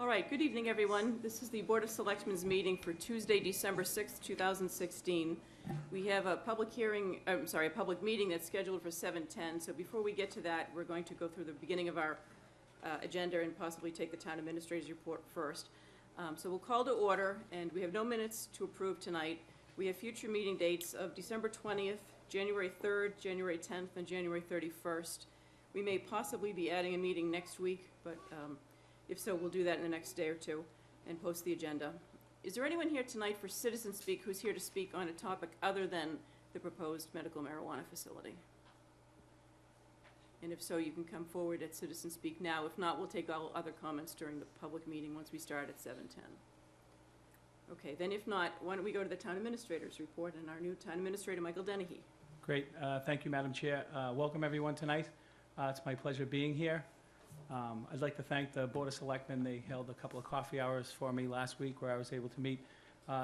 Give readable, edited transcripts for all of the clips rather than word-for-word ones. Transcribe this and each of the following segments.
All right, good evening, everyone. This is the Board of Selectmen's meeting for Tuesday, December 6th, 2016. We have a public meeting that's scheduled for 7:10. So before we get to that, we're going to go through the beginning of our agenda and possibly take the town administrator's report first. So we'll call to order, and we have no minutes to approve tonight. We have future meeting dates of December 20th, January 3rd, January 10th, and January 31st. We may possibly be adding a meeting next week, but if so, we'll do that in the next day or two and post the agenda. Is there anyone here tonight for Citizen Speak who's here to speak on a topic other than the proposed medical marijuana facility? And if so, you can come forward at Citizen Speak now. If not, we'll take all other comments during the public meeting once we start at 7:10. Okay, then if not, why don't we go to the town administrator's report and our new town administrator, Michael Dennehy. Great. Thank you, Madam Chair. Welcome, everyone, tonight. It's my pleasure being here. I'd like to thank the Board of Selectmen. They held a couple of coffee hours for me last week where I was able to meet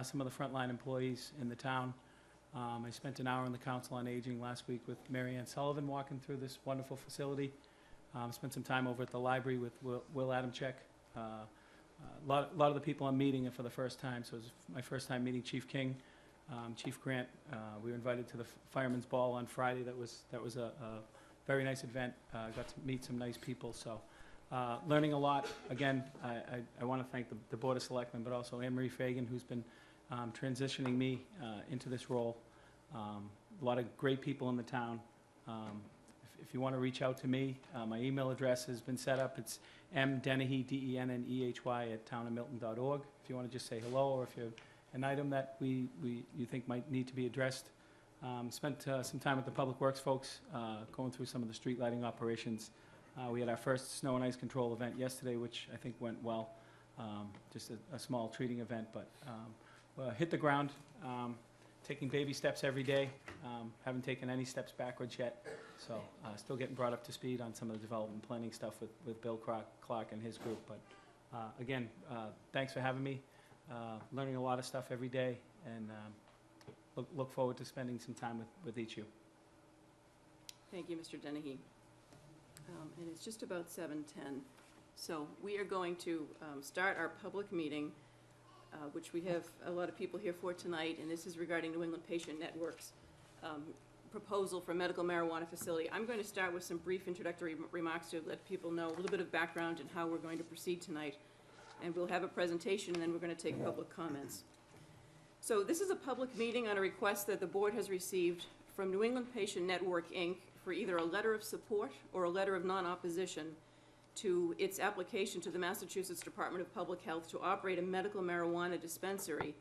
some of the frontline employees in the town. I spent an hour on the Council on Aging last week with Mary Ann Sullivan walking through this wonderful facility. Spent some time over at the library with Will Adamczyk. A lot of the people I'm meeting are for the first time, so it was my first time meeting Chief King, Chief Grant. We were invited to the Fireman's Ball on Friday. That was a very nice event. Got to meet some nice people, so learning a lot. Again, I want to thank the Board of Selectmen, but also Anne Marie Fagan, who's been transitioning me into this role. A lot of great people in the town. If you want to reach out to me, my email address has been set up. It's mdennehy, DENNEHY, @townofmilton.org. If you want to just say hello, or if you have an item that you think might need to be addressed. Spent some time with the Public Works folks, going through some of the street lighting operations. We had our first snow and ice control event yesterday, which I think went well. Just a small treating event, but hit the ground, taking baby steps every day. Haven't taken any steps backwards yet, so still getting brought up to speed on some of the development planning stuff with Bill Clark and his group. But again, thanks for having me. Learning a lot of stuff every day, and look forward to spending some time with each of you. Thank you, Mr. Dennehy. And it's just about 7:10. So we are going to start our public meeting, which we have a lot of people here for tonight, and this is regarding New England Patient Network's proposal for medical marijuana facility. I'm going to start with some brief introductory remarks to let people know a little bit of background and how we're going to proceed tonight. And we'll have a presentation, and then we're going to take public comments. So this is a public meeting on a request that the board has received from New England Patient Network, Inc. for either a letter of support or a letter of non-opposition to its application to the Massachusetts Department of Public Health to operate a medical marijuana dispensary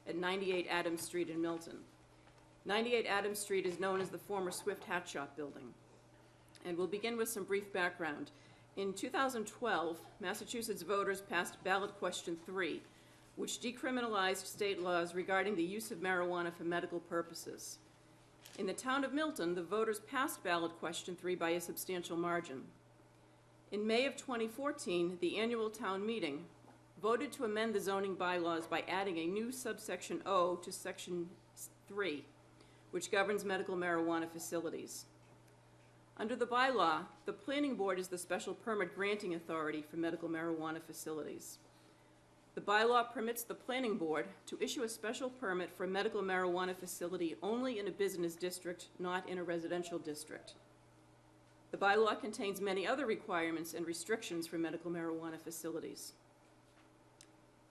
at 98 Adams Street in Milton. 98 Adams Street is known as the former Swift Hat Shop building. And we'll begin with some brief background. In 2012, Massachusetts voters passed ballot question 3, which decriminalized state laws regarding the use of marijuana for medical purposes. In the town of Milton, the voters passed ballot question 3 by a substantial margin. In May of 2014, the annual town meeting voted to amend the zoning bylaws by adding a new subsection O to section 3, which governs medical marijuana facilities. Under the bylaw, the planning board is the special permit granting authority for medical marijuana facilities. The bylaw permits the planning board to issue a special permit for a medical marijuana facility only in a business district, not in a residential district. The bylaw contains many other requirements and restrictions for medical marijuana facilities.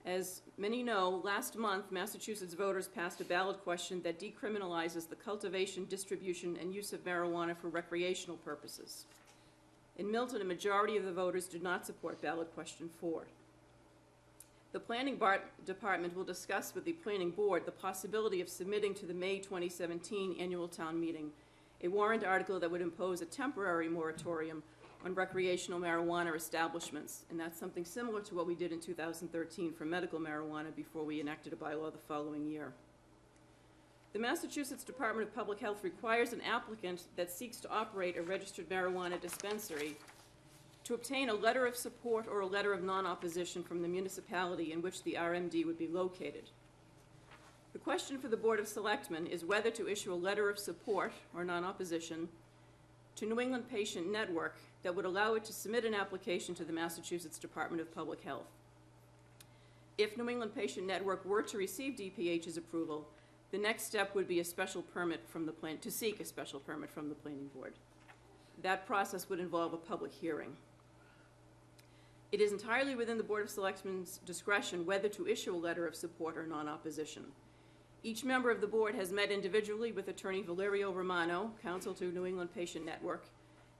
As many know, last month, Massachusetts voters passed a ballot question that decriminalizes the cultivation, distribution, and use of marijuana for recreational purposes. In Milton, a majority of the voters did not support ballot question 4. The Planning Department will discuss with the Planning Board the possibility of submitting to the May 2017 annual town meeting a warrant article that would impose a temporary moratorium on recreational marijuana establishments, and that's something similar to what we did in 2013 for medical marijuana before we enacted a bylaw the following year. The Massachusetts Department of Public Health requires an applicant that seeks to operate a registered marijuana dispensary to obtain a letter of support or a letter of non-opposition from the municipality in which the RMD would be located. The question for the Board of Selectmen is whether to issue a letter of support or non-opposition to New England Patient Network that would allow it to submit an application to the Massachusetts Department of Public Health. If New England Patient Network were to receive DPH's approval, the next step would be a special permit from the plan, to seek a special permit from the planning board. That process would involve a public hearing. It is entirely within the Board of Selectmen's discretion whether to issue a letter of support or non-opposition. Each member of the board has met individually with Attorney Valerio Romano, counsel to New England Patient Network,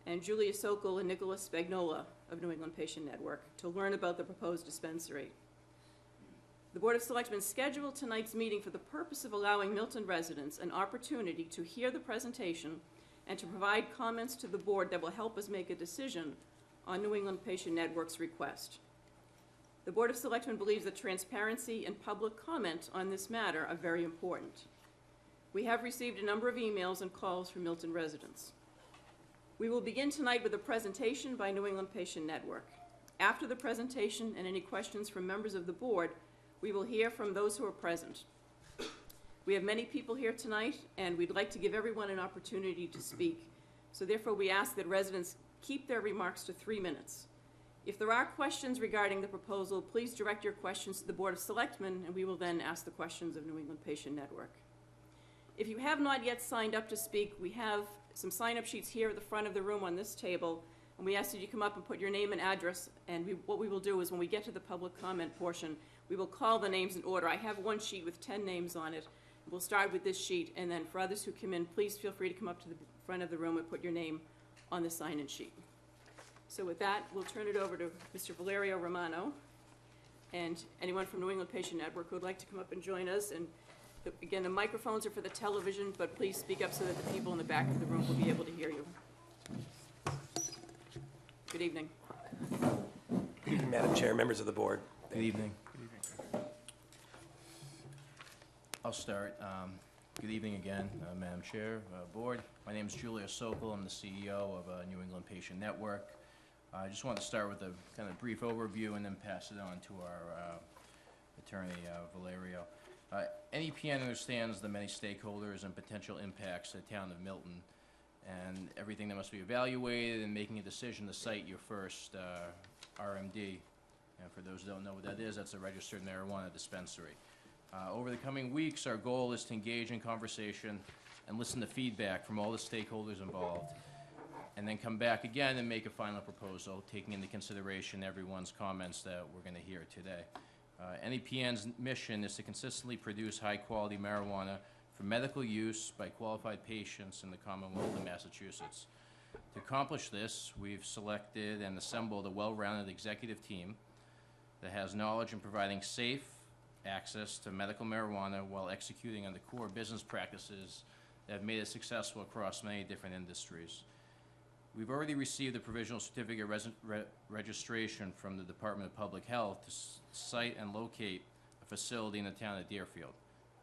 and Julia Sokol and Nicholas Spagnola of New England Patient Network to learn about the proposed dispensary. The Board of Selectmen scheduled tonight's meeting for the purpose of allowing Milton residents an opportunity to hear the presentation and to provide comments to the board that will help us make a decision on New England Patient Network's request. The Board of Selectmen believes that transparency and public comment on this matter are very important. We have received a number of emails and calls from Milton residents. We will begin tonight with a presentation by New England Patient Network. After the presentation and any questions from members of the board, we will hear from those who are present. We have many people here tonight, and we'd like to give everyone an opportunity to speak. So therefore, we ask that residents keep their remarks to 3 minutes. If there are questions regarding the proposal, please direct your questions to the Board of Selectmen, and we will then ask the questions of New England Patient Network. If you have not yet signed up to speak, we have some sign-up sheets here at the front of the room on this table, and we ask that you come up and put your name and address, and what we will do is when we get to the public comment portion, we will call the names in order. I have one sheet with 10 names on it. We'll start with this sheet, and then for others who come in, please feel free to come up to the front of the room and put your name on the sign-in sheet. So with that, we'll turn it over to Mr. Valerio Romano, and anyone from New England Patient Network who would like to come up and join us. And again, the microphones are for the television, but please speak up so that the people in the back of the room will be able to hear you. Good evening. Good evening, Madam Chair, members of the board. Good evening. I'll start. Good evening again, Madam Chair, Board. My name is Julia Sokol. I'm the CEO of New England Patient Network. I just want to start with a kind of brief overview and then pass it on to our attorney, Valerio. NEPN understands the many stakeholders and potential impacts to the town of Milton and everything that must be evaluated in making a decision to cite your first RMD. And for those who don't know what that is, that's a registered marijuana dispensary. Over the coming weeks, our goal is to engage in conversation and listen to feedback from all the stakeholders involved, and then come back again and make a final proposal, taking into consideration everyone's comments that we're going to hear today. NEPN's mission is to consistently produce high-quality marijuana for medical use by qualified patients in the Commonwealth of Massachusetts. To accomplish this, we've selected and assembled a well-rounded executive team that has knowledge in providing safe access to medical marijuana while executing on the core business practices that have made it successful across many different industries. We've already received a provisional certificate registration from the Department of Public Health to site and locate a facility in the town of Deerfield,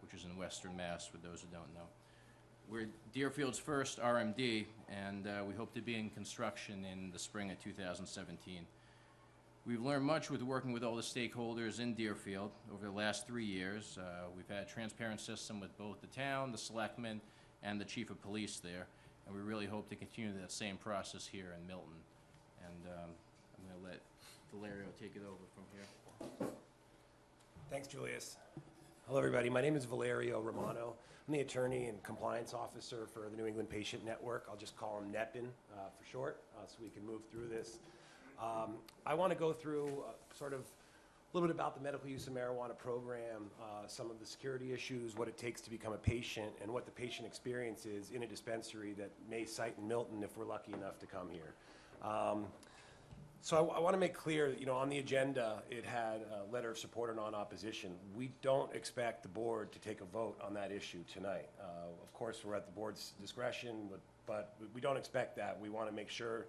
which is in Western Mass, for those who don't know. We're Deerfield's first RMD, and we hope to be in construction in the spring of 2017. We've learned much with working with all the stakeholders in Deerfield over the last 3 years. We've had a transparent system with both the town, the selectmen, and the chief of police there, and we really hope to continue that same process here in Milton. And I'm going to let Valerio take it over from here. Thanks, Julius. Hello, everybody. My name is Valerio Romano. I'm the attorney and compliance officer for the New England Patient Network. I'll just call him NEPN for short, so we can move through this. I want to go through sort of a little bit about the medical use of marijuana program, some of the security issues, what it takes to become a patient, and what the patient experience is in a dispensary that may site in Milton if we're lucky enough to come here. So I want to make clear that, on the agenda, it had a letter of support or non-opposition. We don't expect the board to take a vote on that issue tonight. Of course, we're at the board's discretion, but we don't expect that. We want to make sure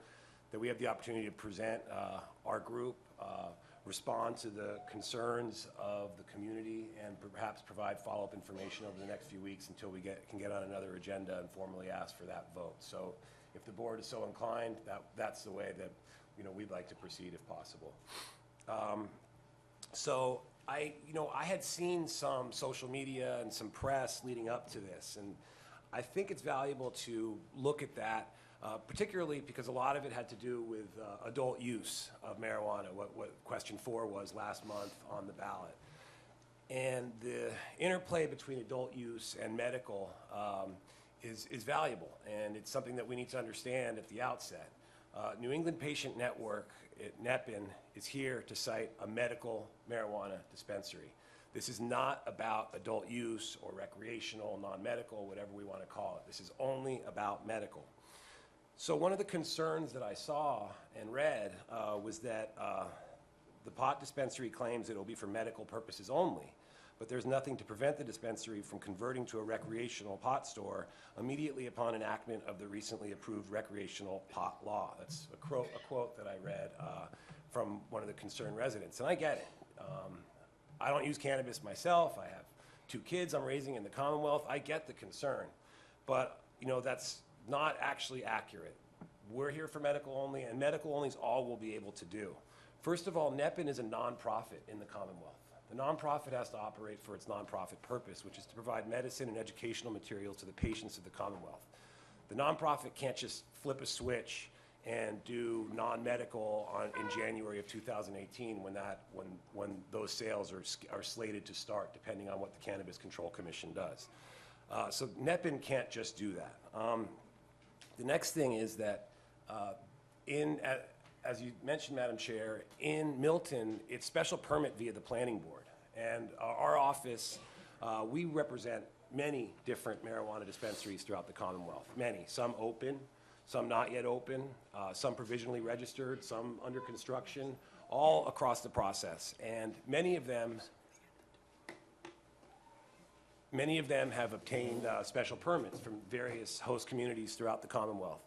that we have the opportunity to present our group, respond to the concerns of the community, and perhaps provide follow-up information over the next few weeks until we can get on another agenda and formally ask for that vote. So if the board is so inclined, that's the way that we'd like to proceed if possible. So I had seen some social media and some press leading up to this, and I think it's valuable to look at that, particularly because a lot of it had to do with adult use of marijuana, what question 4 was last month on the ballot. And the interplay between adult use and medical is valuable, and it's something that we need to understand at the outset. New England Patient Network, NEPN, is here to cite a medical marijuana dispensary. This is not about adult use or recreational, non-medical, whatever we want to call it. This is only about medical. So one of the concerns that I saw and read was that the pot dispensary claims it will be for medical purposes only, but there's nothing to prevent the dispensary from converting to a recreational pot store immediately upon enactment of the recently approved recreational pot law. That's a quote that I read from one of the concerned residents, and I get it. I don't use cannabis myself. I have 2 kids I'm raising in the Commonwealth. I get the concern, but that's not actually accurate. We're here for medical only, and medical only is all we'll be able to do. First of all, NEPN is a nonprofit in the Commonwealth. The nonprofit has to operate for its nonprofit purpose, which is to provide medicine and educational materials to the patients of the Commonwealth. The nonprofit can't just flip a switch and do non-medical in January of 2018 when those sales are slated to start, depending on what the Cannabis Control Commission does. So NEPN can't just do that. The next thing is that as you mentioned, Madam Chair, in Milton, it's special permit via the Planning Board. And our office, we represent many different marijuana dispensaries throughout the Commonwealth. Many, some open, some not yet open, some provisionally registered, some under construction, all across the process. And many of them have obtained special permits from various host communities throughout the Commonwealth.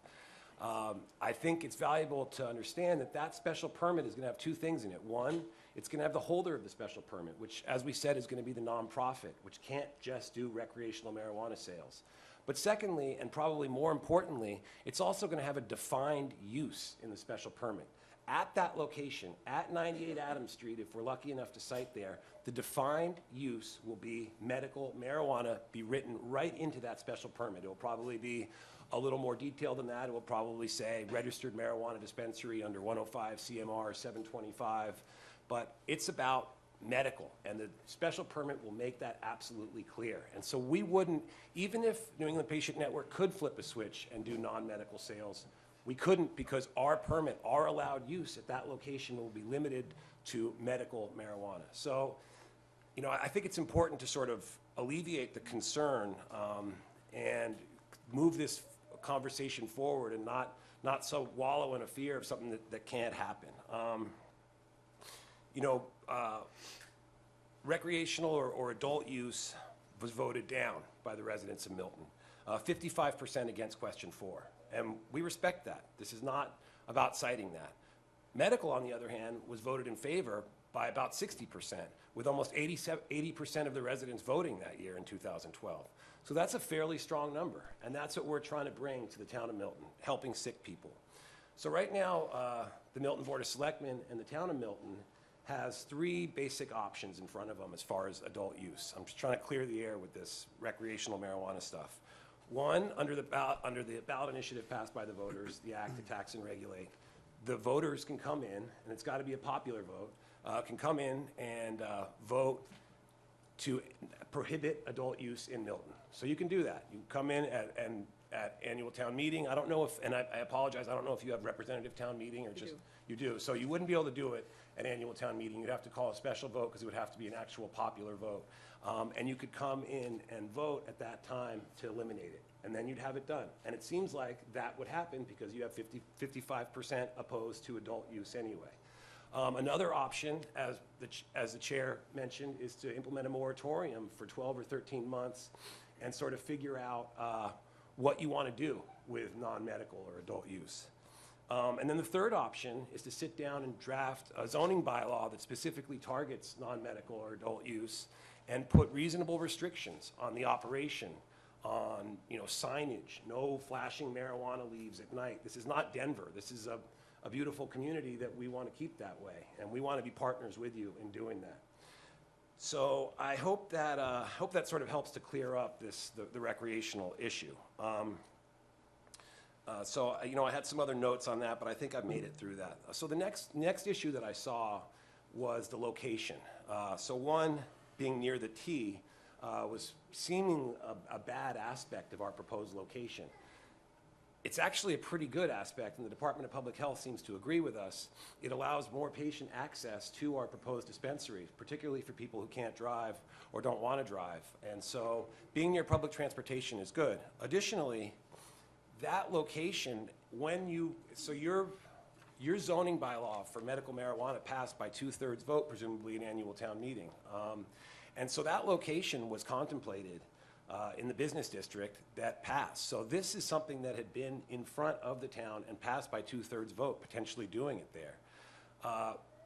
I think it's valuable to understand that that special permit is going to have 2 things in it. One, it's going to have the holder of the special permit, which, as we said, is going to be the nonprofit, which can't just do recreational marijuana sales. But secondly, and probably more importantly, it's also going to have a defined use in the special permit. At that location, at 98 Adams Street, if we're lucky enough to site there, the defined use will be medical marijuana, be written right into that special permit. It will probably be a little more detailed than that. It will probably say registered marijuana dispensary under 105 CMR 725, but it's about medical, and the special permit will make that absolutely clear. And so we wouldn't, even if New England Patient Network could flip a switch and do non-medical sales, we couldn't, because our permit, our allowed use at that location will be limited to medical marijuana. So, I think it's important to sort of alleviate the concern and move this conversation forward and not so wallow in a fear of something that can't happen. Recreational or adult use was voted down by the residents of Milton, 55% against question 4. And we respect that. This is not about citing that. Medical, on the other hand, was voted in favor by about 60%, with almost 80% of the residents voting that year in 2012. So that's a fairly strong number, and that's what we're trying to bring to the town of Milton, helping sick people. So right now, the Milton Board of Selectmen and the town of Milton has 3 basic options in front of them as far as adult use. I'm just trying to clear the air with this recreational marijuana stuff. One, under the ballot initiative passed by the voters, the Act to Tax and Regulate, the voters can come in, and it's got to be a popular vote, can come in and vote to prohibit adult use in Milton. So you can do that. You can come in at annual town meeting. I don't know if, and I apologize, I don't know if you have representative town meeting or just, you do. So you wouldn't be able to do it at annual town meeting. You'd have to call a special vote because it would have to be an actual popular vote. And you could come in and vote at that time to eliminate it. And then you'd have it done. And it seems like that would happen because you have 55% opposed to adult use anyway. Another option, as the chair mentioned, is to implement a moratorium for 12 or 13 months and sort of figure out what you want to do with non-medical or adult use. And then the third option is to sit down and draft a zoning bylaw that specifically targets non-medical or adult use and put reasonable restrictions on the operation, on signage, no flashing marijuana leaves at night. This is not Denver. This is a beautiful community that we want to keep that way, and we want to be partners with you in doing that. So I hope that sort of helps to clear up the recreational issue. So I had some other notes on that, but I think I've made it through that. So the next issue that I saw was the location. So one, being near the T was seeming a bad aspect of our proposed location. It's actually a pretty good aspect, and the Department of Public Health seems to agree with us. It allows more patient access to our proposed dispensary, particularly for people who can't drive or don't want to drive. And so being near public transportation is good. Additionally, that location, your zoning bylaw for medical marijuana passed by 2/3 vote, presumably an annual town meeting. And so that location was contemplated in the business district that passed. So this is something that had been in front of the town and passed by 2/3 vote, potentially doing it there.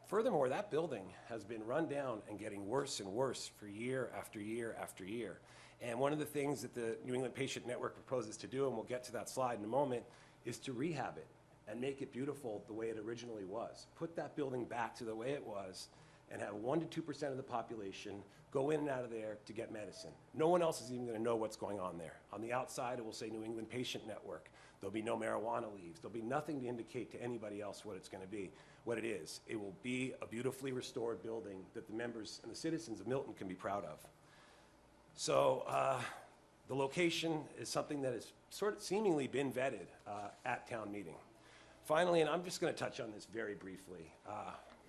Furthermore, that building has been run down and getting worse and worse for year after year after year. And one of the things that the New England Patient Network proposes to do, and we'll get to that slide in a moment, is to rehab it and make it beautiful the way it originally was. Put that building back to the way it was and have 1 to 2% of the population go in and out of there to get medicine. No one else is even going to know what's going on there. On the outside, it will say New England Patient Network. There'll be no marijuana leaves. There'll be nothing to indicate to anybody else what it's going to be, what it is. It will be a beautifully restored building that the members and the citizens of Milton can be proud of. So the location is something that has sort of seemingly been vetted at town meeting. Finally, and I'm just going to touch on this very briefly,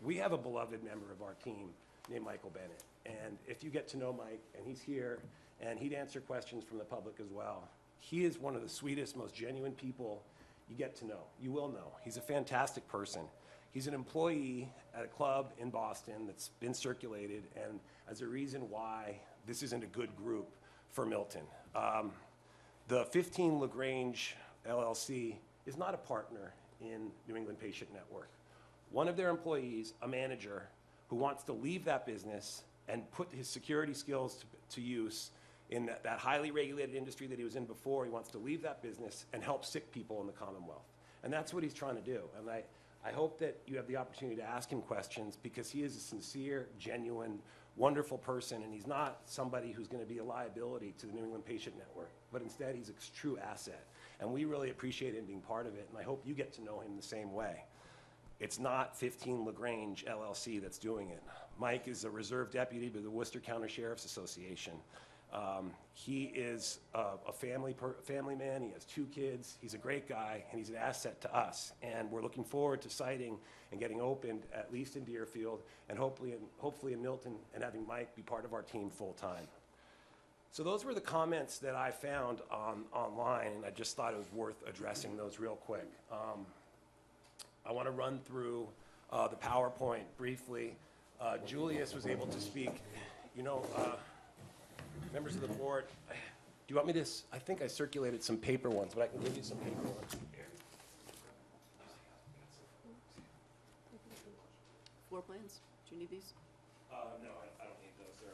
we have a beloved member of our team named Michael Bennett. And if you get to know Mike, and he's here, and he'd answer questions from the public as well, he is one of the sweetest, most genuine people you get to know. You will know. He's a fantastic person. He's an employee at a club in Boston that's been circulated, and as a reason why this isn't a good group for Milton. The 15 LaGrange LLC is not a partner in New England Patient Network. One of their employees, a manager, who wants to leave that business and put his security skills to use in that highly regulated industry that he was in before. He wants to leave that business and help sick people in the Commonwealth. And that's what he's trying to do. And I hope that you have the opportunity to ask him questions, because he is a sincere, genuine, wonderful person, and he's not somebody who's going to be a liability to the New England Patient Network, but instead he's a true asset. And we really appreciate him being part of it, and I hope you get to know him the same way. It's not 15 LaGrange LLC that's doing it. Mike is a reserve deputy with the Worcester County Sheriff's Association. He is a family man. He has 2 kids. He's a great guy, and he's an asset to us. And we're looking forward to siting and getting opened, at least in Deerfield, and hopefully in Milton, and having Mike be part of our team full time. So those were the comments that I found online, and I just thought it was worth addressing those real quick. I want to run through the PowerPoint briefly. Julius was able to speak. You know, members of the board, do you want me to, I think I circulated some paper ones, but I can give you some paper ones. Floor plans, do you need these? No, I don't need those. They're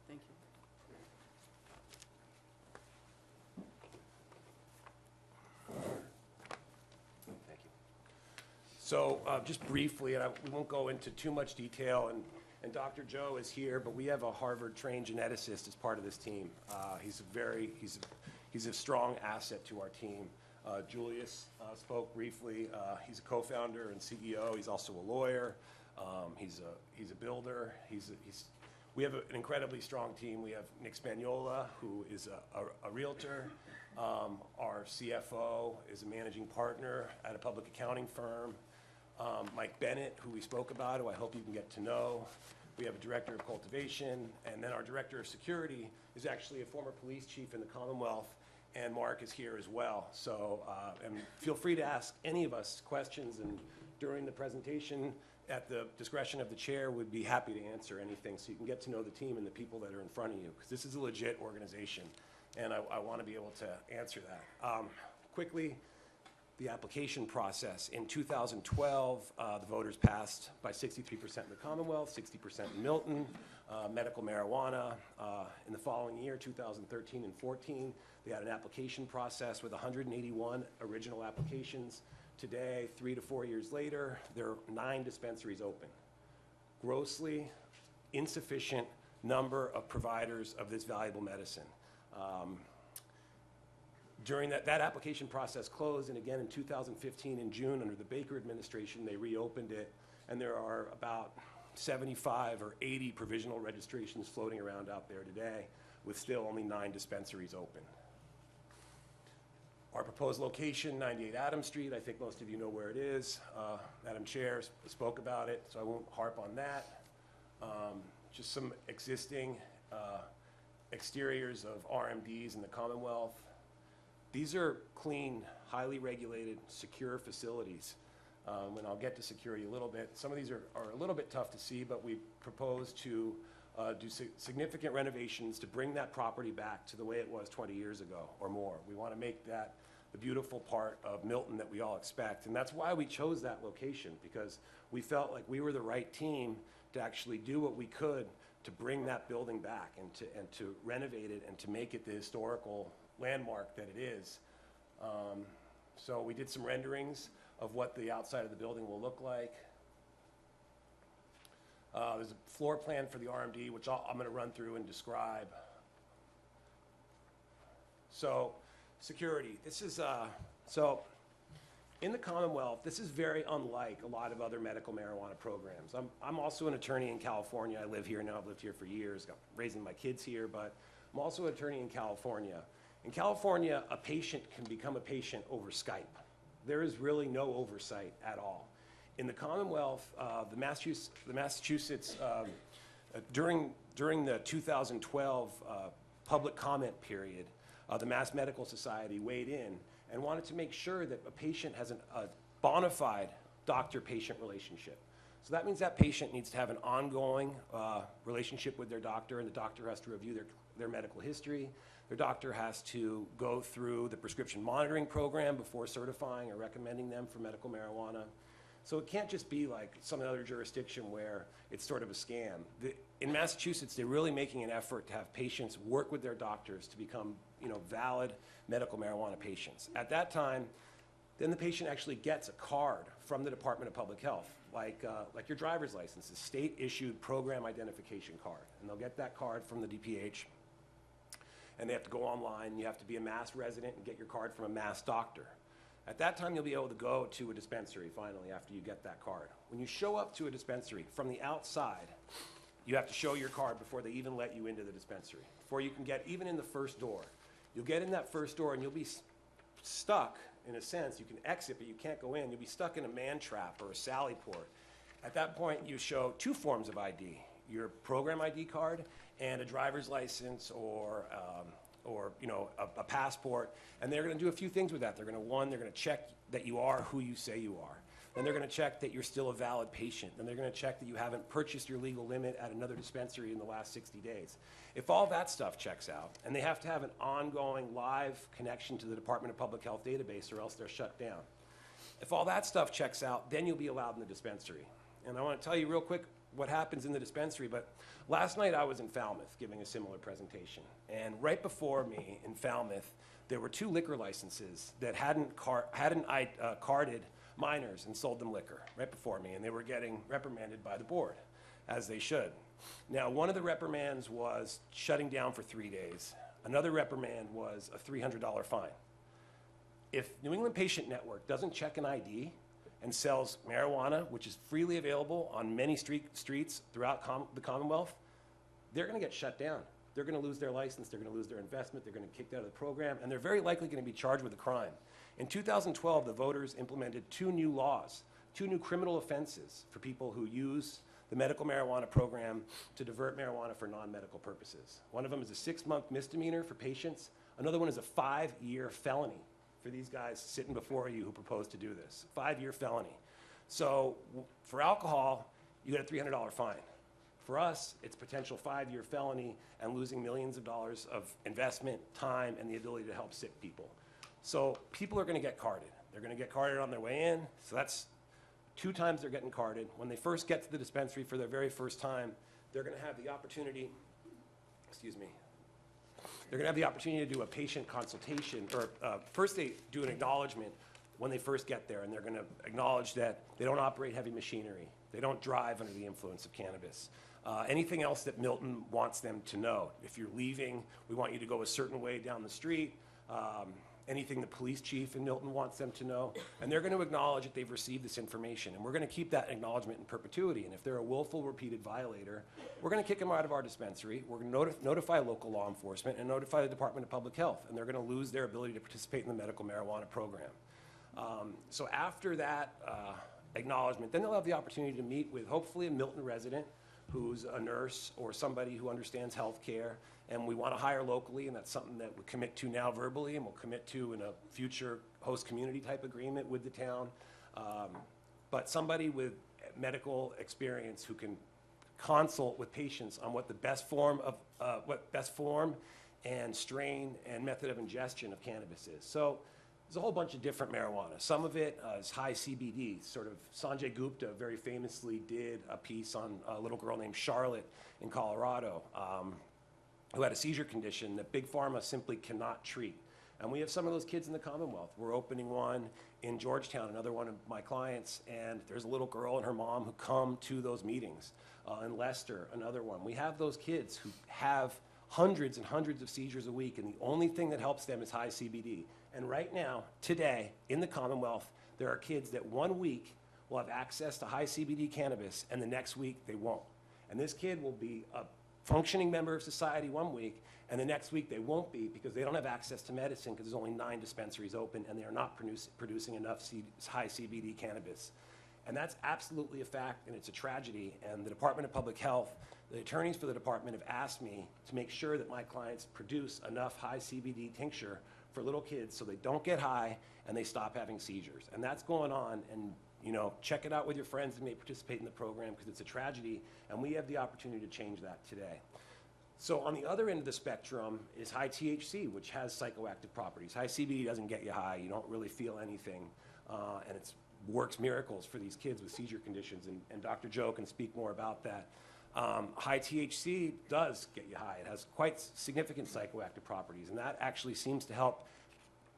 Thank you. Thank you. So just briefly, and we won't go into too much detail, and Dr. Joe is here, but we have a Harvard-trained geneticist as part of this team. He's a strong asset to our team. Julius spoke briefly. He's a co-founder and CEO. He's also a lawyer. He's a builder. We have an incredibly strong team. We have Nick Spagnola, who is a realtor. Our CFO is a managing partner at a public accounting firm. Mike Bennett, who we spoke about, who I hope you can get to know. We have a director of cultivation, and then our director of security is actually a former police chief in the Commonwealth, and Mark is here as well. So, and feel free to ask any of us questions, and during the presentation, at the discretion of the chair, we'd be happy to answer anything so you can get to know the team and the people that are in front of you, because this is a legit organization, and I want to be able to answer that. Quickly, the application process. In 2012, the voters passed by 63% in the Commonwealth, 60% in Milton, medical marijuana. In the following year, 2013 and 14, they had an application process with 181 original applications. Today, 3 to 4 years later, there are 9 dispensaries open. Grossly insufficient number of providers of this valuable medicine. During that application process closed, and again in 2015 in June under the Baker administration, they reopened it, and there are about 75 or 80 provisional registrations floating around out there today, with still only 9 dispensaries open. Our proposed location, 98 Adams Street, I think most of you know where it is. Madam Chair spoke about it, so I won't harp on that. Just some existing exteriors of RMDs in the Commonwealth. These are clean, highly regulated, secure facilities. And I'll get to security a little bit. Some of these are a little bit tough to see, but we propose to do significant renovations to bring that property back to the way it was 20 years ago or more. We want to make that the beautiful part of Milton that we all expect. And that's why we chose that location, because we felt like we were the right team to actually do what we could to bring that building back and to renovate it and to make it the historical landmark that it is. So we did some renderings of what the outside of the building will look like. There's a floor plan for the RMD, which I'm going to run through and describe. So, security. This is, so in the Commonwealth, this is very unlike a lot of other medical marijuana programs. I'm also an attorney in California. I live here now. I've lived here for years, raising my kids here, but I'm also an attorney in California. In California, a patient can become a patient over Skype. There is really no oversight at all. In the Commonwealth, the Massachusetts, during the 2012 public comment period, the Mass Medical Society weighed in and wanted to make sure that a patient has a bona fide doctor-patient relationship. So that means that patient needs to have an ongoing relationship with their doctor, and the doctor has to review their medical history. Their doctor has to go through the prescription monitoring program before certifying or recommending them for medical marijuana. So it can't just be like some other jurisdiction where it's sort of a scam. In Massachusetts, they're really making an effort to have patients work with their doctors to become, valid medical marijuana patients. At that time, then the patient actually gets a card from the Department of Public Health, like your driver's license, a state-issued program identification card. And they'll get that card from the DPH, and they have to go online. You have to be a Mass resident and get your card from a Mass doctor. At that time, you'll be able to go to a dispensary, finally, after you get that card. When you show up to a dispensary, from the outside, you have to show your card before they even let you into the dispensary, before you can get even in the first door. You'll get in that first door, and you'll be stuck, in a sense. You can exit, but you can't go in. You'll be stuck in a man trap or a sally port. At that point, you show 2 forms of ID, your program ID card and a driver's license or a passport, and they're going to do a few things with that. They're going to check that you are who you say you are. Then they're going to check that you're still a valid patient. Then they're going to check that you haven't purchased your legal limit at another dispensary in the last 60 days. If all that stuff checks out, and they have to have an ongoing live connection to the Department of Public Health database, or else they're shut down. If all that stuff checks out, then you'll be allowed in the dispensary. And I want to tell you real quick what happens in the dispensary, but last night I was in Falmouth giving a similar presentation, and right before me in Falmouth, there were 2 liquor licenses that hadn't carded minors and sold them liquor right before me, and they were getting reprimanded by the board, as they should. Now, one of the reprimands was shutting down for 3 days. Another reprimand was a $300 fine. If New England Patient Network doesn't check an ID and sells marijuana, which is freely available on many streets throughout the Commonwealth, they're going to get shut down. They're going to lose their license, they're going to lose their investment, they're going to get kicked out of the program, and they're very likely going to be charged with a crime. In 2012, the voters implemented 2 new laws, 2 new criminal offenses for people who use the medical marijuana program to divert marijuana for non-medical purposes. One of them is a 6-month misdemeanor for patients. Another one is a 5-year felony for these guys sitting before you who propose to do this. 5-year felony. So for alcohol, you get a $300 fine. For us, it's potential 5-year felony and losing millions of dollars of investment, time, and the ability to help sick people. So people are going to get carded. They're going to get carded on their way in. So that's 2 times they're getting carded. When they first get to the dispensary for their very first time, they're going to have the opportunity, they're going to have the opportunity to do a patient consultation, or first they do an acknowledgement when they first get there, and they're going to acknowledge that they don't operate heavy machinery. They don't drive under the influence of cannabis. Anything else that Milton wants them to know. If you're leaving, we want you to go a certain way down the street. anything the police chief in Milton wants them to know, and they're going to acknowledge that they've received this information, and we're going to keep that acknowledgement in perpetuity. And if they're a willful, repeated violator, we're going to kick them out of our dispensary, we're going to notify local law enforcement, and notify the Department of Public Health, and they're going to lose their ability to participate in the medical marijuana program. So after that acknowledgement, then they'll have the opportunity to meet with hopefully a Milton resident who's a nurse or somebody who understands healthcare, and we want to hire locally, and that's something that we commit to now verbally, and we'll commit to in a future host community type agreement with the town. But somebody with medical experience who can consult with patients on what the best form and strain and method of ingestion of cannabis is. So there's a whole bunch of different marijuana. Some of it is high CBD. Sort of Sanjay Gupta very famously did a piece on a little girl named Charlotte in Colorado who had a seizure condition that Big Pharma simply cannot treat. And we have some of those kids in the Commonwealth. We're opening one in Georgetown, another one of my clients, and there's a little girl and her mom who come to those meetings. In Leicester, another one. We have those kids who have hundreds and hundreds of seizures a week, and the only thing that helps them is high CBD. And right now, today, in the Commonwealth, there are kids that 1 week will have access to high CBD cannabis, and the next week they won't. And this kid will be a functioning member of society 1 week, and the next week they won't be because they don't have access to medicine because there's only 9 dispensaries open and they are not producing enough high CBD cannabis. And that's absolutely a fact, and it's a tragedy. And the Department of Public Health, the attorneys for the department have asked me to make sure that my clients produce enough high CBD tincture for little kids so they don't get high and they stop having seizures. And that's going on, and check it out with your friends that may participate in the program because it's a tragedy, and we have the opportunity to change that today. So on the other end of the spectrum is high THC, which has psychoactive properties. High CBD doesn't get you high. You don't really feel anything, and it works miracles for these kids with seizure conditions, and Dr. Joe can speak more about that. High THC does get you high. It has quite significant psychoactive properties, and that actually seems to help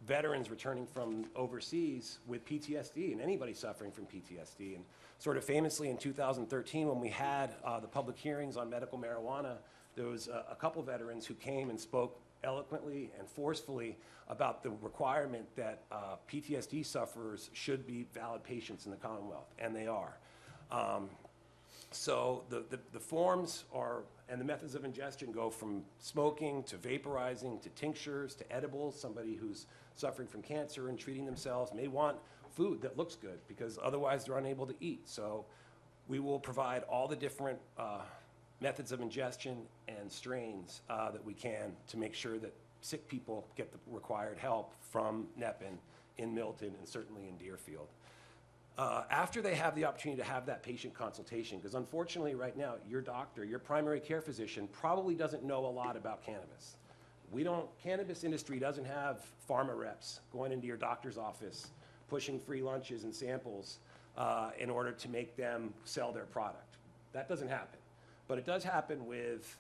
veterans returning from overseas with PTSD and anybody suffering from PTSD. And sort of famously in 2013, when we had the public hearings on medical marijuana, there was a couple veterans who came and spoke eloquently and forcefully about the requirement that PTSD sufferers should be valid patients in the Commonwealth, and they are. So the forms are, and the methods of ingestion go from smoking to vaporizing to tinctures to edibles. Somebody who's suffering from cancer and treating themselves may want food that looks good because otherwise they're unable to eat. So we will provide all the different methods of ingestion and strains that we can to make sure that sick people get the required help from NEPN in Milton and certainly in Deerfield. After they have the opportunity to have that patient consultation, because unfortunately right now, your doctor, your primary care physician probably doesn't know a lot about cannabis. Cannabis industry doesn't have pharma reps going into your doctor's office, pushing free lunches and samples in order to make them sell their product. That doesn't happen. But it does happen with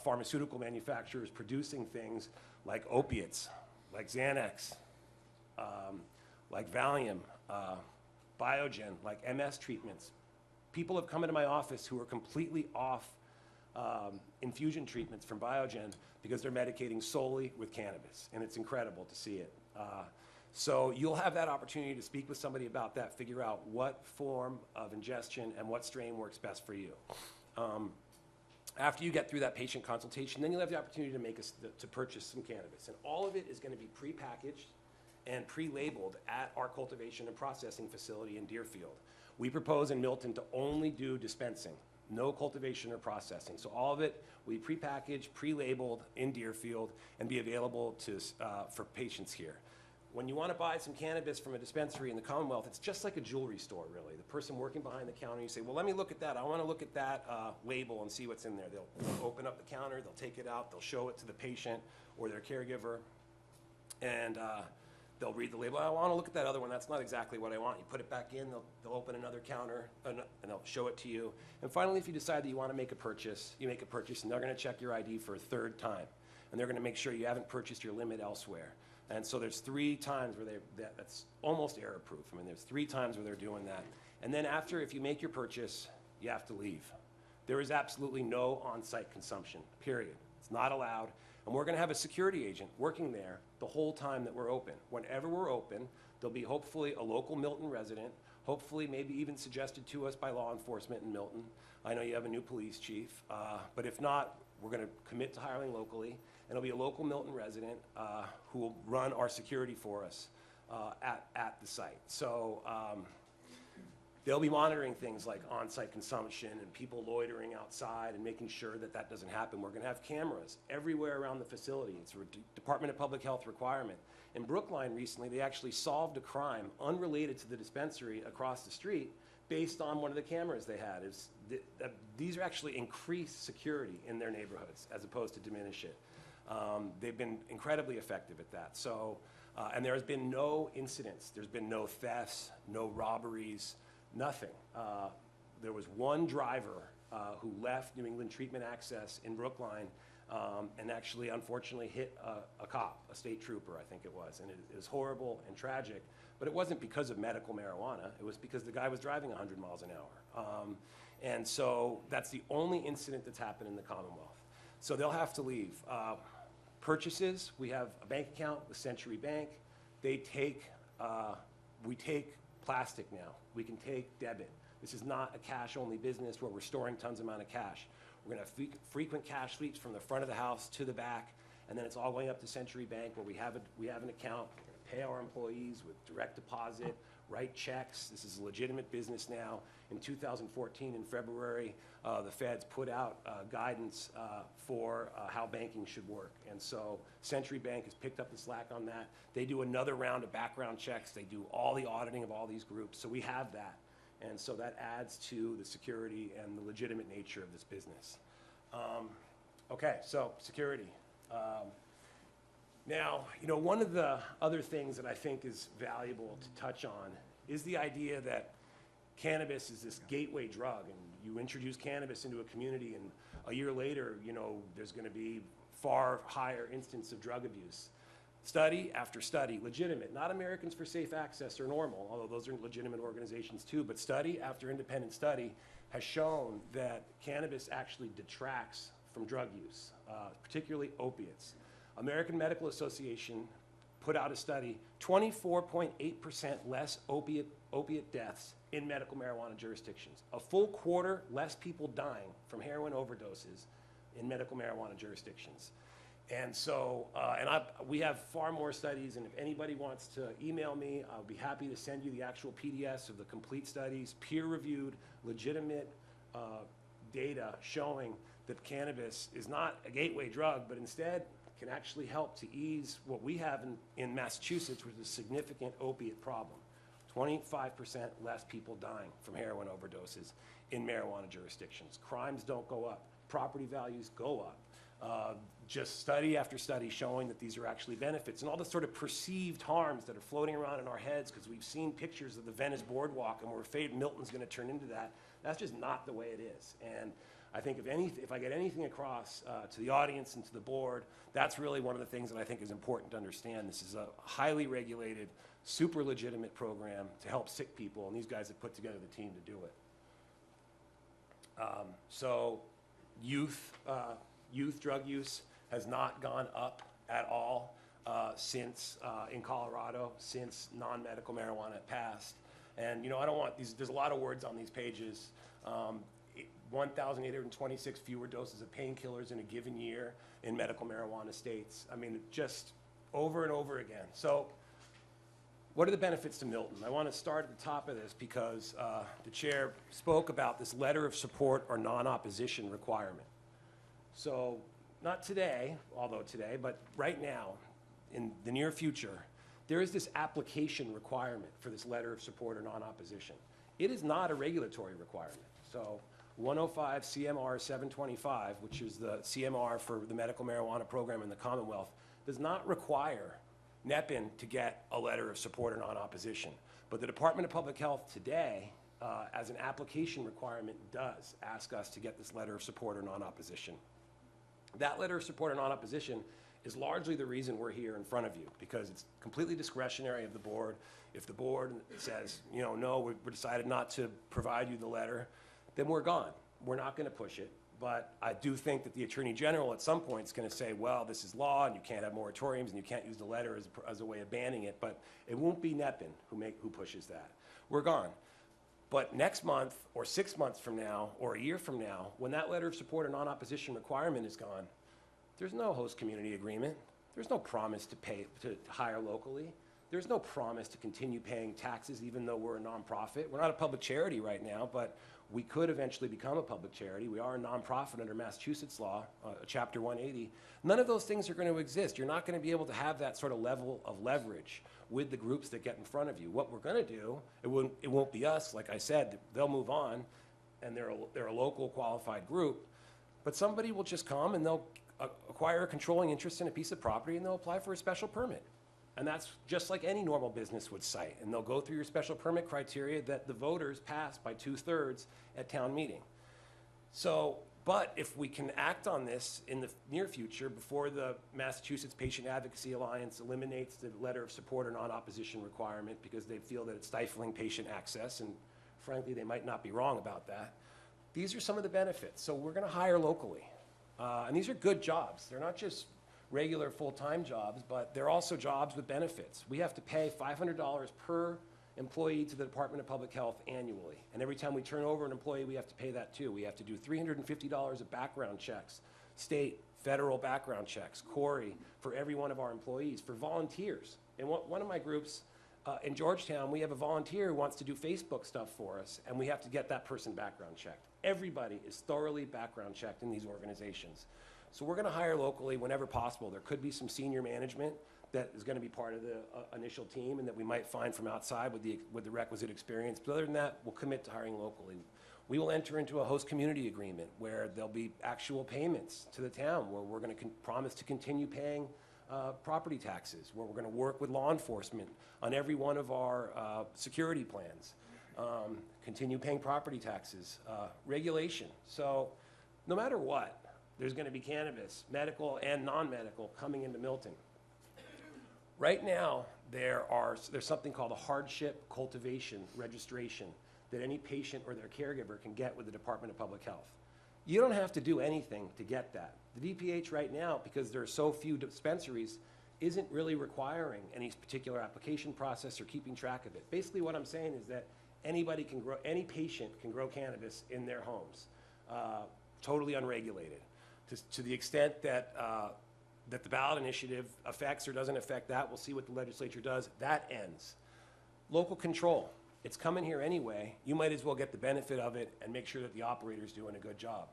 pharmaceutical manufacturers producing things like opiates, like Xanax, like Valium, Biogen, like MS treatments. People have come into my office who are completely off infusion treatments from Biogen because they're medicating solely with cannabis, and it's incredible to see it. So you'll have that opportunity to speak with somebody about that, figure out what form of ingestion and what strain works best for you. After you get through that patient consultation, then you'll have the opportunity to purchase some cannabis, and all of it is going to be prepackaged and pre-labeled at our cultivation and processing facility in Deerfield. We propose in Milton to only do dispensing, no cultivation or processing. So all of it, we pre-package, pre-labeled in Deerfield and be available for patients here. When you want to buy some cannabis from a dispensary in the Commonwealth, it's just like a jewelry store, really. The person working behind the counter, you say, well, let me look at that. I want to look at that label and see what's in there. They'll open up the counter, they'll take it out, they'll show it to the patient or their caregiver, and they'll read the label. I want to look at that other one. That's not exactly what I want. You put it back in, they'll open another counter, and they'll show it to you. And finally, if you decide that you want to make a purchase, you make a purchase, and they're going to check your ID for a third time. And they're going to make sure you haven't purchased your limit elsewhere. And so there's 3 times where that's almost error-proof. I mean, there's 3 times where they're doing that. And then after, if you make your purchase, you have to leave. There is absolutely no on-site consumption, period. It's not allowed. And we're going to have a security agent working there the whole time that we're open. Whenever we're open, there'll be hopefully a local Milton resident, hopefully maybe even suggested to us by law enforcement in Milton. I know you have a new police chief, but if not, we're going to commit to hiring locally, and it'll be a local Milton resident who will run our security for us at the site. So they'll be monitoring things like on-site consumption and people loitering outside and making sure that that doesn't happen. We're going to have cameras everywhere around the facility. It's a Department of Public Health requirement. In Brookline recently, they actually solved a crime unrelated to the dispensary across the street based on one of the cameras they had. These are actually increased security in their neighborhoods as opposed to diminish it. They've been incredibly effective at that. So, and there has been no incidents. There's been no thefts, no robberies, nothing. There was one driver who left New England Treatment Access in Brookline and actually, unfortunately, hit a cop, a state trooper, I think it was. And it was horrible and tragic. But it wasn't because of medical marijuana. It was because the guy was driving 100 miles an hour. And so that's the only incident that's happened in the Commonwealth. So they'll have to leave. Purchases, we have a bank account with Century Bank. They take, we take plastic now. We can take debit. This is not a cash-only business where we're storing tons amount of cash. We're gonna have frequent cash sweeps from the front of the house to the back, and then it's all going up to Century Bank where we have an account. We're gonna pay our employees with direct deposit, write checks. This is a legitimate business now. In 2014, in February, the feds put out guidance for how banking should work. And so Century Bank has picked up the slack on that. They do another round of background checks. They do all the auditing of all these groups. So we have that. And so that adds to the security and the legitimate nature of this business. Okay, so security. Now, one of the other things that I think is valuable to touch on is the idea that cannabis is this gateway drug, and you introduce cannabis into a community, and a year later, there's going to be far higher instance of drug abuse. Study after study, legitimate, not Americans for Safe Access or NORML, although those are legitimate organizations too, but study after independent study has shown that cannabis actually detracts from drug use, particularly opiates. American Medical Association put out a study, 24.8% less opiate deaths in medical marijuana jurisdictions. A full quarter less people dying from heroin overdoses in medical marijuana jurisdictions. And so, we have far more studies, and if anybody wants to email me, I'll be happy to send you the actual PDFs of the complete studies, peer-reviewed, legitimate data showing that cannabis is not a gateway drug, but instead can actually help to ease what we have in Massachusetts, which is a significant opiate problem. 25% less people dying from heroin overdoses in marijuana jurisdictions. Crimes don't go up. Property values go up. Just study after study showing that these are actually benefits, and all the sort of perceived harms that are floating around in our heads because we've seen pictures of the Venice Boardwalk and we're afraid Milton's going to turn into that. That's just not the way it is. And I think if I get anything across to the audience and to the board, that's really one of the things that I think is important to understand. This is a highly regulated, super legitimate program to help sick people, and these guys have put together the team to do it. So youth drug use has not gone up at all since in Colorado, since non-medical marijuana passed. And I don't want these, there's a lot of words on these pages. 1,826 fewer doses of painkillers in a given year in medical marijuana states. I mean, just over and over again. So what are the benefits to Milton? I want to start at the top of this because the chair spoke about this letter of support or non-opposition requirement. So not today, although today, but right now, in the near future, there is this application requirement for this letter of support or non-opposition. It is not a regulatory requirement. So 105 CMR 725, which is the CMR for the medical marijuana program in the Commonwealth, does not require NEPIN to get a letter of support or non-opposition. But the Department of Public Health today, as an application requirement, does ask us to get this letter of support or non-opposition. That letter of support or non-opposition is largely the reason we're here in front of you, because it's completely discretionary of the board. If the board says, no, we decided not to provide you the letter, then we're gone. We're not going to push it. But I do think that the Attorney General at some point is going to say, well, this is law, and you can't have moratoriums, and you can't use the letter as a way of banning it. But it won't be NEPIN who pushes that. We're gone. But next month, or 6 months from now, or a year from now, when that letter of support or non-opposition requirement is gone, there's no host community agreement. There's no promise to hire locally. There's no promise to continue paying taxes even though we're a nonprofit. We're not a public charity right now, but we could eventually become a public charity. We are a nonprofit under Massachusetts law, Chapter 180. None of those things are going to exist. You're not going to be able to have that sort of level of leverage with the groups that get in front of you. What we're going to do, it won't be us, like I said, they'll move on, and they're a local qualified group, but somebody will just come and they'll acquire a controlling interest in a piece of property and they'll apply for a special permit. And that's just like any normal business would cite. And they'll go through your special permit criteria that the voters passed by 2/3 at town meeting. So, but if we can act on this in the near future before the Massachusetts Patient Advocacy Alliance eliminates the letter of support or non-opposition requirement because they feel that it's stifling patient access, and frankly, they might not be wrong about that. These are some of the benefits. So we're gonna hire locally. And these are good jobs. They're not just regular full-time jobs, but they're also jobs with benefits. We have to pay $500 per employee to the Department of Public Health annually. And every time we turn over an employee, we have to pay that too. We have to do $350 of background checks, state, federal background checks, Corey, for every one of our employees, for volunteers. In one of my groups in Georgetown, we have a volunteer who wants to do Facebook stuff for us, and we have to get that person background checked. Everybody is thoroughly background checked in these organizations. So we're going to hire locally whenever possible. There could be some senior management that is going to be part of the initial team and that we might find from outside with the requisite experience. But other than that, we'll commit to hiring locally. We will enter into a host community agreement where there'll be actual payments to the town, where we're going to promise to continue paying property taxes, where we're going to work with law enforcement on every one of our security plans, continue paying property taxes, regulation. So no matter what, there's going to be cannabis, medical and non-medical, coming into Milton. Right now, there's something called a hardship cultivation registration that any patient or their caregiver can get with the Department of Public Health. You don't have to do anything to get that. The DPH right now, because there are so few dispensaries, isn't really requiring any particular application process or keeping track of it. Basically what I'm saying is that any patient can grow cannabis in their homes, totally unregulated. To the extent that that the ballot initiative affects or doesn't affect that, we'll see what the legislature does. That ends. Local control. It's coming here anyway. You might as well get the benefit of it and make sure that the operator's doing a good job.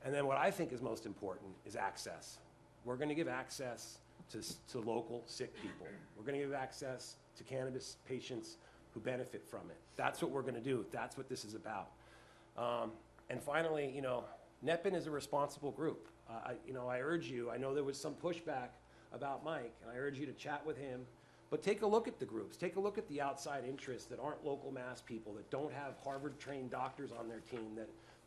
And then what I think is most important is access. We're going to give access to local sick people. We're going to give access to cannabis patients who benefit from it. That's what we're going to do. That's what this is about. And finally, NEPIN is a responsible group. I urge you, I know there was some pushback about Mike, and I urge you to chat with him, but take a look at the groups. Take a look at the outside interests that aren't local Mass people, that don't have Harvard-trained doctors on their team,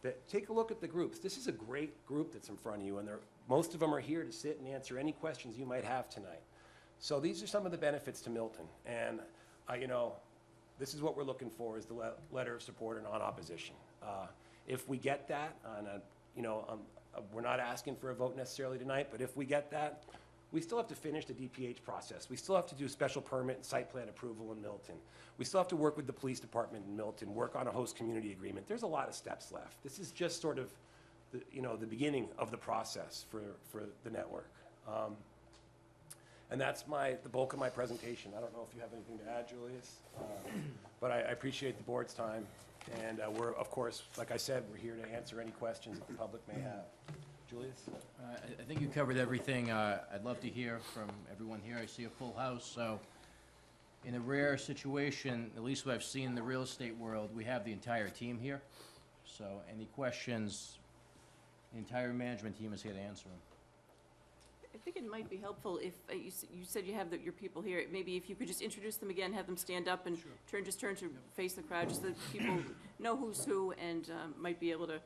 that take a look at the groups. This is a great group that's in front of you, and most of them are here to sit and answer any questions you might have tonight. So these are some of the benefits to Milton, and this is what we're looking for, is the letter of support or non-opposition. If we get that, we're not asking for a vote necessarily tonight, but if we get that, we still have to finish the DPH process. We still have to do special permit and site plan approval in Milton. We still have to work with the police department in Milton, work on a host community agreement. There's a lot of steps left. This is just sort of the beginning of the process for the network. And that's the bulk of my presentation. I don't know if you have anything to add, Julius, but I appreciate the board's time. And we're, of course, like I said, we're here to answer any questions that the public may have. Julius? I think you covered everything. I'd love to hear from everyone here. I see a full house, so in a rare situation, at least what I've seen in the real estate world, we have the entire team here. So any questions, the entire management team is here to answer them. I think it might be helpful if, you said you have your people here, maybe if you could just introduce them again, have them stand up and turn to face the crowd, just so that people know who's who and might be able to,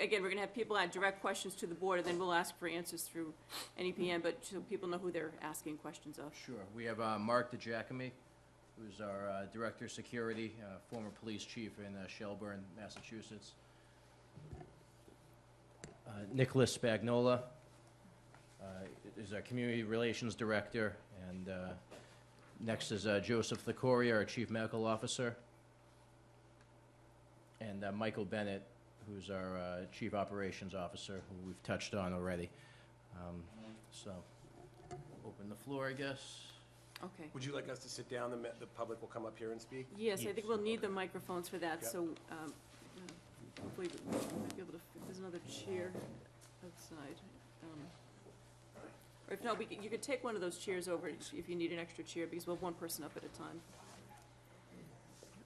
again, we're going to have people ask direct questions to the board, and then we'll ask for answers through NEPM, but so people know who they're asking questions of. Sure. We have Mark DeGiacomi, who's our Director of Security, former police chief in Shelburne, Massachusetts. Nicholas Spagnola is our Community Relations Director, and next is Joseph Thicoria, our Chief Medical Officer, and Michael Bennett, who's our Chief Operations Officer, who we've touched on already. So, open the floor, I guess. Okay. Would you like us to sit down? The public will come up here and speak? Yes, I think Yes. we'll need the microphones for that, Yep. so hopefully we might be able to, if there's another chair outside. Or if not, you could take one of those chairs over if you need an extra chair, because we'll have one person up at a time.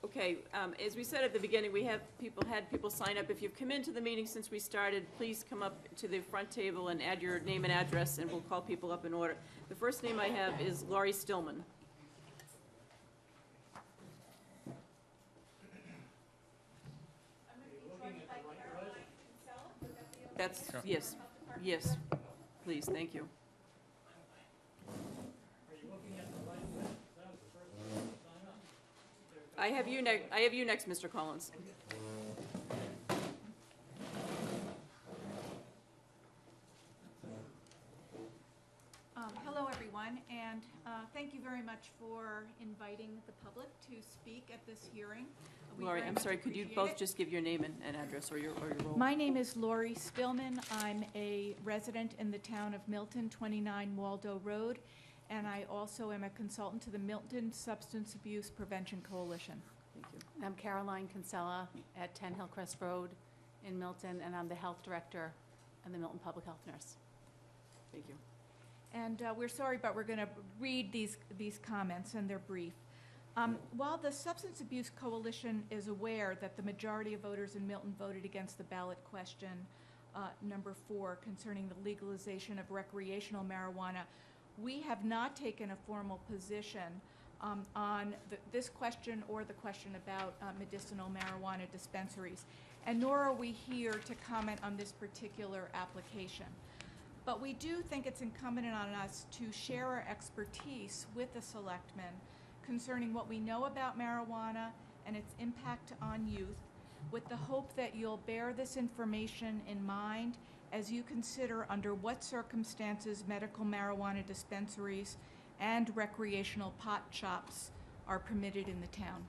Okay, as we said at the beginning, we have had people sign up. If you've come into the meeting since we started, please come up to the front table and add your name and address, and we'll call people up in order. The first name I have is Laurie Stillman. That's, yes, yes, please, thank you. I have you next, Mr. Collins. Hello, everyone, and thank you very much for inviting the public to speak at this hearing. We Laurie, very I'm much sorry, could you appreciate both it. just give your name and address or your role? My name is Laurie Stillman. I'm a resident in the town of Milton, 29 Waldo Road, and I also am a consultant to the Milton Substance Abuse Prevention Coalition. Thank you. I'm Caroline Kinsella at 10 Hillcrest Road in Milton, and I'm the health director and the Milton Public Health Nurse. Thank you. And we're sorry, but we're going to read these comments, and they're brief. While the Substance Abuse Coalition is aware that the majority of voters in Milton voted against the ballot question number 4 concerning the legalization of recreational marijuana, we have not taken a formal position on this question or the question about medicinal marijuana dispensaries, and nor are we here to comment on this particular application. But we do think it's incumbent on us to share our expertise with the selectmen concerning what we know about marijuana and its impact on youth, with the hope that you'll bear this information in mind as you consider under what circumstances medical marijuana dispensaries and recreational pot shops are permitted in the town.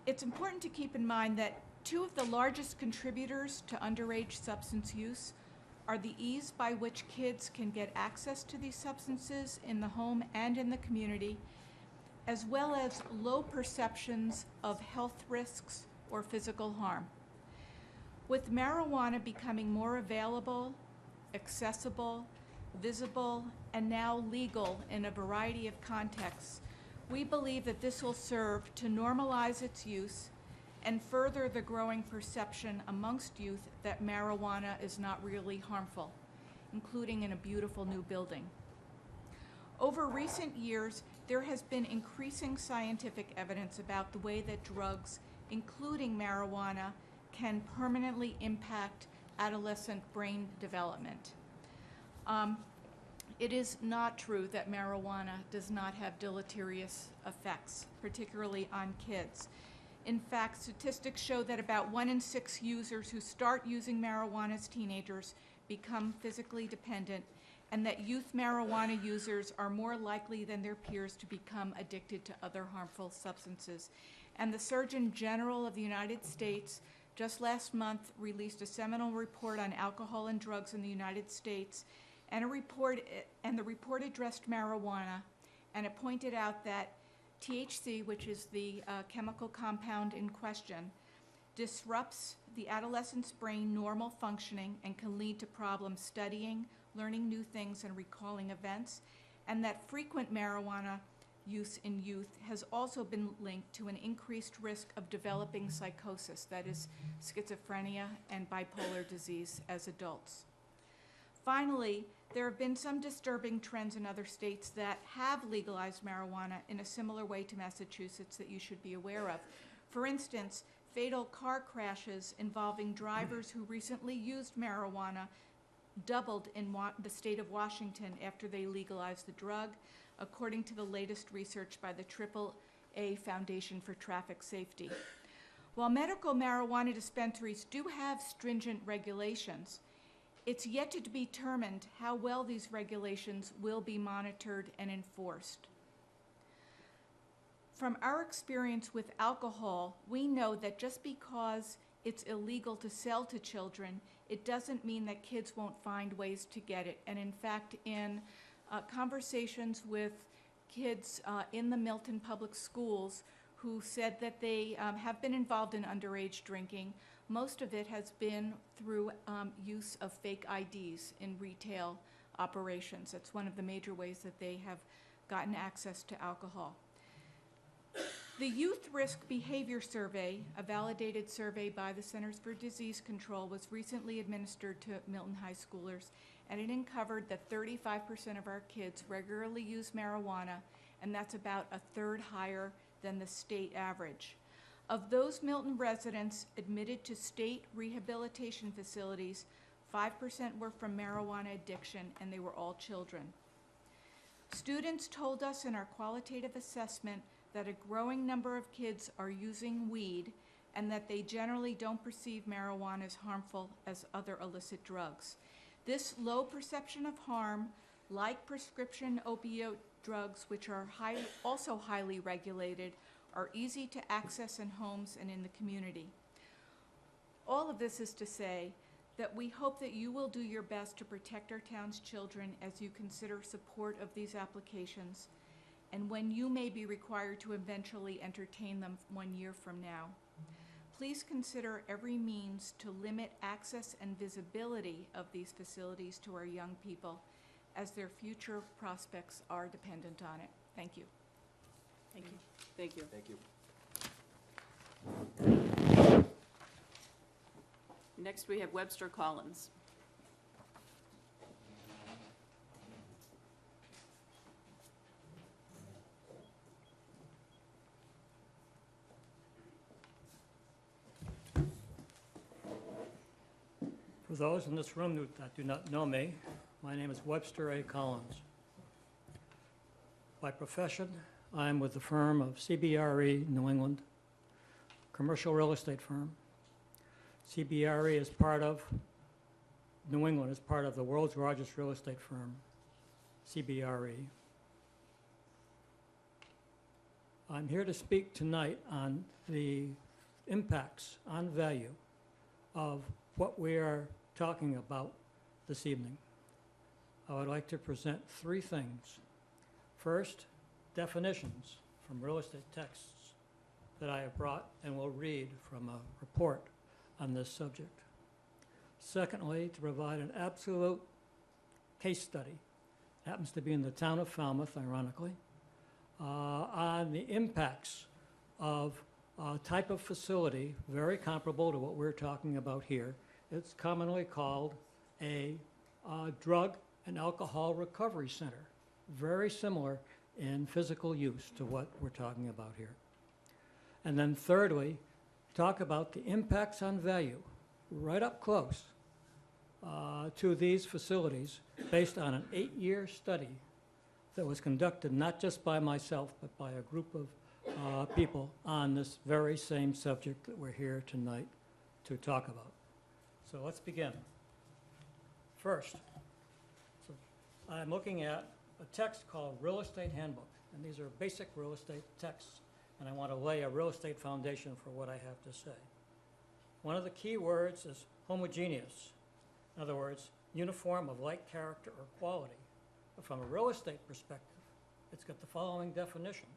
It's important to keep in mind that 2 of the largest contributors to underage substance use are the ease by which kids can get access to these substances in the home and in the community, as well as low perceptions of health risks or physical harm. With marijuana becoming more available, accessible, visible, and now legal in a variety of contexts, we believe that this will serve to normalize its use and further the growing perception amongst youth that marijuana is not really harmful, including in a beautiful new building. Over recent years, there has been increasing scientific evidence about the way that drugs, including marijuana, can permanently impact adolescent brain development. It is not true that marijuana does not have deleterious effects, particularly on kids. In fact, statistics show that about 1 in 6 users who start using marijuana as teenagers become physically dependent, and that youth marijuana users are more likely than their peers to become addicted to other harmful substances. And the Surgeon General of the United States just last month released a seminal report on alcohol and drugs in the United States, and the report addressed marijuana, and it pointed out that THC, which is the chemical compound in question, disrupts the adolescent's brain normal functioning and can lead to problems studying, learning new things, and recalling events, and that frequent marijuana use in youth has also been linked to an increased risk of developing psychosis, that is, schizophrenia and bipolar disease as adults. Finally, there have been some disturbing trends in other states that have legalized marijuana in a similar way to Massachusetts that you should be aware of. For instance, fatal car crashes involving drivers who recently used marijuana doubled in the state of Washington after they legalized the drug, according to the latest research by the AAA Foundation for Traffic Safety. While medical marijuana dispensaries do have stringent regulations, It's yet to be determined how well these regulations will be monitored and enforced. From our experience with alcohol, we know that just because it's illegal to sell to children, it doesn't mean that kids won't find ways to get it. And in fact, in conversations with kids in the Milton Public Schools who said that they have been involved in underage drinking, most of it has been through use of fake IDs in retail operations. That's one of the major ways that they have gotten access to alcohol. The Youth Risk Behavior Survey, a validated survey by the Centers for Disease Control, was recently administered to Milton high schoolers, and it uncovered that 35% of our kids regularly use marijuana, and that's about a third higher than the state average. Of those Milton residents admitted to state rehabilitation facilities, 5% were from marijuana addiction, and they were all children. Students told us in our qualitative assessment that a growing number of kids are using weed and that they generally don't perceive marijuana as harmful as other illicit drugs. This low perception of harm, like prescription opioid drugs, which are also highly regulated, are easy to access in homes and in the community. All of this is to say that we hope that you will do your best to protect our town's children as you consider support of these applications, and when you may be required to eventually entertain them 1 year from now. Please consider every means to limit access and visibility of these facilities to our young people, as their future prospects are dependent on it. Thank you. Thank you. Thank you. Thank you. Next, we have Webster Collins. For those in this room that do not know me, my name is Webster A. Collins. By profession, I am with the firm of CBRE New England, commercial real estate firm. CBRE is part of, New England is part of the world's largest real estate firm, CBRE. I'm here to speak tonight on the impacts on value of what we are talking about this evening. I would like to present three things. First, definitions from real estate texts that I have brought and will read from a report on this subject. Secondly, to provide an absolute case study, happens to be in the town of Falmouth, ironically, on the impacts of a type of facility very comparable to what we're talking about here. It's commonly called a drug and alcohol recovery center, very similar in physical use to what we're talking about here. And then thirdly, talk about the impacts on value, right up close to these facilities based on an 8-year study that was conducted not just by myself, but by a group of people on this very same subject that we're here tonight to talk about. So let's begin. First, so I'm looking at a text called Real Estate Handbook, and these are basic real estate texts, and I want to lay a real estate foundation for what I have to say. One of the key words is homogeneous. In other words, uniform of like character or quality. But from a real estate perspective, it's got the following definition.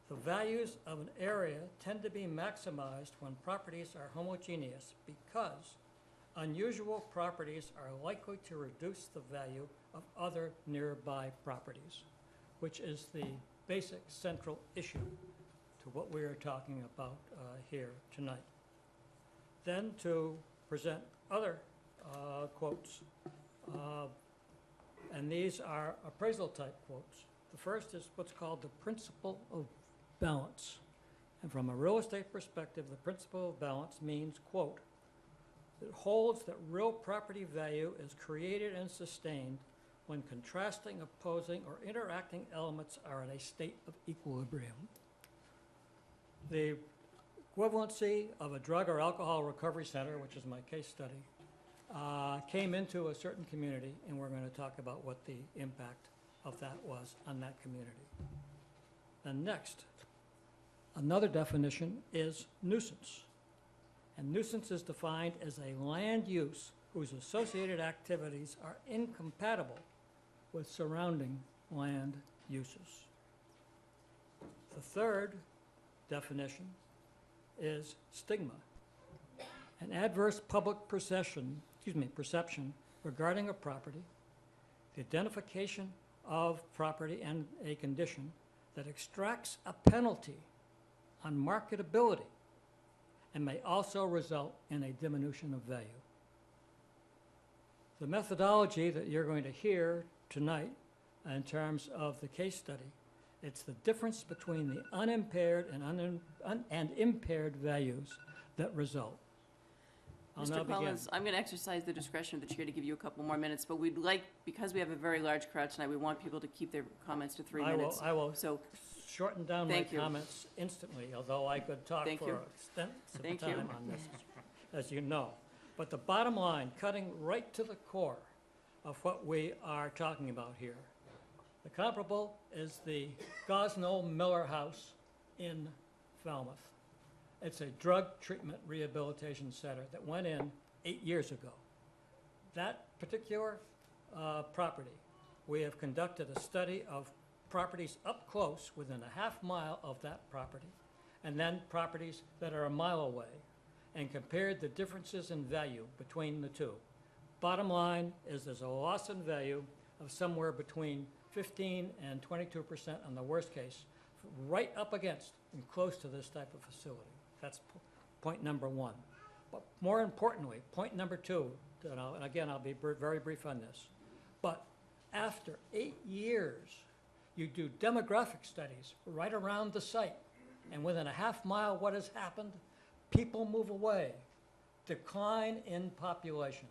The values of an area tend to be maximized when properties are homogeneous because unusual properties are likely to reduce the value of other nearby properties, which is the basic central issue to what we are talking about here tonight. Then to present other quotes, and these are appraisal type quotes. The first is what's called the principle of balance. And from a real estate perspective, the principle of balance means, quote, it holds that real property value is created and sustained when contrasting, opposing, or interacting elements are in a state of equilibrium. The equivalency of a drug or alcohol recovery center, which is my case study, came into a certain community, and we're going to talk about what the impact of that was on that community. Then next, another definition is nuisance. And nuisance is defined as a land use whose associated activities are incompatible with surrounding land uses. The third definition is stigma, an adverse public perception regarding a property, the identification of property and a condition that extracts a penalty on marketability and may also result in a diminution of value. The methodology that you're going to hear tonight in terms of the case study, it's the difference between the unimpaired and impaired values that result. I'll now Mr. begin. Collins, I'm going to exercise the discretion of the chair to give you a couple more minutes, but we'd like, because we have a very large crowd tonight, we want people to keep their comments to 3 minutes. I will So, shorten down my Thank you. comments instantly, although I could talk Thank for you. extensive Thank you. time on this, as you know. But the bottom line, cutting right to the core of what we are talking about here, the comparable is the Gosnell Miller House in Falmouth. It's a drug treatment rehabilitation center that went in 8 years ago. That particular property, we have conducted a study of properties up close within a half mile of that property, and then properties that are a mile away, and compared the differences in value between the two. Bottom line is there's a loss in value of somewhere between 15 and 22% on the worst case, right up against and close to this type of facility. That's point number one. But more importantly, point number two, and again, I'll be very brief on this, but after 8 years, you do demographic studies right around the site, and within a half mile, what has happened? People move away, decline in population.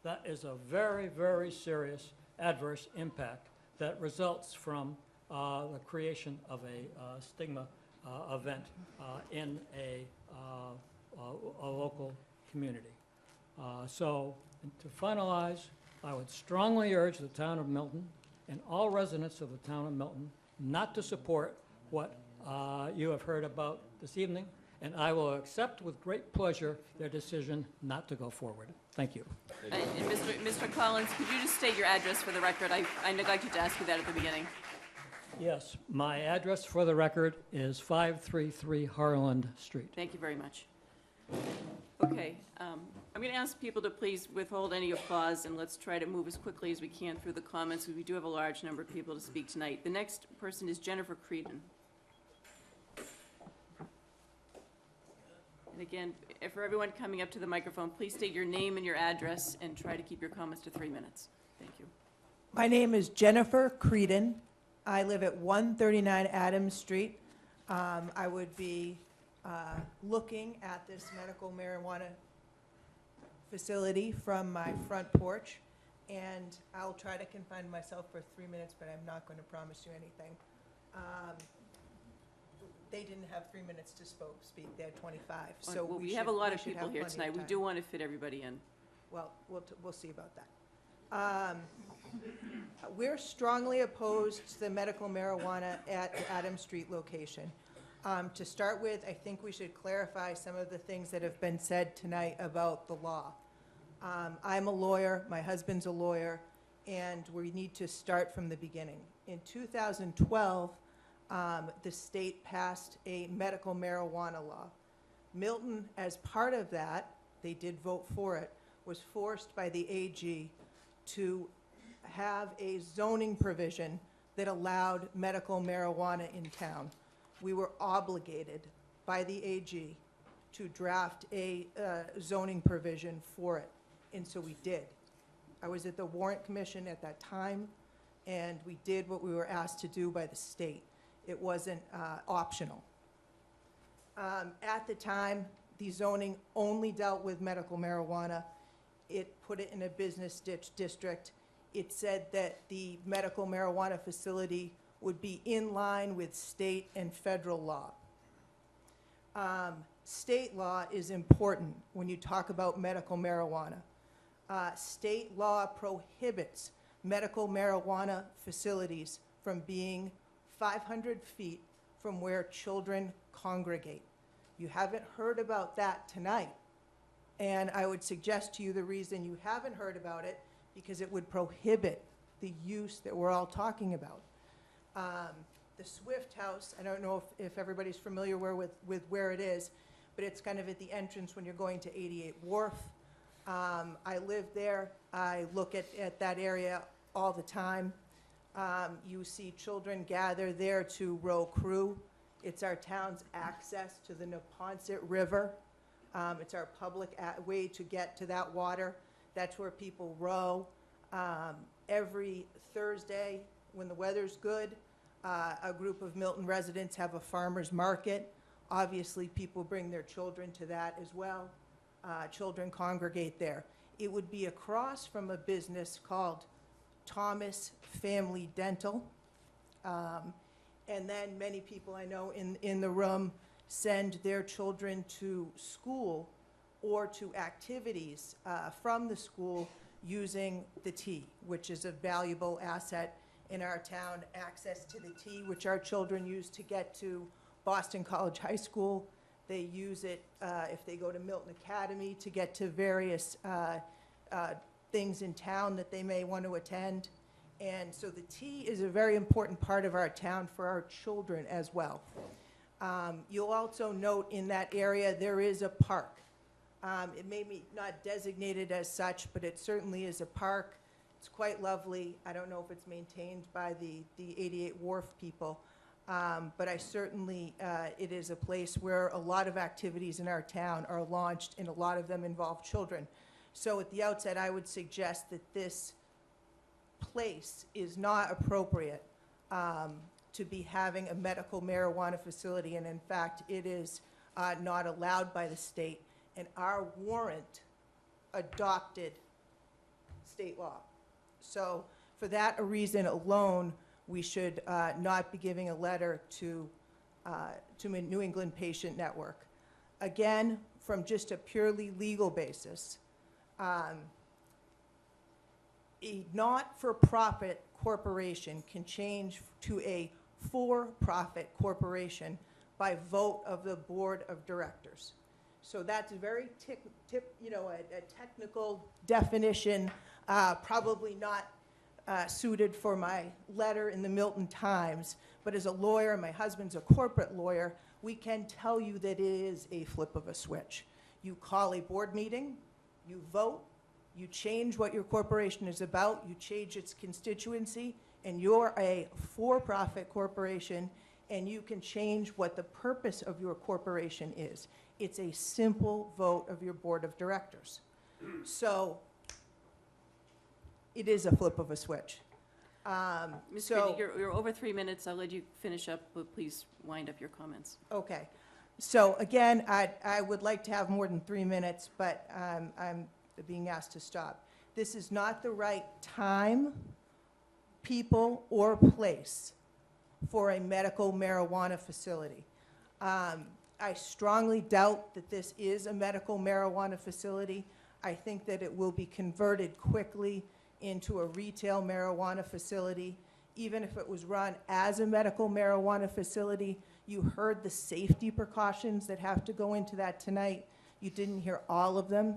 That is a very, very serious adverse impact that results from the creation of a stigma event in a local community. So to finalize, I would strongly urge the town of Milton and all residents of the town of Milton not to support what you have heard about this evening, and I will accept with great pleasure their decision not to go forward. Thank you. and Mr. Collins, could you just state your address for the record? I neglected to ask you that at the beginning. Yes, my address for the record is 533 Harland Street. Thank you very much. Okay, I'm going to ask people to please withhold any applause, and let's try to move as quickly as we can through the comments, because we do have a large number of people to speak tonight. The next person is Jennifer Creedon. And again, for everyone coming up to the microphone, please state your name and your address, and try to keep your comments to 3 minutes. Thank you. My name is Jennifer Creedon. I live at 139 Adams Street. I would be looking at this medical marijuana facility from my front porch, and I'll try to confine myself for 3 minutes, but I'm not going to promise you anything. They didn't have 3 minutes to speak, they had 25, so Well, we should- have a lot of should people have here plenty of tonight. We time. do want to fit everybody in. Well, we'll see about that. We're strongly opposed to the medical marijuana at the Adams Street location. To start with, I think we should clarify some of the things that have been said tonight about the law. I'm a lawyer, my husband's a lawyer, and we need to start from the beginning. In 2012, the state passed a medical marijuana law. Milton, as part of that, they did vote for it, was forced by the AG to have a zoning provision that allowed medical marijuana in town. We were obligated by the AG to draft a zoning provision for it, and so we did. I was at the Warrant Commission at that time, and we did what we were asked to do by the state. It wasn't optional. At the time, the zoning only dealt with medical marijuana. It put it in a business district. It said that the medical marijuana facility would be in line with state and federal law. State law is important when you talk about medical marijuana. State law prohibits medical marijuana facilities from being 500 feet from where children congregate. You haven't heard about that tonight. And I would suggest to you the reason you haven't heard about it, because it would prohibit the use that we're all talking about. The Swift House, I don't know if everybody's familiar with where it is, but it's kind of at the entrance when you're going to 88 Wharf. I live there. I look at that area all the time. You see children gather there to row crew. It's our town's access to the Neponset River. It's our public way to get to that water. That's where people row. Every Thursday, when the weather's good, a group of Milton residents have a farmer's market. Obviously, people bring their children to that as well. Children congregate there. It would be across from a business called Thomas Family Dental. And then many people I know in the room send their children to school or to activities from the school using the T, which is a valuable asset in our town. Access to the T, which our children use to get to Boston College High School. They use it if they go to Milton Academy to get to various things in town that they may want to attend. And so the T is a very important part of our town for our children as well. You'll also note in that area there is a park. It may be not designated as such, but it certainly is a park. It's quite lovely. I don't know if it's maintained by the 88 Wharf people, but I certainly, it is a place where a lot of activities in our town are launched, and a lot of them involve children. So at the outset, I would suggest that this place is not appropriate to be having a medical marijuana facility, and in fact, it is not allowed by the state, and our warrant adopted state law. So for that reason alone, we should not be giving a letter to New England Patient Network. Again, from just a purely legal basis, a not-for-profit corporation can change to a for-profit corporation by vote of the board of directors. So that's a very a technical definition, probably not suited for my letter in the Milton Times, but as a lawyer, my husband's a corporate lawyer, we can tell you that it is a flip of a switch. You call a board meeting, you vote, you change what your corporation is about, you change its constituency, and you're a for-profit corporation, and you can change what the purpose of your corporation is. It's a simple vote of your board of directors. So it is a flip of a switch. Ms. So, Grady, you're over 3 minutes. I'll let you finish up, but please wind up your comments. okay. So again, I would like to have more than 3 minutes, but I'm being asked to stop. This is not the right time, people, or place for a medical marijuana facility. I strongly doubt that this is a medical marijuana facility. I think that it will be converted quickly into a retail marijuana facility. Even if it was run as a medical marijuana facility, you heard the safety precautions that have to go into that tonight. You didn't hear all of them.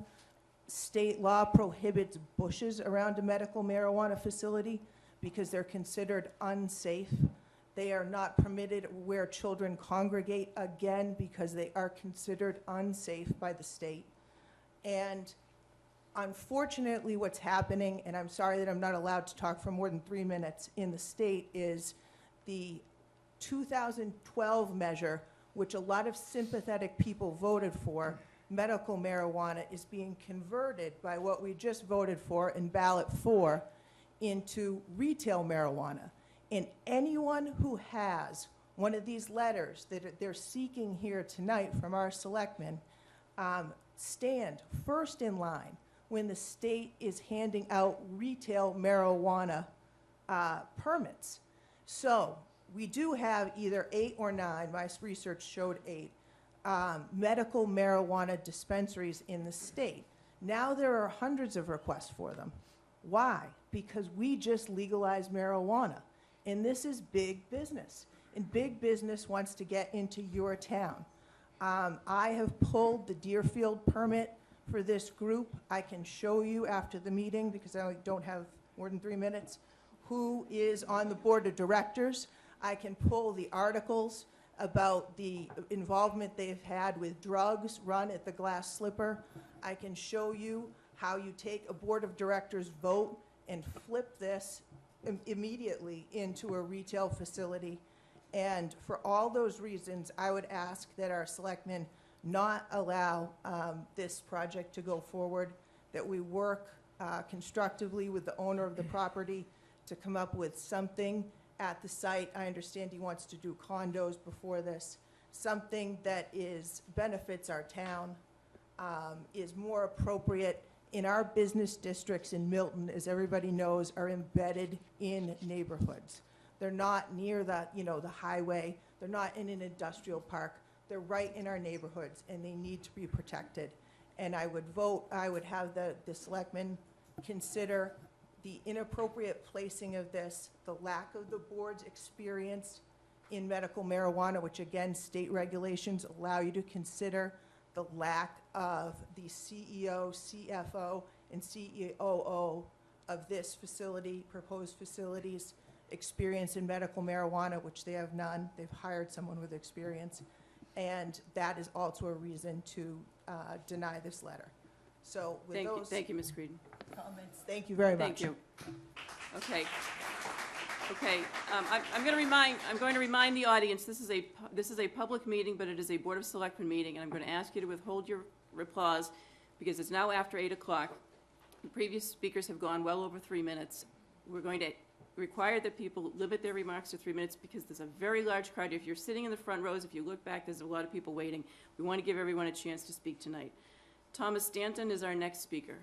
State law prohibits bushes around a medical marijuana facility because they're considered unsafe. They are not permitted where children congregate, again, because they are considered unsafe by the state. And unfortunately, what's happening, and I'm sorry that I'm not allowed to talk for more than 3 minutes, in the state is the 2012 measure, which a lot of sympathetic people voted for, medical marijuana, is being converted by what we just voted for in ballot 4 into retail marijuana. And anyone who has one of these letters that they're seeking here tonight from our selectmen, stand first in line when the state is handing out retail marijuana permits. So we do have either 8 or 9, my research showed 8, medical marijuana dispensaries in the state. Now there are hundreds of requests for them. Why? Because we just legalized marijuana. And this is big business. And big business wants to get into your town. I have pulled the Deerfield permit for this group. I can show you after the meeting, because I don't have more than 3 minutes, who is on the board of directors. I can pull the articles about the involvement they've had with drugs run at the Glass Slipper. I can show you how you take a board of directors vote and flip this immediately into a retail facility. And for all those reasons, I would ask that our selectmen not allow this project to go forward, that we work constructively with the owner of the property to come up with something at the site. I understand he wants to do condos before this, something that benefits our town, is more appropriate in our business districts in Milton, as everybody knows, are embedded in neighborhoods. They're not near the highway. They're not in an industrial park. They're right in our neighborhoods, and they need to be protected. And I would have the selectmen consider the inappropriate placing of this, the lack of the board's experience in medical marijuana, which again, state regulations allow you to consider, the lack of the CEO, CFO, and COO of this facility, proposed facilities, experience in medical marijuana, which they have none. They've hired someone with experience. And that is also a reason to deny this letter. So with those Thank you, Ms. Creedon. comments, thank you very much. Thank you. Okay. I'm going to remind the audience, this is a public meeting, but it is a Board of Selectmen meeting, and I'm going to ask you to withhold your applause because it's now after 8 o'clock. The previous speakers have gone well over 3 minutes. We're going to require that people limit their remarks to 3 minutes because there's a very large crowd. If you're sitting in the front rows, if you look back, there's a lot of people waiting. We want to give everyone a chance to speak tonight. Thomas Stanton is our next speaker.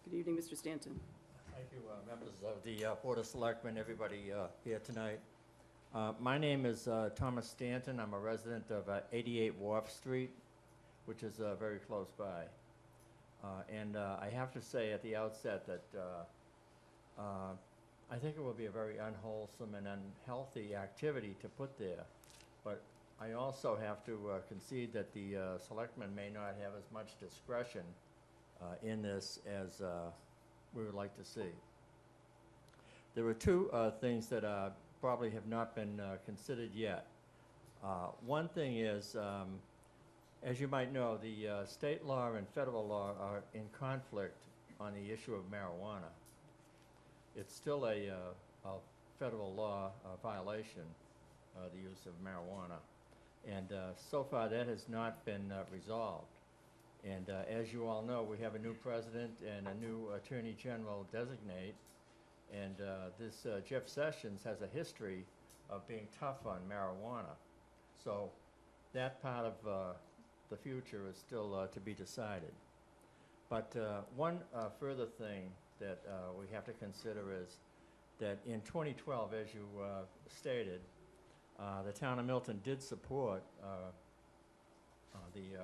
Good evening, Mr. Stanton. Thank you, members of the Board of Selectmen, everybody here tonight. My name is Thomas Stanton. I'm a resident of 88 Wharf Street, which is very close by. And I have to say at the outset that I think it will be a very unwholesome and unhealthy activity to put there. But I also have to concede that the selectmen may not have as much discretion in this as we would like to see. There are two things that probably have not been considered yet. One thing is, as you might know, the state law and federal law are in conflict on the issue of marijuana. It's still a federal law violation, the use of marijuana. And so far that has not been resolved. And as you all know, we have a new president and a new attorney general designate. And this Jeff Sessions has a history of being tough on marijuana. So that part of the future is still to be decided. But one further thing that we have to consider is that in 2012, as you stated, the town of Milton did support the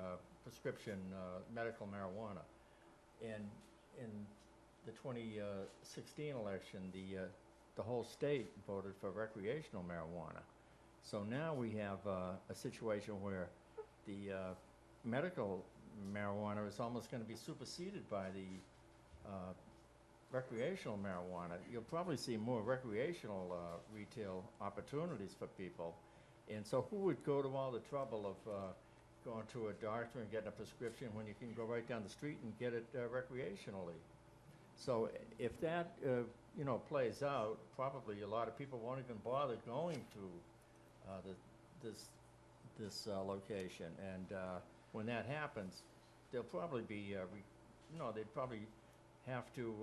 prescription medical marijuana. And in the 2016 election, the whole state voted for recreational marijuana. So now we have a situation where the medical marijuana is almost going to be superseded by the recreational marijuana. You'll probably see more recreational retail opportunities for people. And so who would go to all the trouble of going to a doctor and getting a prescription when you can go right down the street and get it recreationally? So if that plays out, probably a lot of people won't even bother going to this location. And when that happens, they'll probably be they'd probably have to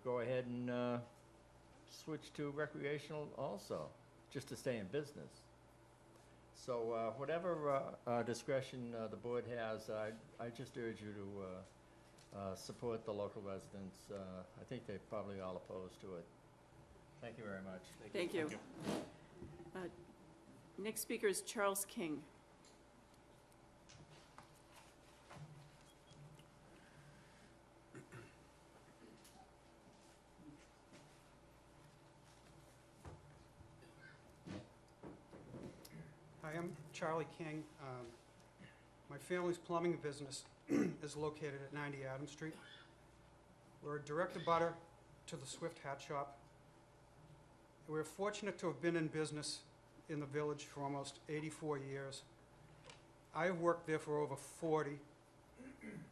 go ahead and switch to recreational also, just to stay in business. So whatever discretion the board has, I just urge you to support the local residents. I think they're probably all opposed to it. Thank you very much. Thank you. Next speaker is Charles King. Hi, I'm Charlie King. My family's plumbing business is located at 90 Adams Street. We're a direct abutter to the Swift Hat Shop. We're fortunate to have been in business in the village for almost 84 years. I have worked there for over 40.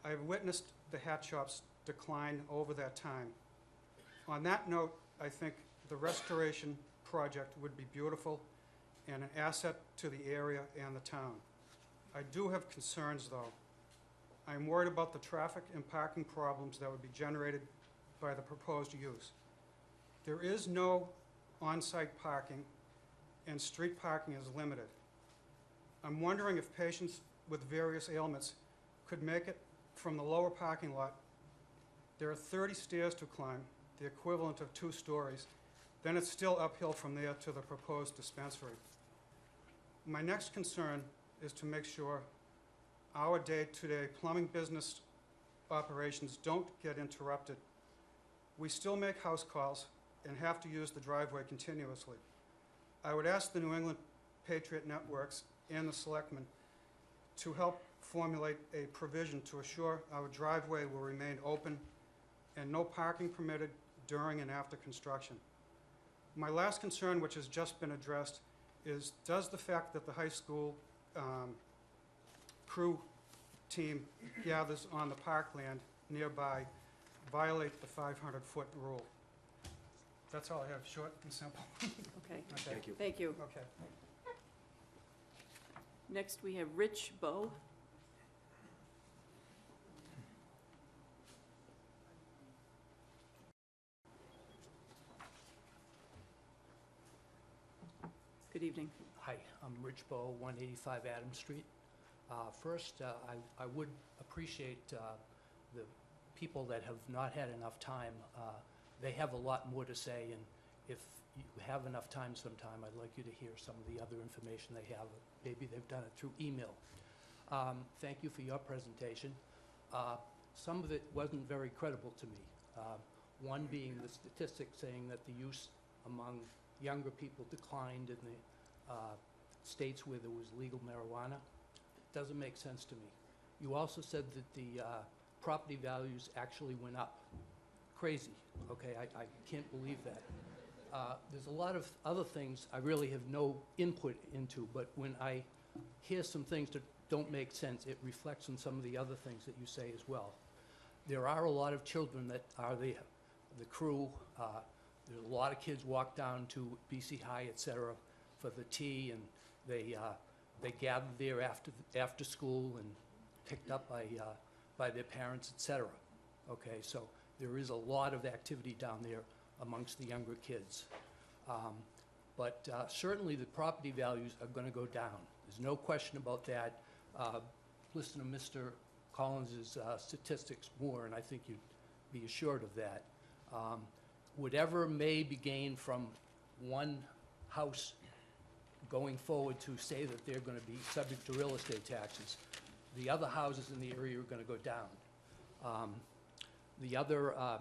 I have witnessed the hat shop's decline over that time. On that note, I think the restoration project would be beautiful and an asset to the area and the town. I do have concerns, though. I'm worried about the traffic and parking problems that would be generated by the proposed use. There is no on-site parking, and street parking is limited. I'm wondering if patients with various ailments could make it from the lower parking lot. There are 30 stairs to climb, the equivalent of 2 stories. Then it's still uphill from there to the proposed dispensary. My next concern is to make sure our day-to-day plumbing business operations don't get interrupted. We still make house calls and have to use the driveway continuously. I would ask the New England Patriot Networks and the selectmen to help formulate a provision to assure our driveway will remain open and no parking permitted during and after construction. My last concern, which has just been addressed, is does the fact that the high school crew team gathers on the parkland nearby violate the 500-foot rule? That's all I have, short and simple. Okay, Thank you. thank you. Okay. Next, we have Rich Bowe. Good evening. Hi, I'm Rich Bowe, 185 Adams Street. First, I would appreciate the people that have not had enough time. They have a lot more to say, and if you have enough time sometime, I'd like you to hear some of the other information they have. Maybe they've done it through email. Thank you for your presentation. Some of it wasn't very credible to me. One being the statistics saying that the use among younger people declined in the states where there was legal marijuana. Doesn't make sense to me. You also said that the property values actually went up. Crazy, okay? I can't believe that. There's a lot of other things I really have no input into, but when I hear some things that don't make sense, it reflects on some of the other things that you say as well. There are a lot of children that are there. The crew, there's a lot of kids walk down to BC High, et cetera, for the tea, and they gather there after school and picked up by their parents, et cetera. Okay, so there is a lot of activity down there amongst the younger kids. But certainly the property values are going to go down. There's no question about that. Listen to Mr. Collins's statistics more, and I think you'd be assured of that. Whatever may be gained from one house going forward to say that they're going to be subject to real estate taxes, the other houses in the area are going to go down. The other, so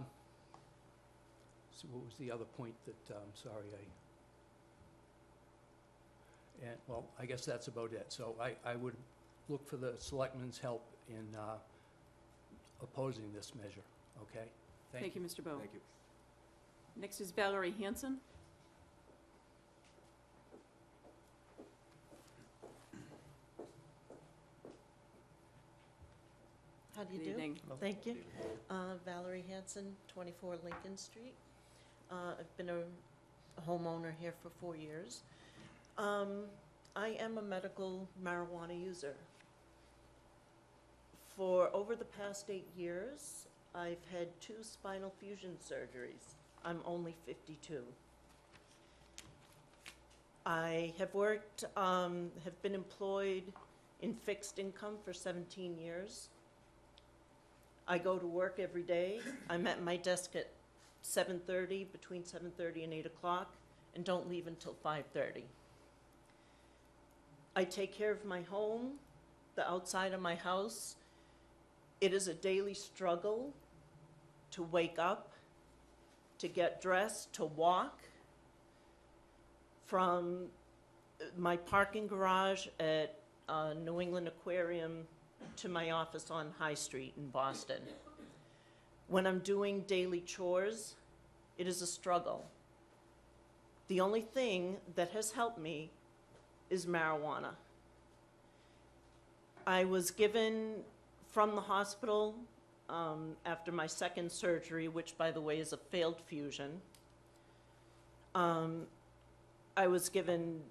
what was the other point that, sorry, and, well, I guess that's about it. So I would look for the selectmen's help in opposing this measure, okay? Thank you, Mr. Bowe. Thank you. Next is Valerie Hanson. How do you Good do? evening. Thank you. Valerie Hanson, 24 Lincoln Street. I've been a homeowner here for 4 years. I am a medical marijuana user. For over the past 8 years, I've had 2 spinal fusion surgeries. I'm only 52. I have worked, have been employed in fixed income for 17 years. I go to work every day. I'm at my desk at 7:30, between 7:30 and 8 o'clock, and don't leave until 5:30. I take care of my home, the outside of my house. It is a daily struggle to wake up, to get dressed, to walk from my parking garage at New England Aquarium to my office on High Street in Boston. When I'm doing daily chores, it is a struggle. The only thing that has helped me is marijuana. I was given from the hospital after my second surgery, which by the way is a failed fusion. I was given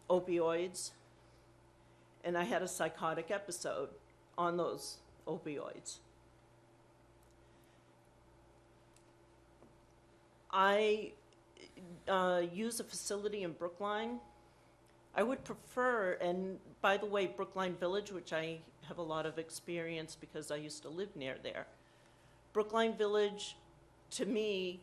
opioids, and I had a psychotic episode on those opioids. I use a facility in Brookline. I would prefer, and by the way, Brookline Village, which I have a lot of experience because I used to live near there. Brookline Village, to me,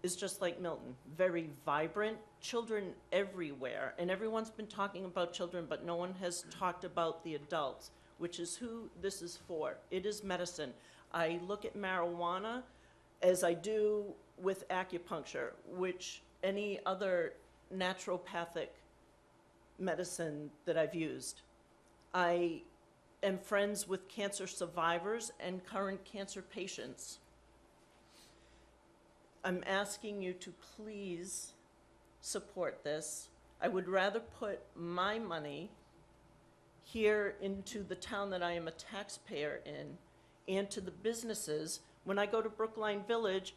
is just like Milton, very vibrant, children everywhere. And everyone's been talking about children, but no one has talked about the adults, which is who this is for. It is medicine. I look at marijuana as I do with acupuncture, which any other naturopathic medicine that I've used. I am friends with cancer survivors and current cancer patients. I'm asking you to please support this. I would rather put my money here into the town that I am a taxpayer in and to the businesses. When I go to Brookline Village,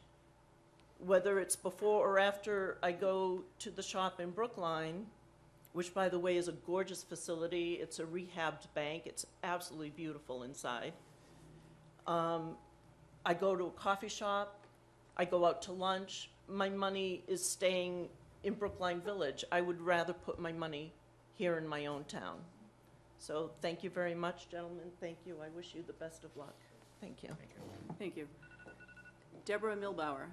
whether it's before or after I go to the shop in Brookline, which by the way is a gorgeous facility, it's a rehabbed bank, it's absolutely beautiful inside. I go to a coffee shop, I go out to lunch, my money is staying in Brookline Village. I would rather put my money here in my own town. So thank you very much, gentlemen, thank you, I wish you the best of luck. Thank you. Thank you. Deborah Milbauer.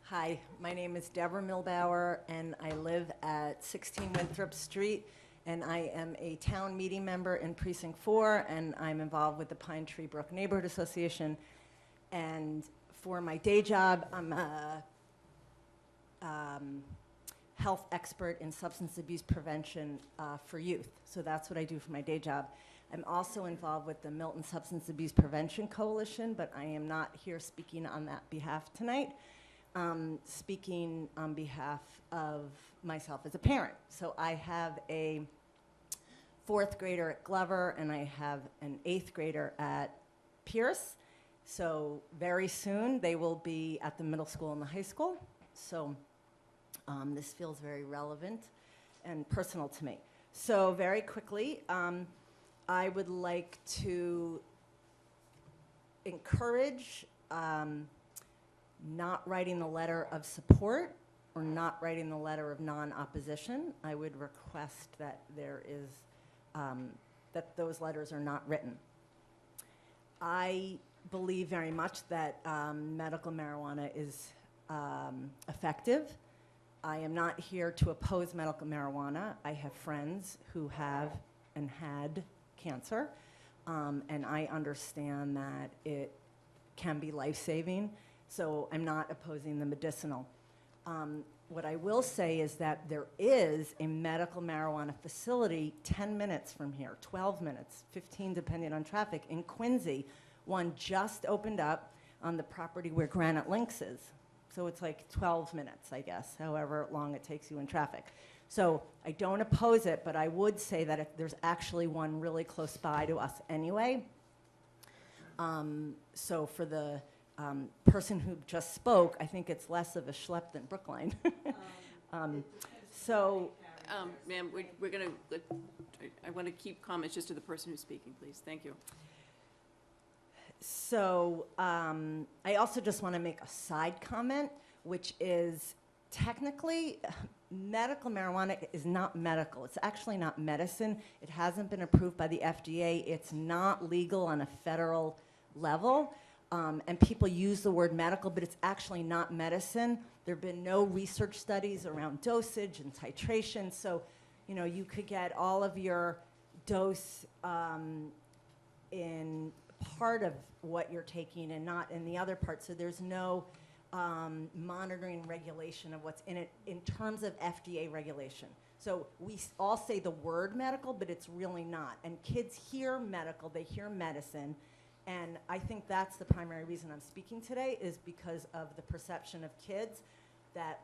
Hi, my name is Deborah Milbauer, and I live at 16 Winthrop Street, and I am a town meeting member in Precinct 4, and I'm involved with the Pine Tree Brook Neighborhood Association. And for my day job, I'm a health expert in substance abuse prevention for youth. So that's what I do for my day job. I'm also involved with the Milton Substance Abuse Prevention Coalition, but I am not here speaking on that behalf tonight. Speaking on behalf of myself as a parent. So I have a 4th grader at Glover, and I have an 8th grader at Pierce. So very soon they will be at the middle school and the high school. So this feels very relevant and personal to me. So very quickly, I would like to encourage not writing the letter of support or not writing the letter of non-opposition. I would request that there is, that those letters are not written. I believe very much that medical marijuana is effective. I am not here to oppose medical marijuana. I have friends who have and had cancer, and I understand that it can be life-saving. So I'm not opposing the medicinal. What I will say is that there is a medical marijuana facility 10 minutes from here, 12 minutes, 15 depending on traffic, in Quincy. One just opened up on the property where Granite Links is. So it's like 12 minutes, I guess, however long it takes you in traffic. So I don't oppose it, but I would say that if there's actually one really close by to us anyway. So for the person who just spoke, I think it's less of a schlep than Brookline. Ma'am, we're going to, I want to keep comments just to the person who's speaking, please. Thank you. So I also just want to make a side comment, which is technically medical marijuana is not medical. It's actually not medicine. It hasn't been approved by the FDA. It's not legal on a federal level. And people use the word medical, but it's actually not medicine. There have been no research studies around dosage and titration. So, you know, you could get all of your dose in part of what you're taking and not in the other part. So there's no monitoring and regulation of what's in it in terms of FDA regulation. So we all say the word medical, but it's really not. And kids hear medical, they hear medicine. And I think that's the primary reason I'm speaking today, is because of the perception of kids that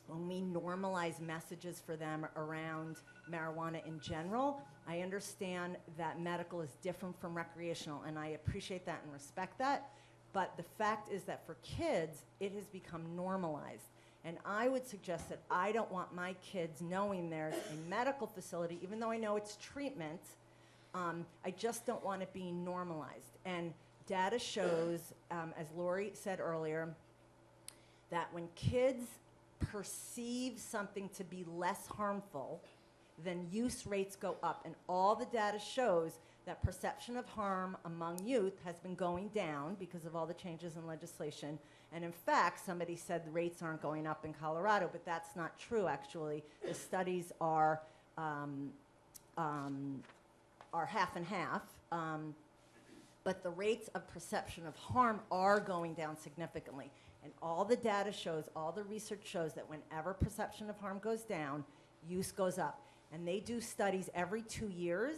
when we normalize messages for them around marijuana in general, I understand that medical is different from recreational, and I appreciate that and respect that. But the fact is that for kids, it has become normalized. And I would suggest that I don't want my kids knowing there's a medical facility, even though I know it's treatment. I just don't want it being normalized. And data shows, as Lori said earlier, that when kids perceive something to be less harmful, then use rates go up. And all the data shows that perception of harm among youth has been going down because of all the changes in legislation. And in fact, somebody said the rates aren't going up in Colorado, but that's not true, actually. The studies are half and half. But the rates of perception of harm are going down significantly. And all the data shows, all the research shows that whenever perception of harm goes down, use goes up. And they do studies every 2 years.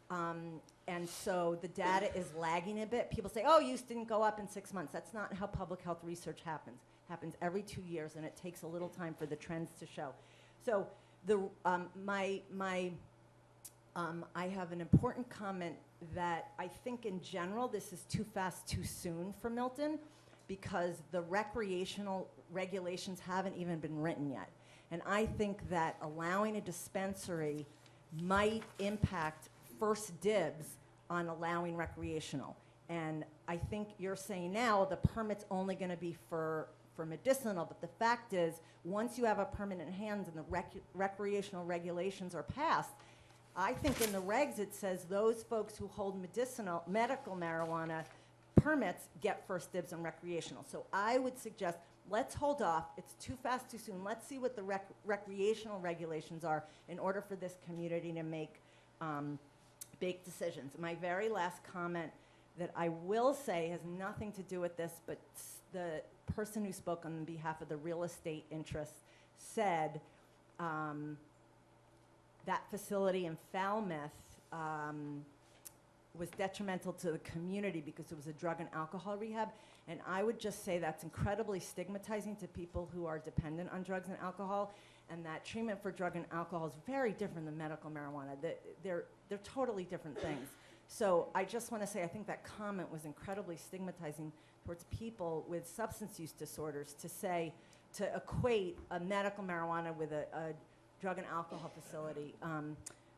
And so the data is lagging a bit. People say, oh, use didn't go up in 6 months. That's not how public health research happens. It happens every 2 years, and it takes a little time for the trends to show. So I have an important comment that I think in general this is too fast, too soon for Milton, because the recreational regulations haven't even been written yet. And I think that allowing a dispensary might impact first dibs on allowing recreational. And I think you're saying now the permit's only going to be for medicinal, but the fact is, once you have a permit in hand and the recreational regulations are passed, I think in the regs it says those folks who hold medical marijuana permits get first dibs on recreational. So I would suggest let's hold off. It's too fast, too soon. Let's see what the recreational regulations are in order for this community to make big decisions. My very last comment that I will say has nothing to do with this, but the person who spoke on behalf of the real estate interests said that facility in Falmouth was detrimental to the community because it was a drug and alcohol rehab. And I would just say that's incredibly stigmatizing to people who are dependent on drugs and alcohol, and that treatment for drug and alcohol is very different than medical marijuana. They're totally different things. So I just want to say I think that comment was incredibly stigmatizing towards people with substance use disorders to equate a medical marijuana with a drug and alcohol facility.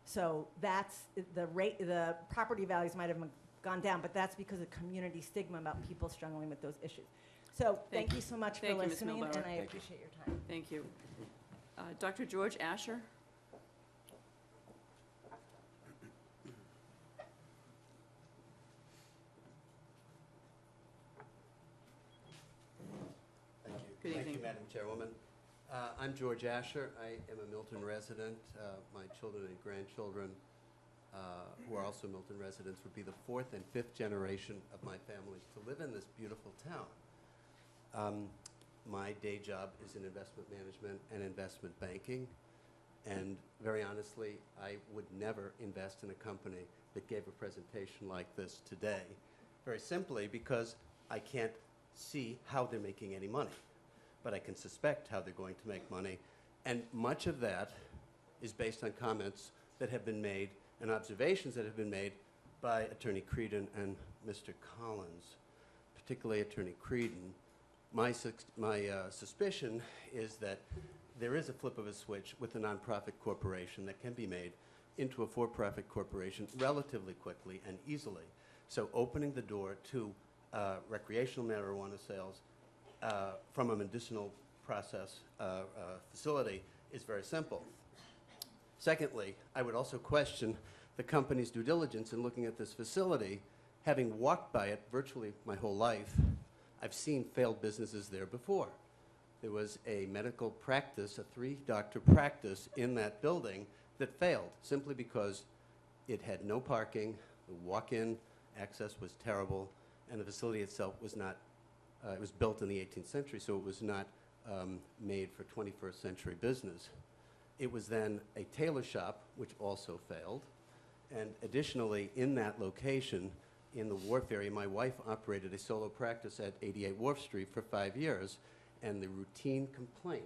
So that's the property values might have gone down, but that's because of community stigma about people struggling with those issues. So thank you so much for listening, and I appreciate your time. Thank you. Dr. George Asher? Thank you. Good Thank you, evening. Madam Chairwoman. I'm George Asher. I am a Milton resident. My children and grandchildren, who are also Milton residents, would be the fourth and fifth generation of my family to live in this beautiful town. My day job is in investment management and investment banking. And very honestly, I would never invest in a company that gave a presentation like this today. Very simply because I can't see how they're making any money. But I can suspect how they're going to make money. And much of that is based on comments that have been made and observations that have been made by Attorney Creedon and Mr. Collins, particularly Attorney Creedon. My suspicion is that there is a flip of a switch with a nonprofit corporation that can be made into a for-profit corporation relatively quickly and easily. So opening the door to recreational marijuana sales from a medicinal process facility is very simple. Secondly, I would also question the company's due diligence in looking at this facility Having walked by it virtually my whole life, I've seen failed businesses there before. There was a medical practice, a 3-doctor practice in that building that failed simply because it had no parking, the walk-in access was terrible, and the facility itself was not, it was built in the 18th century, so it was not made for 21st century business. It was then a tailor shop, which also failed. And additionally, in that location, in the Wharf area, my wife operated a solo practice at 88 Wharf Street for 5 years, and the routine complaint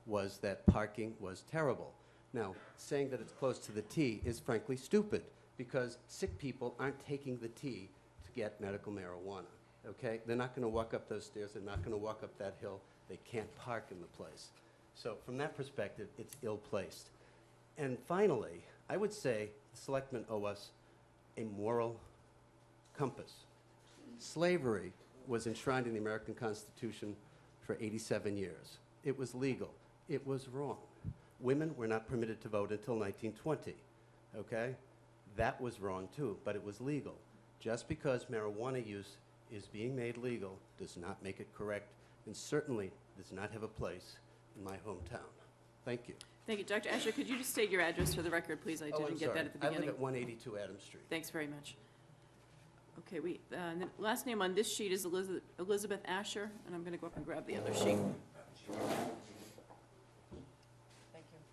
was that parking was terrible. Now, saying that it's close to the T is frankly stupid, because sick people aren't taking the T to get medical marijuana, okay? They're not going to walk up those stairs. They're not going to walk up that hill. They can't park in the place. So from that perspective, it's ill-placed. And finally, I would say the selectmen owe us a moral compass. Slavery was enshrined in the American Constitution for 87 years. It was legal. It was wrong. Women were not permitted to vote until 1920, okay? That was wrong too, but it was legal. Just because marijuana use is being made legal does not make it correct, and certainly does not have a place in my hometown. Thank you. Thank you. Dr. Asher, could you just state your address for the record, please? I didn't get that at the beginning. I live at 182 Adams Street. Thanks very much. Okay, the last name on this sheet is Elizabeth Asher, and I'm going to go up and grab the other sheet. Thank you.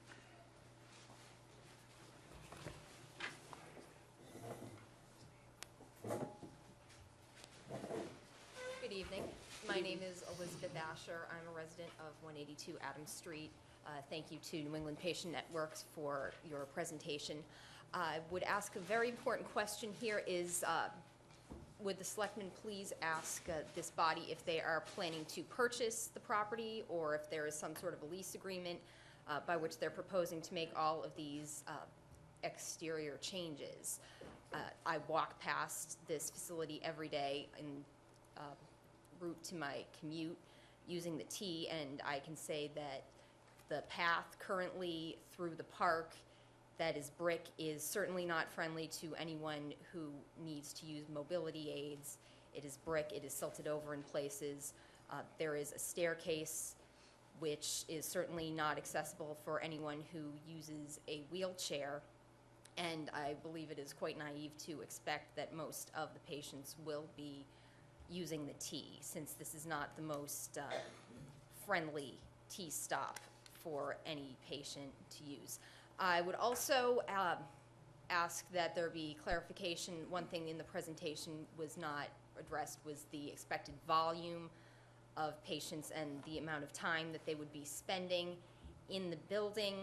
Good evening. My name is Elizabeth Asher. I'm a resident of 182 Adams Street. Thank you to New England Patient Networks for your presentation. I would ask a very important question here is, would the selectmen please ask this body if they are planning to purchase the property or if there is some sort of a lease agreement by which they're proposing to make all of these exterior changes. I walk past this facility every day en route to my commute using the T, and I can say that the path currently through the park that is brick is certainly not friendly to anyone who needs to use mobility aids. It is brick, it is silted over in places. There is a staircase which is certainly not accessible for anyone who uses a wheelchair. And I believe it is quite naive to expect that most of the patients will be using the T, since this is not the most friendly T stop for any patient to use. I would also ask that there be clarification. One thing in the presentation was not addressed was the expected volume of patients and the amount of time that they would be spending in the building.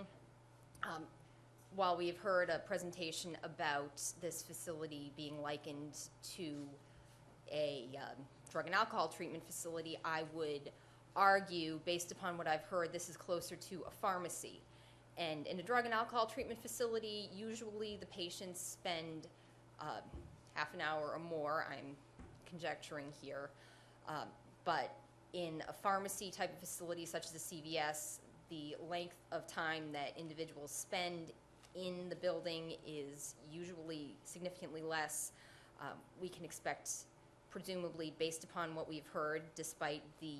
While we have heard a presentation about this facility being likened to a drug and alcohol treatment facility, I would argue, based upon what I've heard, this is closer to a pharmacy. And in a drug and alcohol treatment facility, usually the patients spend half an hour or more. I'm conjecturing here. But in a pharmacy type of facility such as a CVS, the length of time that individuals spend in the building is usually significantly less. We can expect, presumably based upon what we've heard, despite the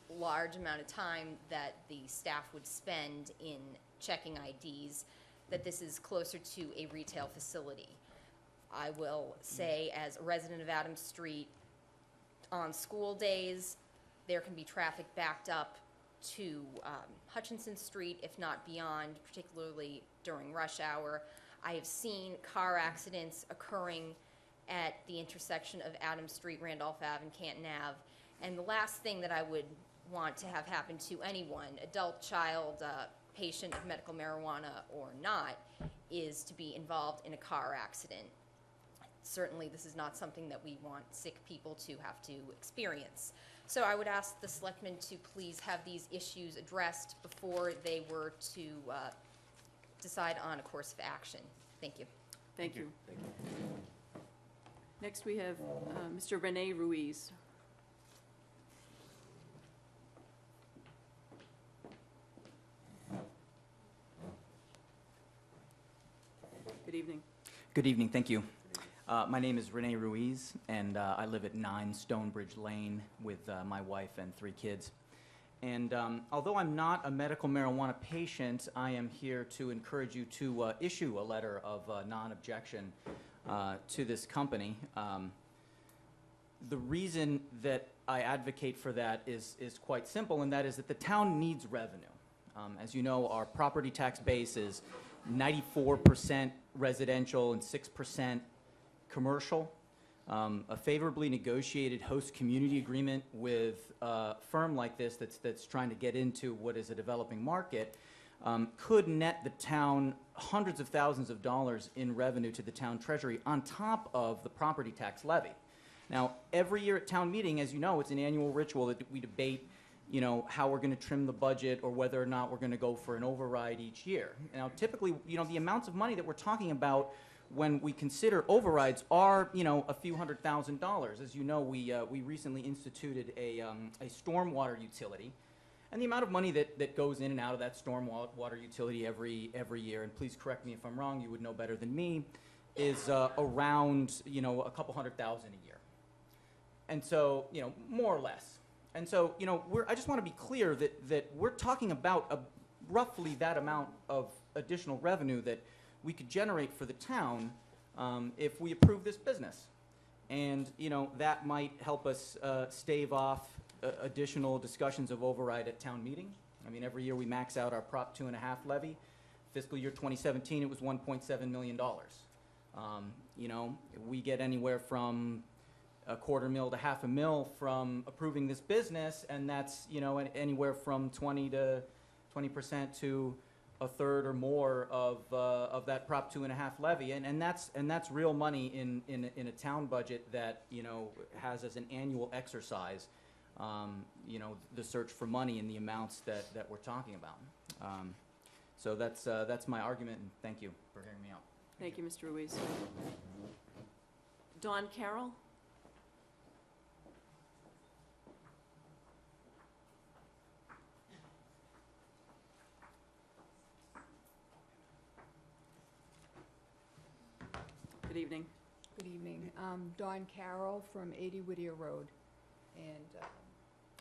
large amount of time that the staff would spend in checking IDs, that this is closer to a retail facility. I will say, as a resident of Adams Street, on school days, there can be traffic backed up to Hutchinson Street, if not beyond, particularly during rush hour. I have seen car accidents occurring at the intersection of Adams Street, Randolph Ave, and Canton Ave. And the last thing that I would want to have happen to anyone, adult, child, patient of medical marijuana or not, is to be involved in a car accident. Certainly, this is not something that we want sick people to have to experience. So I would ask the selectmen to please have these issues addressed before they were to decide on a course of action. Thank you. Thank you. Next, we have Mr. Rene Ruiz. Good evening. Good evening, thank you. My name is Renee Ruiz, and I live at 9 Stonebridge Lane with my wife and 3 kids. And although I'm not a medical marijuana patient, I am here to encourage you to issue a letter of non-objection to this company. The reason that I advocate for that is quite simple, and that is that the town needs revenue. As you know, our property tax base is 94% residential and 6% commercial. A favorably negotiated host community agreement with a firm like this that's trying to get into what is a developing market could net the town hundreds of thousands of dollars in revenue to the town treasury on top of the property tax levy. Now, every year at town meeting, as you know, it's an annual ritual that we debate, you know, how we're going to trim the budget or whether or not we're going to go for an override each year. Now, typically, you know, the amounts of money that we're talking about when we consider overrides are, you know, a few $100,000. As you know, we recently instituted a stormwater utility, and the amount of money that goes in and out of that stormwater utility every year, and please correct me if I'm wrong, you would know better than me, is around, you know, a couple $100,000 a year. And so, you know, more or less. And so, you know, I just want to be clear that we're talking about roughly that amount of additional revenue that we could generate for the town if we approve this business. And, you know, that might help us stave off additional discussions of override at town meeting. I mean, every year we max out our Prop 2.5 levy. Fiscal year 2017, it was $1.7 million. You know, we get anywhere from $250,000 to $500,000 from approving this business, and that's, you know, anywhere from 20% to a third or more of that Prop 2.5 levy, and that's real money in a town budget that, you know, has as an annual exercise, you know, the search for money in the amounts that we're talking about. So that's my argument, and thank you for hearing me out. Thank you, Mr. Ruiz. Dawn Carroll? Good evening. Good evening. Dawn Carroll from 80 Whittier Road. And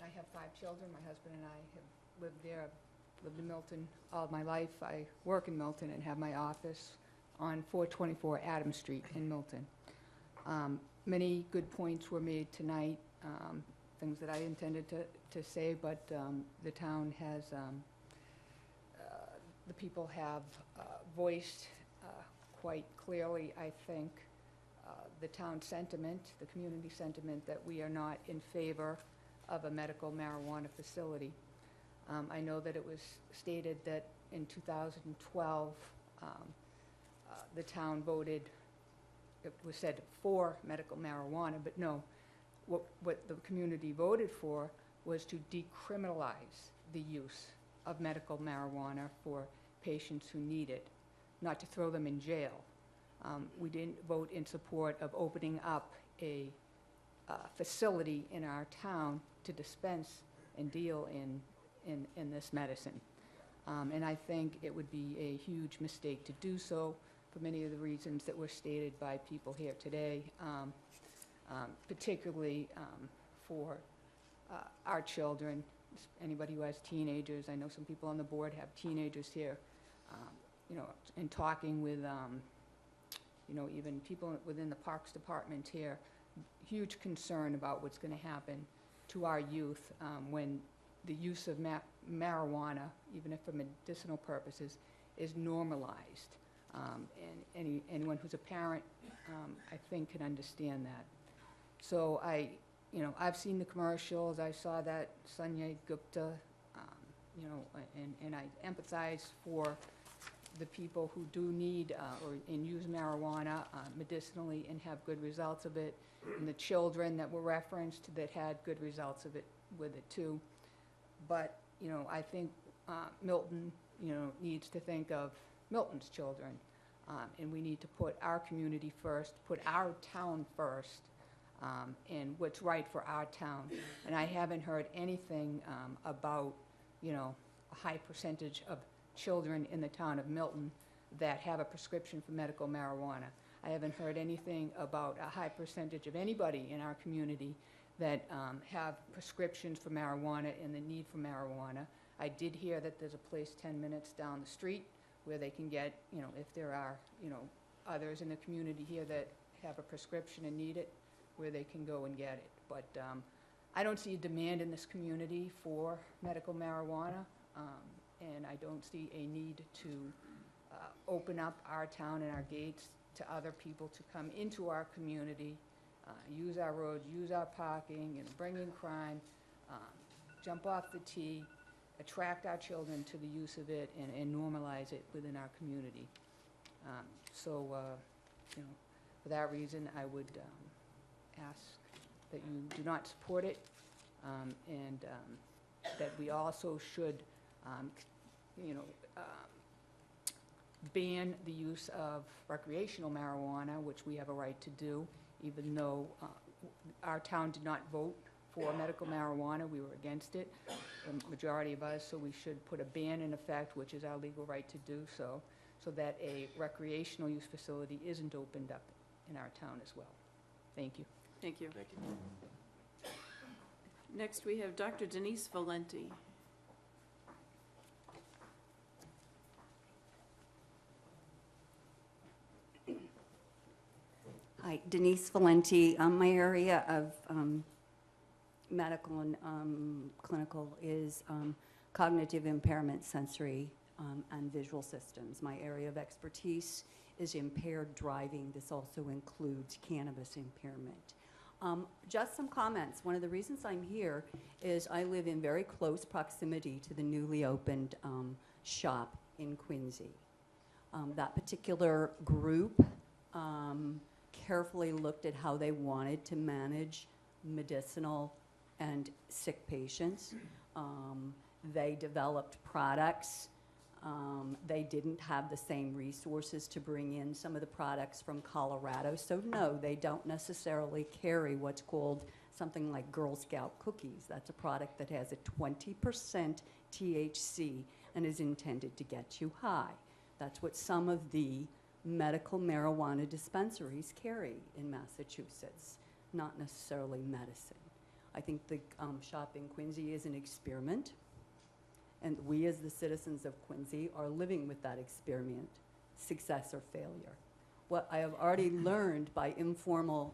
I have 5 children. My husband and I have lived there. I've lived in Milton all my life. I work in Milton and have my office on 424 Adams Street in Milton. Many good points were made tonight, things that I intended to say, but the town has, the people have voiced quite clearly, I think, the town sentiment, the community sentiment, that we are not in favor of a medical marijuana facility. I know that it was stated that in 2012, the town voted, it was said for medical marijuana, but no, what the community voted for was to decriminalize the use of medical marijuana for patients who need it, not to throw them in jail. We didn't vote in support of opening up a facility in our town to dispense and deal in this medicine. And I think it would be a huge mistake to do so for many of the reasons that were stated by people here today, particularly for our children, anybody who has teenagers. I know some people on the board have teenagers here. You know, in talking with, you know, even people within the Parks Department here, huge concern about what's going to happen to our youth when the use of marijuana, even if for medicinal purposes, is normalized. And anyone who's a parent, I think, can understand that. So you know, I've seen the commercials. I saw that Sanjay Gupta, you know, and I empathize for the people who do need and use marijuana medicinally and have good results of it, and the children that were referenced that had good results of it with it too. But, you know, I think Milton, you know, needs to think of Milton's children, and we need to put our community first, put our town first, and what's right for our town. And I haven't heard anything about, you know, a high percentage of children in the town of Milton that have a prescription for medical marijuana. I haven't heard anything about a high percentage of anybody in our community that have prescriptions for marijuana and the need for marijuana. I did hear that there's a place 10 minutes down the street where they can get, if there are, others in the community here that have a prescription and need it, where they can go and get it. But I don't see a demand in this community for medical marijuana, and I don't see a need to open up our town and our gates to other people to come into our community, use our roads, use our parking, bring in crime, jump off the T, attract our children to the use of it, and normalize it within our community. For that reason, I would ask that you do not support it, and that we also should, ban the use of recreational marijuana, which we have a right to do, even though our town did not vote for medical marijuana. We were against it, the majority of us, so we should put a ban in effect, which is our legal right to do so that a recreational use facility isn't opened up in our town as well. Thank you. Thank you. Thank you. Next, we have Dr. Denise Valenti. Hi, Denise Valenti. My area of medical and clinical is cognitive impairment, sensory and visual systems. My area of expertise is impaired driving. This also includes cannabis impairment. Just some comments. One of the reasons I'm here is I live in very close proximity to the newly opened shop in Quincy. That particular group carefully looked at how they wanted to manage medicinal and sick patients. They developed products. They didn't have the same resources to bring in some of the products from Colorado. So no, they don't necessarily carry what's called something like Girl Scout cookies. That's a product that has a 20% THC and is intended to get you high. That's what some of the medical marijuana dispensaries carry in Massachusetts, not necessarily medicine. I think the shop in Quincy is an experiment, and we as the citizens of Quincy are living with that experiment, success or failure. What I have already learned by informal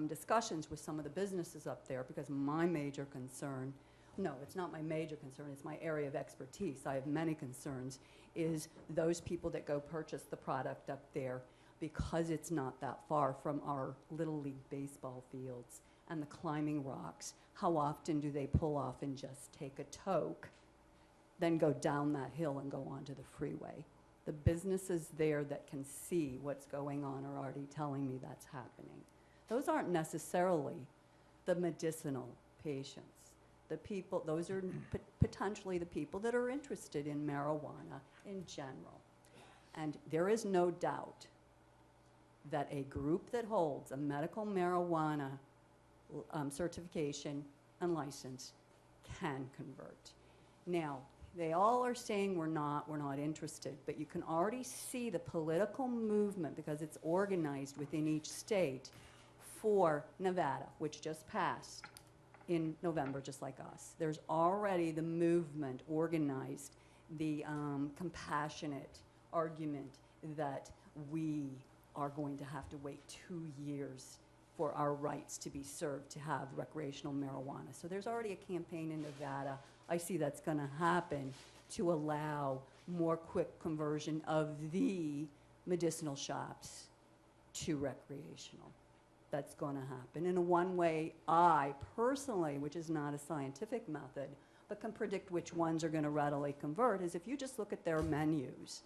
discussions with some of the businesses up there, because my major concern, no, it's not my major concern, it's my area of expertise, I have many concerns, is those people that go purchase the product up there because it's not that far from our Little League baseball fields and the climbing rocks. How often do they pull off and just take a toke, then go down that hill and go onto the freeway? The businesses there that can see what's going on are already telling me that's happening. Those aren't necessarily the medicinal patients. The people, those are potentially the people that are interested in marijuana in general. And there is no doubt that a group that holds a medical marijuana certification and license can convert. Now, they all are saying we're not interested, but you can already see the political movement, because it's organized within each state, for Nevada, which just passed in November, just like us. There's already the movement organized, the compassionate argument that we are going to have to wait 2 years for our rights to be served to have recreational marijuana. So there's already a campaign in Nevada. I see that's going to happen to allow more quick conversion of the medicinal shops to recreational. That's going to happen. And one way I personally, which is not a scientific method, but can predict which ones are going to readily convert, is if you just look at their menus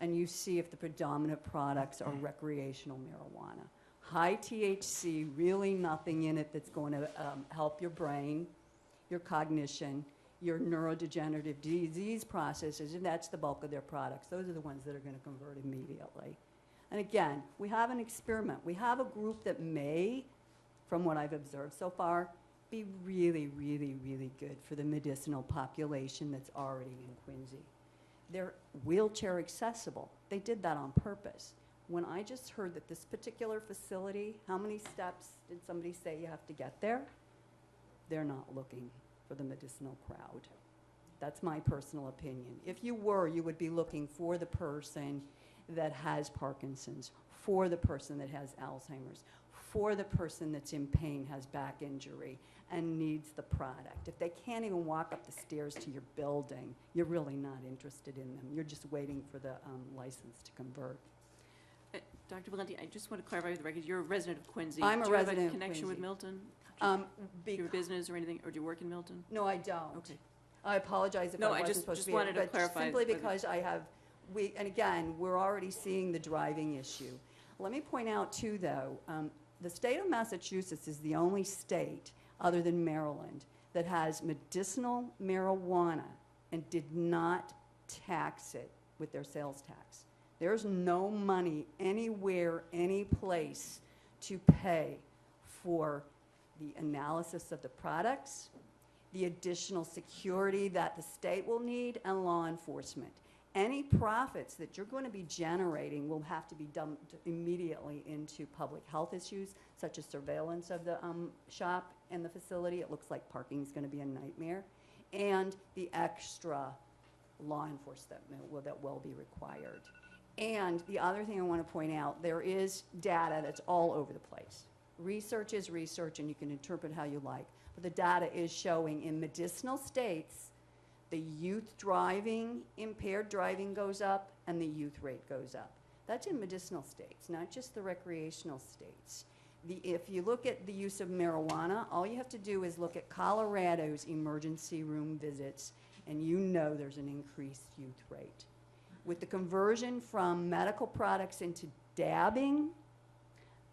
and you see if the predominant products are recreational marijuana. High THC, really nothing in it that's going to help your brain, your cognition, your neurodegenerative disease processes, and that's the bulk of their products. Those are the ones that are going to convert immediately. And again, we have an experiment. We have a group that may, from what I've observed so far, be really, really, really good for the medicinal population that's already in Quincy. They're wheelchair accessible. They did that on purpose. When I just heard that this particular facility, how many steps did somebody say you have to get there? They're not looking for the medicinal crowd. That's my personal opinion. If you were, you would be looking for the person that has Parkinson's, for the person that has Alzheimer's, for the person that's in pain, has back injury, and needs the product. If they can't even walk up the stairs to your building, you're really not interested in them. You're just waiting for the license to convert. Dr. Valenti, I just want to clarify with the record, you're a resident of Quincy. I'm a resident Do you of have a connection with Quincy. Milton? Um, Do you have a business or anything, or do you work in Milton? No, I don't. Okay. I apologize if No, I I wasn't just- supposed just to be, wanted to but clarify simply whether- because I have, and again, we're already seeing the driving issue. Let me point out too, though, the state of Massachusetts is the only state, other than Maryland, that has medicinal marijuana and did not tax it with their sales tax. There's no money anywhere, any place to pay for the analysis of the products, the additional security that the state will need, and law enforcement. Any profits that you're going to be generating will have to be dumped immediately into public health issues, such as surveillance of the shop and the facility. It looks like parking is going to be a nightmare. And the extra law enforcement that will be required. And the other thing I want to point out, there is data that's all over the place. Research is research, and you can interpret how you like. But the data is showing in medicinal states, the youth driving, impaired driving goes up, and the youth rate goes up. That's in medicinal states, not just the recreational states. If you look at the use of marijuana, all you have to do is look at Colorado's emergency room visits, and you know there's an increased youth rate. With the conversion from medical products into dabbing,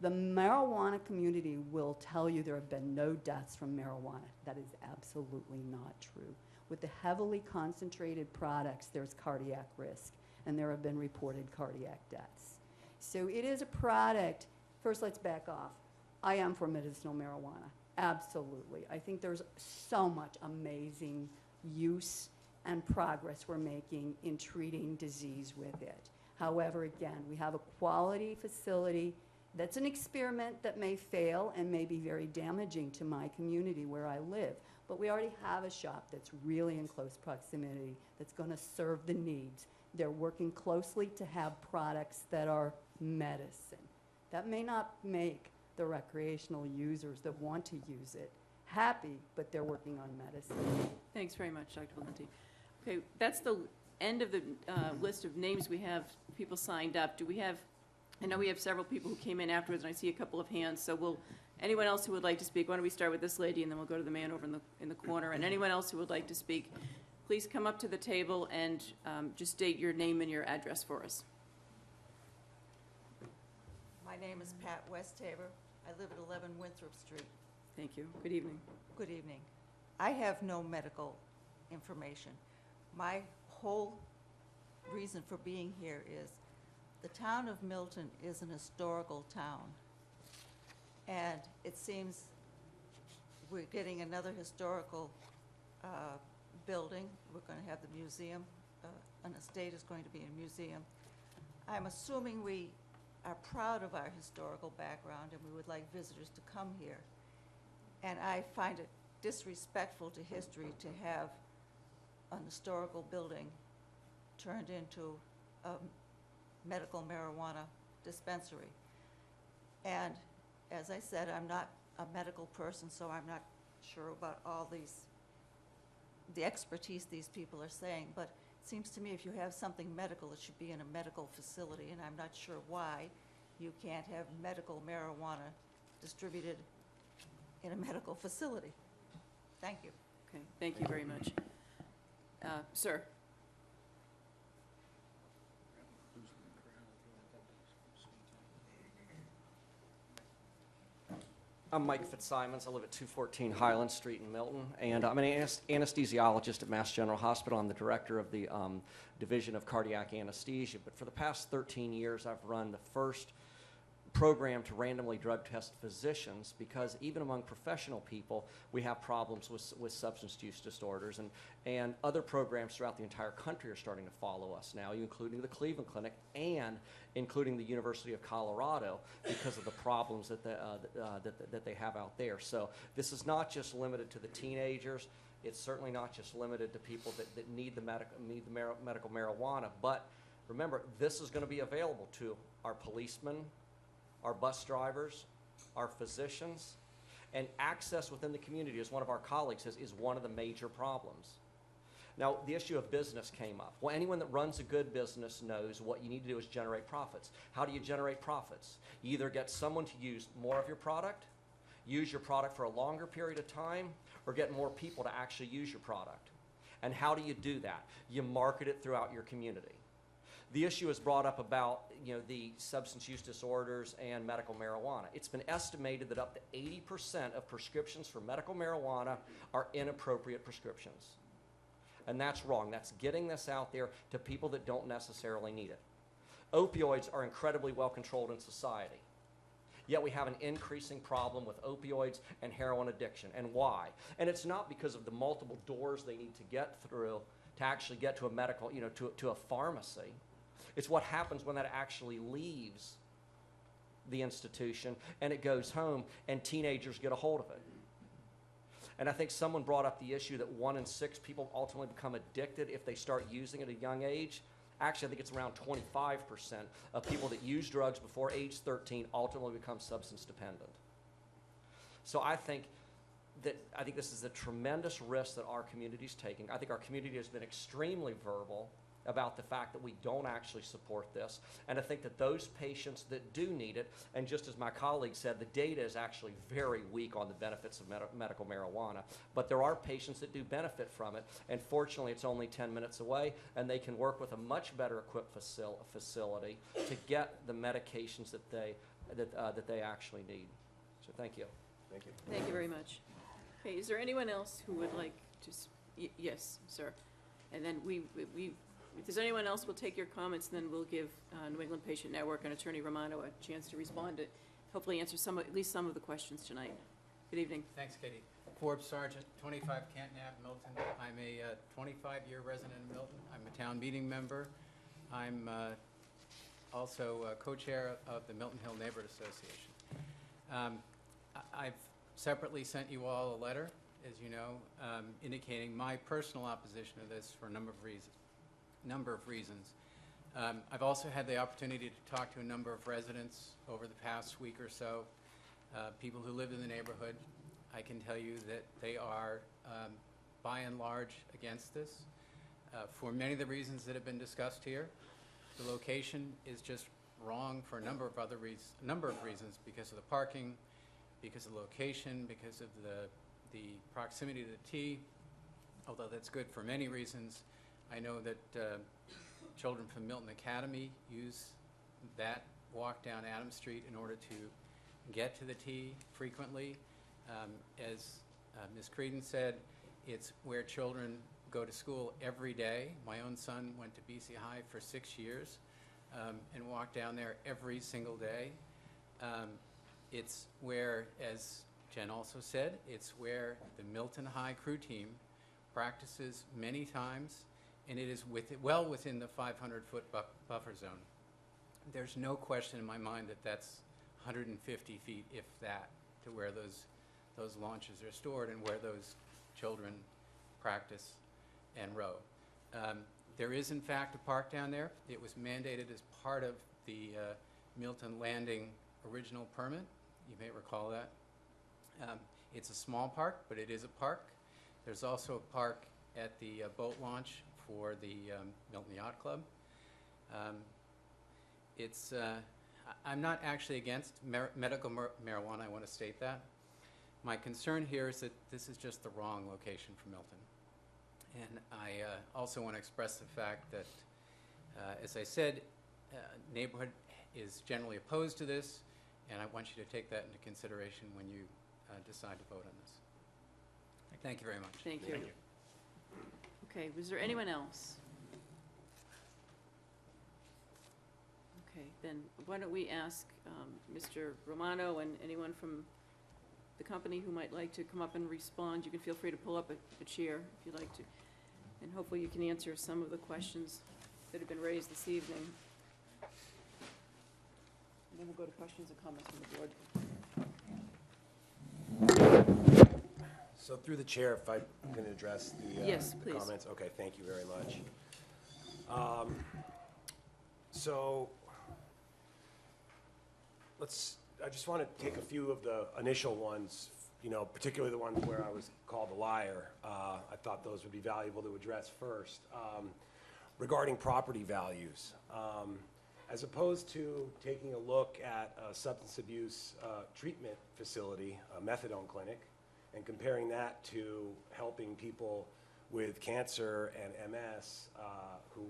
the marijuana community will tell you there have been no deaths from marijuana. That is absolutely not true. With the heavily concentrated products, there's cardiac risk, and there have been reported cardiac deaths. So it is a product. First, let's back off. I am for medicinal marijuana, absolutely. I think there's so much amazing use and progress we're making in treating disease with it. However, again, we have a quality facility that's an experiment that may fail and may be very damaging to my community where I live. But we already have a shop that's really in close proximity that's going to serve the needs. They're working closely to have products that are medicine. That may not make the recreational users that want to use it happy, but they're working on medicine. Thanks very much, Dr. Valenti. Okay, that's the end of the list of names we have, people signed up. Do we have, I know we have several people who came in afterwards, and I see a couple of hands, so anyone else who would like to speak, why don't we start with this lady, and then we'll go to the man over in the corner, and anyone else who would like to speak, please come up to the table and just state your name and your address for us. My name is Pat Westhaver. I live at 11 Winthrop Street. Thank you. Good evening. Good evening. I have no medical information. My whole reason for being here is the town of Milton is an historical town. And it seems we're getting another historical building. We're going to have the museum. An estate is going to be a museum. I'm assuming we are proud of our historical background and we would like visitors to come here. And I find it disrespectful to history to have an historical building turned into a medical marijuana dispensary. And as I said, I'm not a medical person, so I'm not sure about all the expertise these people are saying, but it seems to me if you have something medical, it should be in a medical facility, and I'm not sure why you can't have medical marijuana distributed in a medical facility. Thank you. Okay, thank you very much. Sir. I'm Mike Fitzsimons. I live at 214 Highland Street in Milton, and I'm an anesthesiologist at Mass General Hospital. I'm the director of the Division of Cardiac Anesthesia, but for the past 13 years, I've run the first program to randomly drug test physicians, because even among professional people, we have problems with substance use disorders, and other programs throughout the entire country are starting to follow us now, including the Cleveland Clinic and including the University of Colorado, because of the problems that they have out there. So this is not just limited to the teenagers. It's certainly not just limited to people that need the medical marijuana. But remember, this is going to be available to our policemen, our bus drivers, our physicians, and access within the community, as one of our colleagues says, is one of the major problems. Now, the issue of business came up. Well, anyone that runs a good business knows what you need to do is generate profits. How do you generate profits? You either get someone to use more of your product, use your product for a longer period of time, or get more people to actually use your product. And how do you do that? You market it throughout your community. The issue is brought up about, the substance use disorders and medical marijuana. It's been estimated that up to 80% of prescriptions for medical marijuana are inappropriate prescriptions. And that's wrong. That's getting this out there to people that don't necessarily need it. Opioids are incredibly well controlled in society. Yet we have an increasing problem with opioids and heroin addiction. And why? And it's not because of the multiple doors they need to get through to actually get to a medical, to a pharmacy. It's what happens when that actually leaves the institution and it goes home and teenagers get a hold of it. And I think someone brought up the issue that 1 in 6 people ultimately become addicted if they start using it at a young age. Actually, I think it's around 25% of people that use drugs before age 13 ultimately become substance dependent. So I think this is a tremendous risk that our community is taking. I think our community has been extremely verbal about the fact that we don't actually support this. And I think that those patients that do need it, and just as my colleague said, the data is actually very weak on the benefits of medical marijuana. But there are patients that do benefit from it, and fortunately it's only 10 minutes away, and they can work with a much better equipped facility to get the medications that they actually need. So thank you. Thank you. Thank you very much. Okay, is there anyone else who would like to, yes, sir. And then if there's anyone else, we'll take your comments, and then we'll give New England Patient Network and Attorney Romano a chance to respond to, hopefully answer at least some of the questions tonight. Good evening. Thanks, Katie. Forbes Sargent, 25 Canton Ave, Milton. I'm a 25-year resident of Milton. I'm a town meeting member. I'm also co-chair of the Milton Hill Neighborhood Association. I've separately sent you all a letter, as you know, indicating my personal opposition to this for a number of reasons. I've also had the opportunity to talk to a number of residents over the past week or so, people who live in the neighborhood. I can tell you that they are, by and large, against this for many of the reasons that have been discussed here. The location is just wrong for a number of reasons, because of the parking, because of the location, because of the proximity to the T, although that's good for many reasons. I know that children from Milton Academy use that walk down Adams Street in order to get to the T frequently. As Ms. Creedon said, it's where children go to school every day. My own son went to BC High for 6 years and walked down there every single day. It's where, as Jen also said, it's where the Milton High crew team practices many times, and it is well within the 500-foot buffer zone. There's no question in my mind that that's 150 feet, if that, to where those launches are stored and where those children practice and row. There is, in fact, a park down there. It was mandated as part of the Milton Landing original permit. You may recall that. It's a small park, but it is a park. There's also a park at the boat launch for the Milton Yacht Club. I'm not actually against medical marijuana. I want to state that. My concern here is that this is just the wrong location for Milton. And I also want to express the fact that, as I said, neighborhood is generally opposed to this, and I want you to take that into consideration when you decide to vote on this. Thank you very much. Thank you. Okay, was there anyone else? Okay, Okay, then why don't we ask Mr. Romano and anyone from the company who might like to come up and respond. You can feel free to pull up a chair if you'd like to. And hopefully you can answer some of the questions that have been raised this evening. And then we'll go to questions and comments from the board. So through the chair, if I can address the Yes, the please. comments. Okay, thank you very much. So I just want to take a few of the initial ones, particularly the ones where I was called a liar. I thought those would be valuable to address first. Regarding property values, as opposed to taking a look at a substance abuse treatment facility, a methadone clinic, and comparing that to helping people with cancer and MS who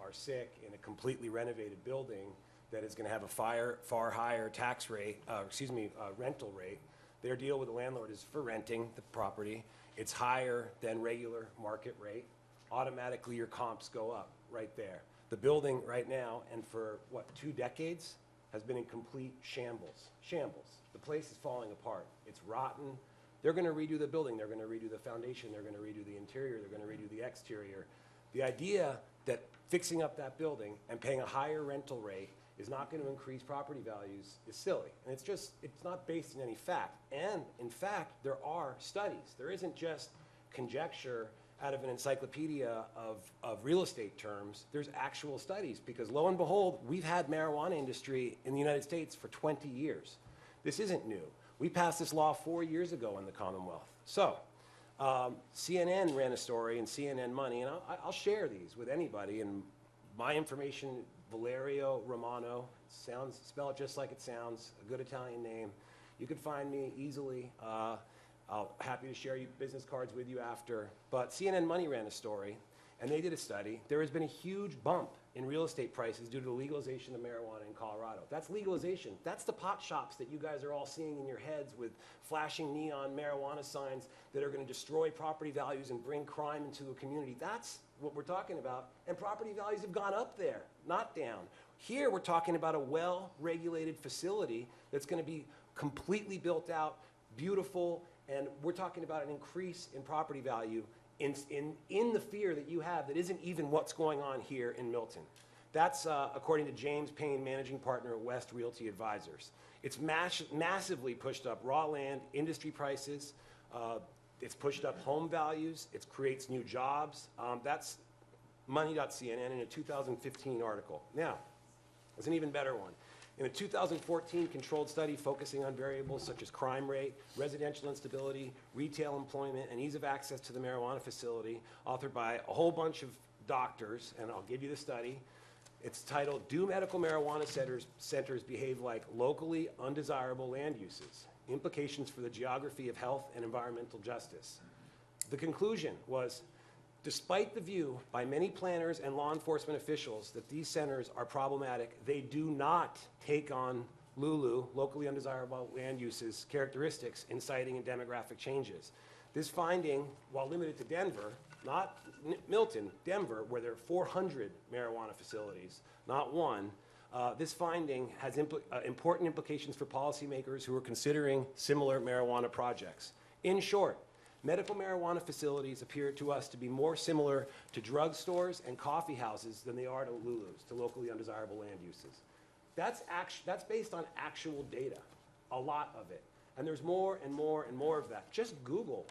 are sick in a completely renovated building that is going to have a far higher tax rate, rental rate. Their deal with the landlord is for renting the property. It's higher than regular market rate. Automatically, your comps go up right there. The building right now, and for 2 decades, has been in complete shambles. Shambles. The place is falling apart. It's rotten. They're going to redo the building. They're going to redo the foundation. They're going to redo the interior. They're going to redo the exterior. The idea that fixing up that building and paying a higher rental rate is not going to increase property values is silly. And it's not based in any fact. And in fact, there are studies. There isn't just conjecture out of an encyclopedia of real estate terms. There's actual studies, because lo and behold, we've had marijuana industry in the United States for 20 years. This isn't new. We passed this law 4 years ago in the Commonwealth. So CNN ran a story in CNN Money, and I'll share these with anybody. And my information, Valerio Romano, spell it just like it sounds, a good Italian name. You can find me easily. I'll happy to share business cards with you after. But CNN Money ran a story, and they did a study. There has been a huge bump in real estate prices due to the legalization of marijuana in Colorado. That's legalization. That's the pot shops that you guys are all seeing in your heads with flashing neon marijuana signs that are going to destroy property values and bring crime into a community. That's what we're talking about. And property values have gone up there, not down. Here we're talking about a well-regulated facility that's going to be completely built out, beautiful, and we're talking about an increase in property value in the fear that you have that isn't even what's going on here in Milton. That's according to James Payne, managing partner at West Realty Advisors. It's massively pushed up raw land, industry prices. It's pushed up home values. It creates new jobs. That's money.cnn in a 2015 article. Now, there's an even better one. In a 2014 controlled study focusing on variables such as crime rate, residential instability, retail employment, and ease of access to the marijuana facility, authored by a whole bunch of doctors, and I'll give you the study. It's titled, Do Medical Marijuana Centers Behave Like Locally Undesirable Land Uses? Implications for the Geography of Health and Environmental Justice. The conclusion was, despite the view by many planners and law enforcement officials that these centers are problematic, they do not take on LULU, locally undesirable land uses, characteristics in siting and demographic changes. This finding, while limited to Denver, not Milton, Denver, where there are 400 marijuana facilities, not one, this finding has important implications for policymakers who are considering similar marijuana projects. In short, medical marijuana facilities appear to us to be more similar to drugstores and coffee houses than they are to LULUs, to locally undesirable land uses. That's based on actual data, a lot of it. And there's more and more and more of that. Just Google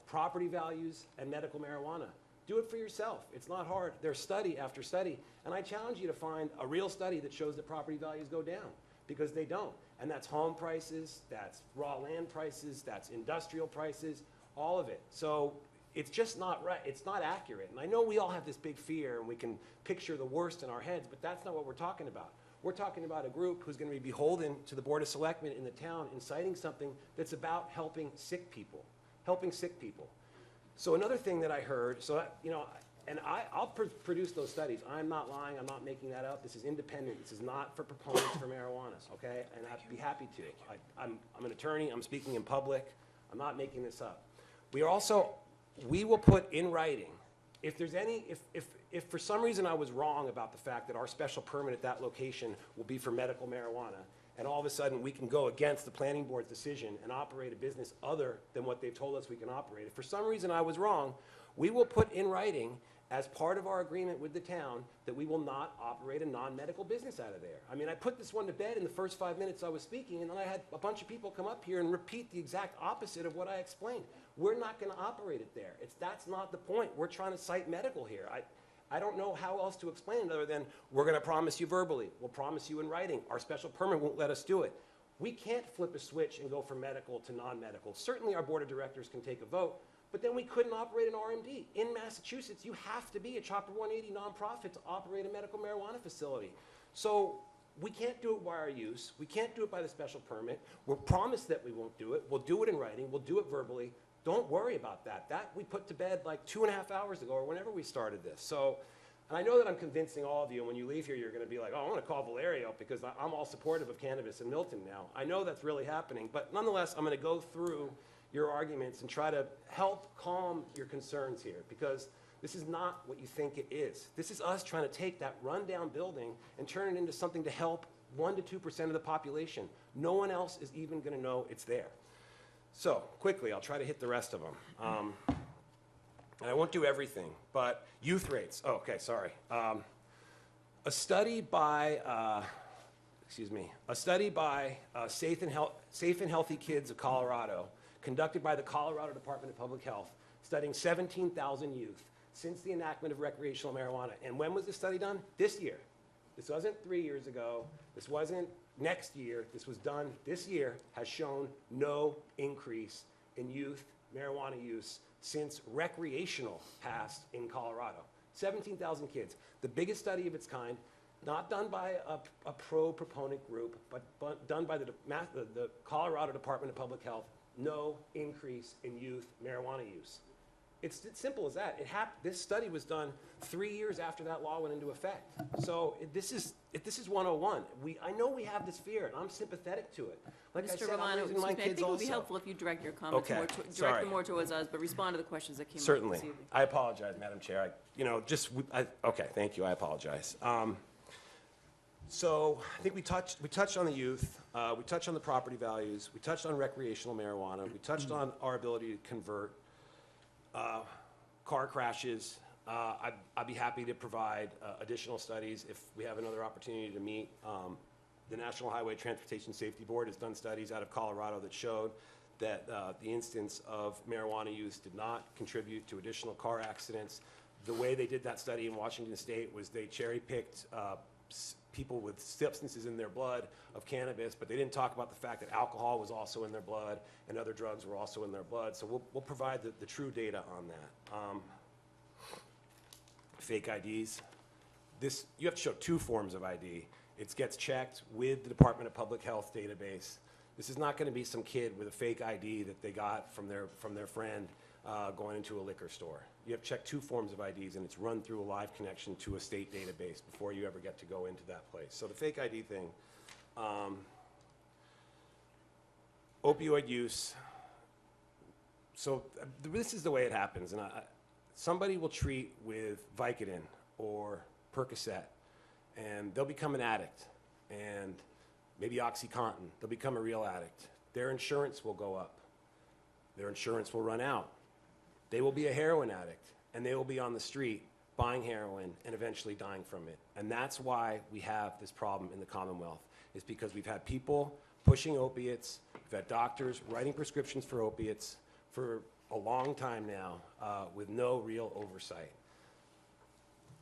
property values and medical marijuana. Do it for yourself. It's not hard. There's study after study. And I challenge you to find a real study that shows that property values go down, because they don't. And that's home prices, that's raw land prices, that's industrial prices, all of it. So it's just not right. It's not accurate. And I know we all have this big fear and we can picture the worst in our heads, but that's not what we're talking about. We're talking about a group who's going to be beholden to the Board of Selectmen in the town inciting something that's about helping sick people, So another thing that I heard, and I'll produce those studies. I'm not lying. I'm not making that up. This is independent. This is not for proponents for marijuana, okay? And I'd be happy to. I'm an attorney. I'm speaking in public. I'm not making this up. We will put in writing if there's any, if for some reason I was wrong about the fact that our special permit at that location will be for medical marijuana, and all of a sudden we can go against the planning board's decision and operate a business other than what they've told us we can operate, if for some reason I was wrong, we will put in writing as part of our agreement with the town that we will not operate a non-medical business out of there. I mean, I put this one to bed in the first 5 minutes I was speaking, and then I had a bunch of people come up here and repeat the exact opposite of what I explained. We're not going to operate it there. That's not the point. We're trying to cite medical here. I don't know how else to explain it other than we're going to promise you verbally. We'll promise you in writing. Our special permit won't let us do it. We can't flip a switch and go from medical to non-medical. Certainly our board of directors can take a vote, but then we couldn't operate an RMD. In Massachusetts, you have to be a Chapter 180 nonprofit to operate a medical marijuana facility. So we can't do it by our use. We can't do it by the special permit. We're promised that we won't do it. We'll do it in writing. We'll do it verbally. Don't worry about that. That we put to bed like 2.5 hours ago or whenever we started this. So, and I know that I'm convincing all of you, and when you leave here, you're going to be like, oh, I'm going to call Valerio because I'm all supportive of cannabis in Milton now. I know that's really happening, but nonetheless, I'm going to go through your arguments and try to help calm your concerns here, because this is not what you think it is. This is us trying to take that rundown building and turn it into something to help 1% to 2% of the population. No one else is even going to know it's there. So quickly, I'll try to hit the rest of them. And I won't do everything, but youth rates. Oh, okay, sorry. A study by Safe and Healthy Kids of Colorado, conducted by the Colorado Department of Public Health, studying 17,000 youth since the enactment of recreational marijuana. And when was this study done? This year. This wasn't 3 years ago. This wasn't next year. This was done this year, has shown no increase in youth marijuana use since recreational passed in Colorado. 17,000 kids. The biggest study of its kind, not done by a pro-proponent group, but done by the Colorado Department of Public Health. No increase in youth marijuana use. It's simple as that. This study was done 3 years after that law went into effect. So this is 101. I know we have this fear, and I'm sympathetic to it. Like I Mr. said, I'm Romano, raising my I kids think it would be also. helpful if you direct your comments Okay, more, direct sorry. them more towards us, but respond to the questions that came up Certainly. this evening. I apologize, Madam Chair. Okay, thank you. I apologize. So I think we touched on the youth. We touched on the property values. We touched on recreational marijuana. We touched on our ability to convert. Car crashes. I'd be happy to provide additional studies if we have another opportunity to meet. The National Highway Transportation Safety Board has done studies out of Colorado that showed that the instance of marijuana use did not contribute to additional car accidents. The way they did that study in Washington State was they cherry-picked people with substances in their blood of cannabis, but they didn't talk about the fact that alcohol was also in their blood and other drugs were also in their blood. So we'll provide the true data on that. Fake IDs. You have to show two forms of ID. It gets checked with the Department of Public Health database. This is not going to be some kid with a fake ID that they got from their friend going into a liquor store. You have to check two forms of IDs, and it's run through a live connection to a state database before you ever get to go into that place. So the fake ID thing. Opioid use. So this is the way it happens. And somebody will treat with Vicodin or Percocet, and they'll become an addict. And maybe OxyContin. They'll become a real addict. Their insurance will go up. Their insurance will run out. They will be a heroin addict, and they will be on the street buying heroin and eventually dying from it. And that's why we have this problem in the Commonwealth, is because we've had people pushing opiates, we've had doctors writing prescriptions for opiates for a long time now with no real oversight.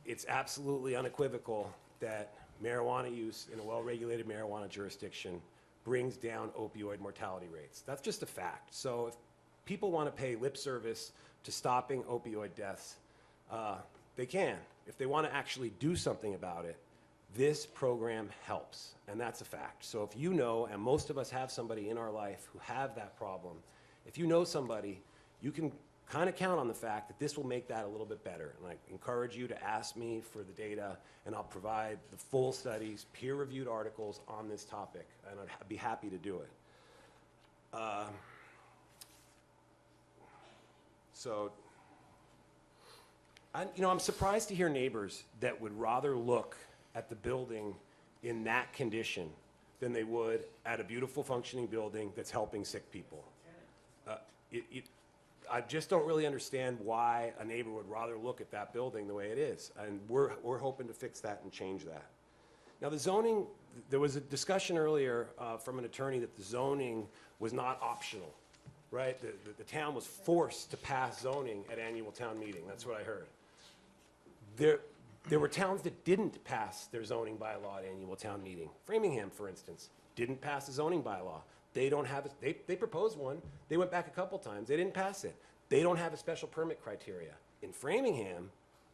It's absolutely unequivocal that marijuana use in a well-regulated marijuana jurisdiction brings down opioid mortality rates. That's just a fact. So if people want to pay lip service to stopping opioid deaths, they can. If they want to actually do something about it, this program helps, and that's a fact. So if you know, and most of us have somebody in our life who have that problem, if you know somebody, you can kind of count on the fact that this will make that a little bit better. And I encourage you to ask me for the data, and I'll provide the full studies, peer-reviewed articles on this topic, and I'd be happy to do it. So I'm surprised to hear neighbors that would rather look at the building in that condition than they would at a beautiful functioning building that's helping sick people. I just don't really understand why a neighbor would rather look at that building the way it is. And we're hoping to fix that and change that. Now the zoning, there was a discussion earlier from an attorney that the zoning was not optional, right? The town was forced to pass zoning at annual town meeting. That's what I heard. There were towns that didn't pass their zoning bylaw at annual town meeting. Framingham, for instance, didn't pass a zoning bylaw. They don't have, they proposed one. They went back a couple times. They didn't pass it. They don't have a special permit criteria. In Framingham,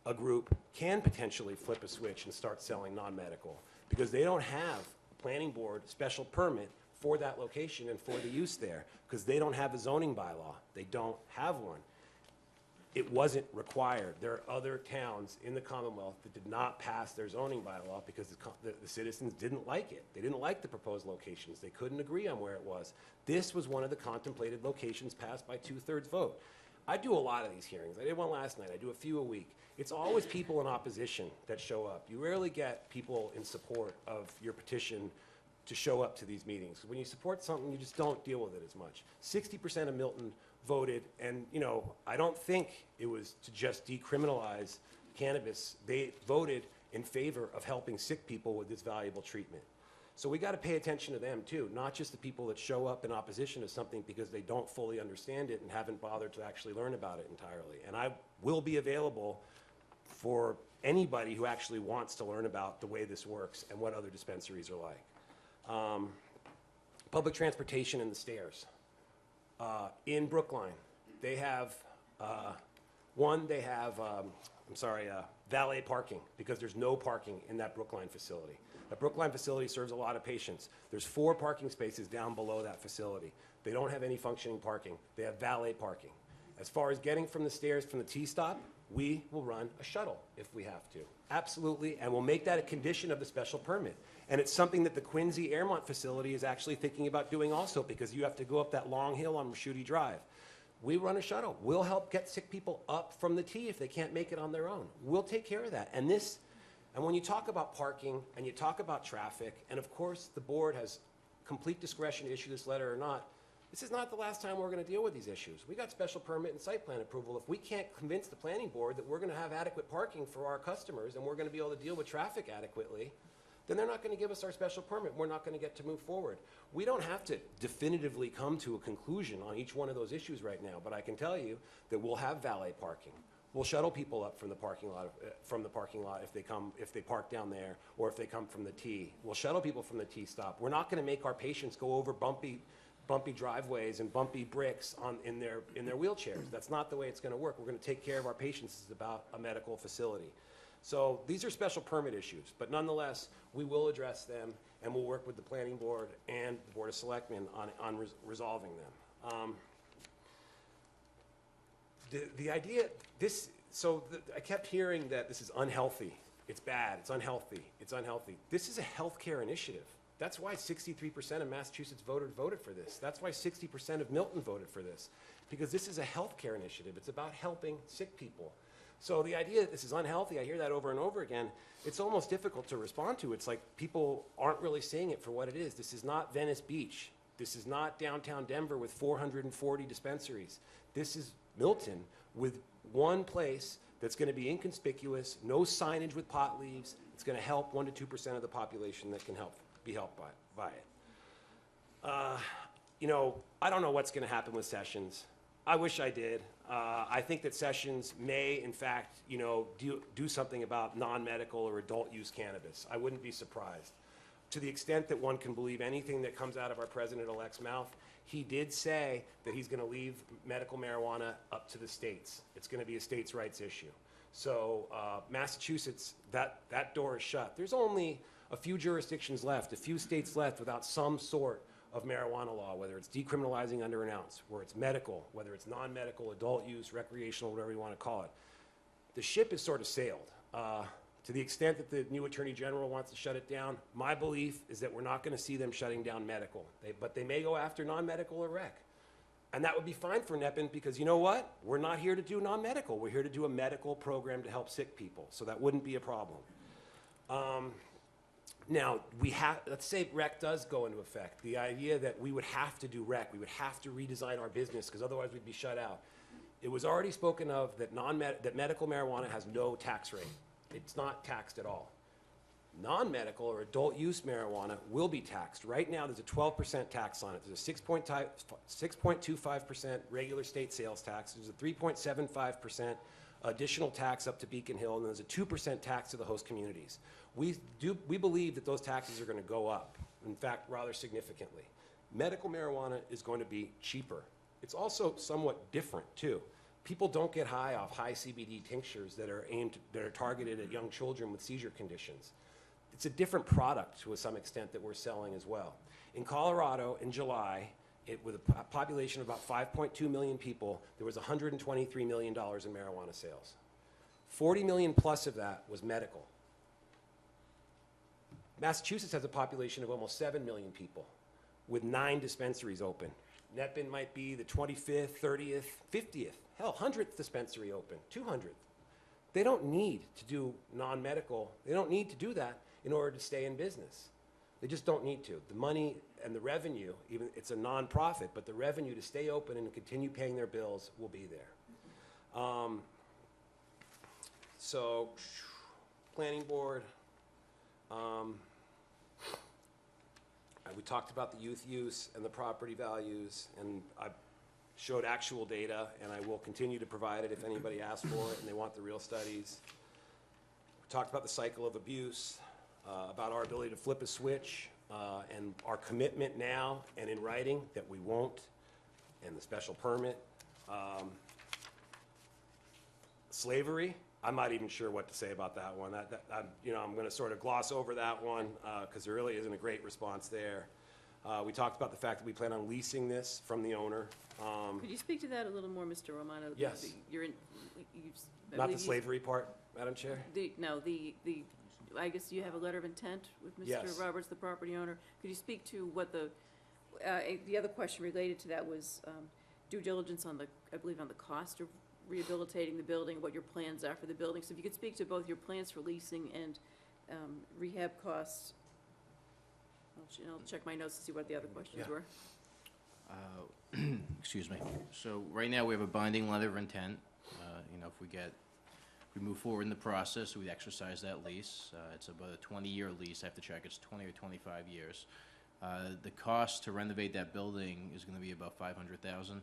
a group can potentially flip a switch and start selling non-medical because they don't have a planning board special permit for that location and for the use there because they don't have a zoning bylaw. They don't have one. It wasn't required. There are other towns in the Commonwealth that did not pass their zoning bylaw because the citizens didn't like it. They didn't like the proposed locations. They couldn't agree on where it was. This was one of the contemplated locations passed by 2/3 vote. I do a lot of these hearings. I did one last night. I do a few a week. It's always people in opposition that show up. You rarely get people in support of your petition to show up to these meetings. When you support something, you just don't deal with it as much. 60% of Milton voted, and I don't think it was to just decriminalize cannabis. They voted in favor of helping sick people with this valuable treatment. So we got to pay attention to them too, not just the people that show up in opposition to something because they don't fully understand it and haven't bothered to actually learn about it entirely. And I will be available for anybody who actually wants to learn about the way this works and what other dispensaries are like. Public transportation and the stairs. In Brookline, they have, valet parking because there's no parking in that Brookline facility. That Brookline facility serves a lot of patients. There's 4 parking spaces down below that facility. They don't have any functioning parking. They have valet parking. As far as getting from the stairs from the T-stop, we will run a shuttle if we have to. Absolutely, and we'll make that a condition of the special permit. And it's something that the Quincy Airmont facility is actually thinking about doing also because you have to go up that long hill on Mashudi Drive. We run a shuttle. We'll help get sick people up from the T if they can't make it on their own. We'll take care of that. And when you talk about parking and you talk about traffic, and of course the board has complete discretion to issue this letter or not, this is not the last time we're going to deal with these issues. We got special permit and site plan approval. If we can't convince the planning board that we're going to have adequate parking for our customers and we're going to be able to deal with traffic adequately, then they're not going to give us our special permit. We're not going to get to move forward. We don't have to definitively come to a conclusion on each one of those issues right now, but I can tell you that we'll have valet parking. We'll shuttle people up from the parking lot if they park down there, or if they come from the T. We'll shuttle people from the T stop. We're not going to make our patients go over bumpy driveways and bumpy bricks in their wheelchairs. That's not the way it's going to work. We're going to take care of our patients. It's about a medical facility. So these are special permit issues, but nonetheless, we will address them, and we'll work with the planning board and the Board of Selectmen on resolving them. The idea, I kept hearing that this is unhealthy. It's bad, it's unhealthy, it's unhealthy. This is a healthcare initiative. That's why 63% of Massachusetts voters voted for this. That's why 60% of Milton voted for this, because this is a healthcare initiative. It's about helping sick people. So the idea that this is unhealthy, I hear that over and over again, it's almost difficult to respond to. It's like people aren't really seeing it for what it is. This is not Venice Beach. This is not downtown Denver with 440 dispensaries. This is Milton with one place that's going to be inconspicuous, no signage with pot leaves. It's going to help 1% to 2% of the population that can be helped by it. I don't know what's going to happen with Sessions. I wish I did. I think that Sessions may, in fact, do something about non-medical or adult use cannabis. I wouldn't be surprised. To the extent that one can believe anything that comes out of our president-elect's mouth, he did say that he's going to leave medical marijuana up to the states. It's going to be a states' rights issue. So Massachusetts, that door is shut. There's only a few jurisdictions left, a few states left without some sort of marijuana law, whether it's decriminalizing under an ounce, where it's medical, whether it's non-medical, adult use, recreational, whatever you want to call it. The ship has sort of sailed. To the extent that the new Attorney General wants to shut it down, my belief is that we're not going to see them shutting down medical. But they may go after non-medical or rec. And that would be fine for Neppen, because you know what? We're not here to do non-medical. We're here to do a medical program to help sick people, so that wouldn't be a problem. Now, let's say rec does go into effect. The idea that we would have to do rec, we would have to redesign our business, because otherwise we'd be shut out. It was already spoken of that that medical marijuana has no tax rate. It's not taxed at all. Non-medical or adult use marijuana will be taxed. Right now, there's a 12% tax on it. There's a 6.25% regular state sales tax. There's a 3.75% additional tax up to Beacon Hill, and there's a 2% tax to the host communities. We believe that those taxes are going to go up, in fact, rather significantly. Medical marijuana is going to be cheaper. It's also somewhat different, too. People don't get high off high CBD tinctures that are targeted at young children with seizure conditions. It's a different product to some extent that we're selling as well. In Colorado, in July, with a population of about 5.2 million people, there was $123 million in marijuana sales. 40 million plus of that was medical. Massachusetts has a population of almost 7 million people with 9 dispensaries open. Neppen might be the 25th, 30th, 50th, hell, 100th dispensary open, 200th. They don't need to do non-medical. They don't need to do that in order to stay in business. They just don't need to. The money and the revenue, even it's a non-profit, but the revenue to stay open and continue paying their bills will be there. So, planning board. We talked about the youth use and the property values, and I showed actual data, and I will continue to provide it if anybody asks for it and they want the real studies. We talked about the cycle of abuse, about our ability to flip a switch, and our commitment now and in writing that we won't, and the special permit. Slavery, I'm not even sure what to say about that one. I'm going to sort of gloss over that one because there really isn't a great response there. We talked about the fact that we plan on leasing this from the owner. Could you speak to that a little more, Mr. Romano? Yes. Not the slavery part, Madam Chair? I guess you have a letter of intent with Mr. Yes. Roberts, the property owner. Could you speak to what the other question related to that was due diligence on I believe on the cost of rehabilitating the building, what your plans are for the building. So if you could speak to both your plans for leasing and rehab costs. I'll check my notes to see what the other questions were. Excuse me. So right now we have a binding letter of intent. If we move forward in the process, we exercise that lease. It's about a 20-year lease. I have to check. It's 20 or 25 years. The cost to renovate that building is going to be about $500,000,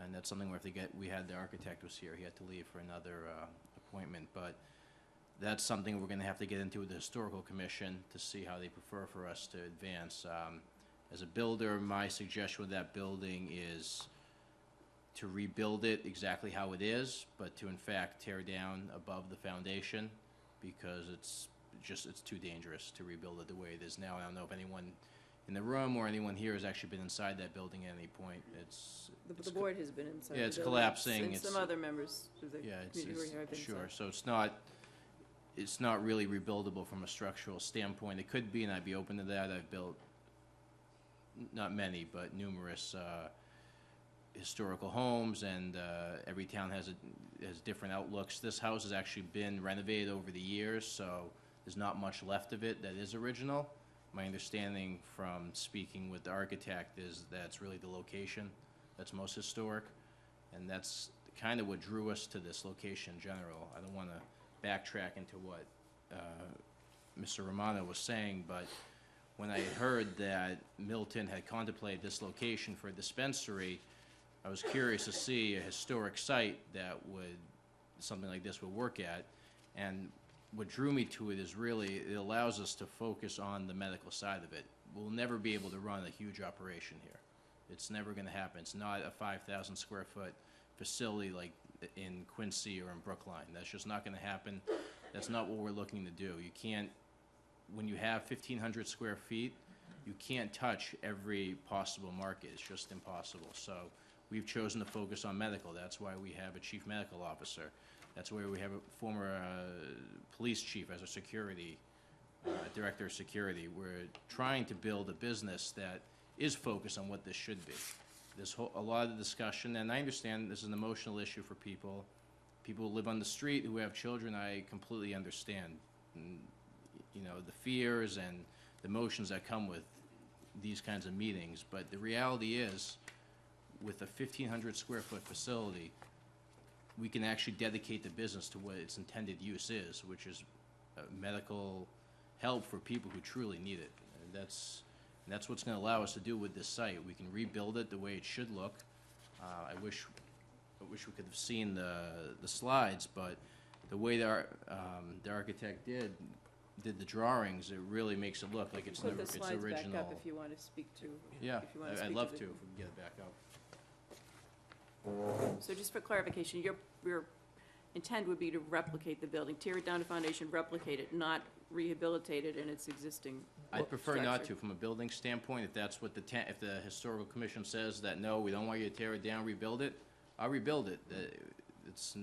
and that's something we have to get. We had the architect was here. He had to leave for another appointment, but that's something we're going to have to get into with the historical commission to see how they prefer for us to advance. As a builder, my suggestion with that building is to rebuild it exactly how it is, but to in fact tear down above the foundation because it's too dangerous to rebuild it the way it is now. I don't know if anyone in the room or anyone here has actually been inside that building at any point. The board has been inside. Yeah, it's collapsing. And some other members of the community who are here have been sure. inside. So it's not really rebuildable from a structural standpoint. It could be, and I'd be open to that. I've built not many, but numerous historical homes, and every town has different outlooks. This house has actually been renovated over the years, so there's not much left of it that is original. My understanding from speaking with the architect is that it's really the location that's most historic, and that's kind of what drew us to this location in general. I don't want to backtrack into what Mr. Romano was saying, but when I heard that Milton had contemplated this location for a dispensary, I was curious to see a historic site that something like this would work at. And what drew me to it is really, it allows us to focus on the medical side of it. We'll never be able to run a huge operation here. It's never going to happen. It's not a 5,000 square foot facility like in Quincy or in Brookline. That's just not going to happen. That's not what we're looking to do. You can't, when you have 1,500 square feet, you can't touch every possible market. It's just impossible. So we've chosen to focus on medical. That's why we have a chief medical officer. That's why we have a former police chief as a security, director of security. We're trying to build a business that is focused on what this should be. a lot of the discussion, and I understand this is an emotional issue for people. People who live on the street who have children, I completely understand. And, you know, the fears and the emotions that come with these kinds of meetings. But the reality is, with a 1,500 square foot facility, we can actually dedicate the business to what its intended use is, which is medical help for people who truly need it. And that's what's going to allow us to do with this site. We can rebuild it the way it should look. I wish we could have seen the slides, but the way the architect did the drawings, it really makes it look like it's Put the it's slides original. back up if you want to speak to. Yeah, if you want to I'd speak love the- to if we can get it back up. So just for clarification, your intent would be to replicate the building, tear it down to foundation, replicate it, not rehabilitate it in its existing I'd prefer not structure. to, from a building standpoint. If that's what if the historical commission says that, no, we don't want you to tear it down, rebuild it, I'll rebuild it. It's,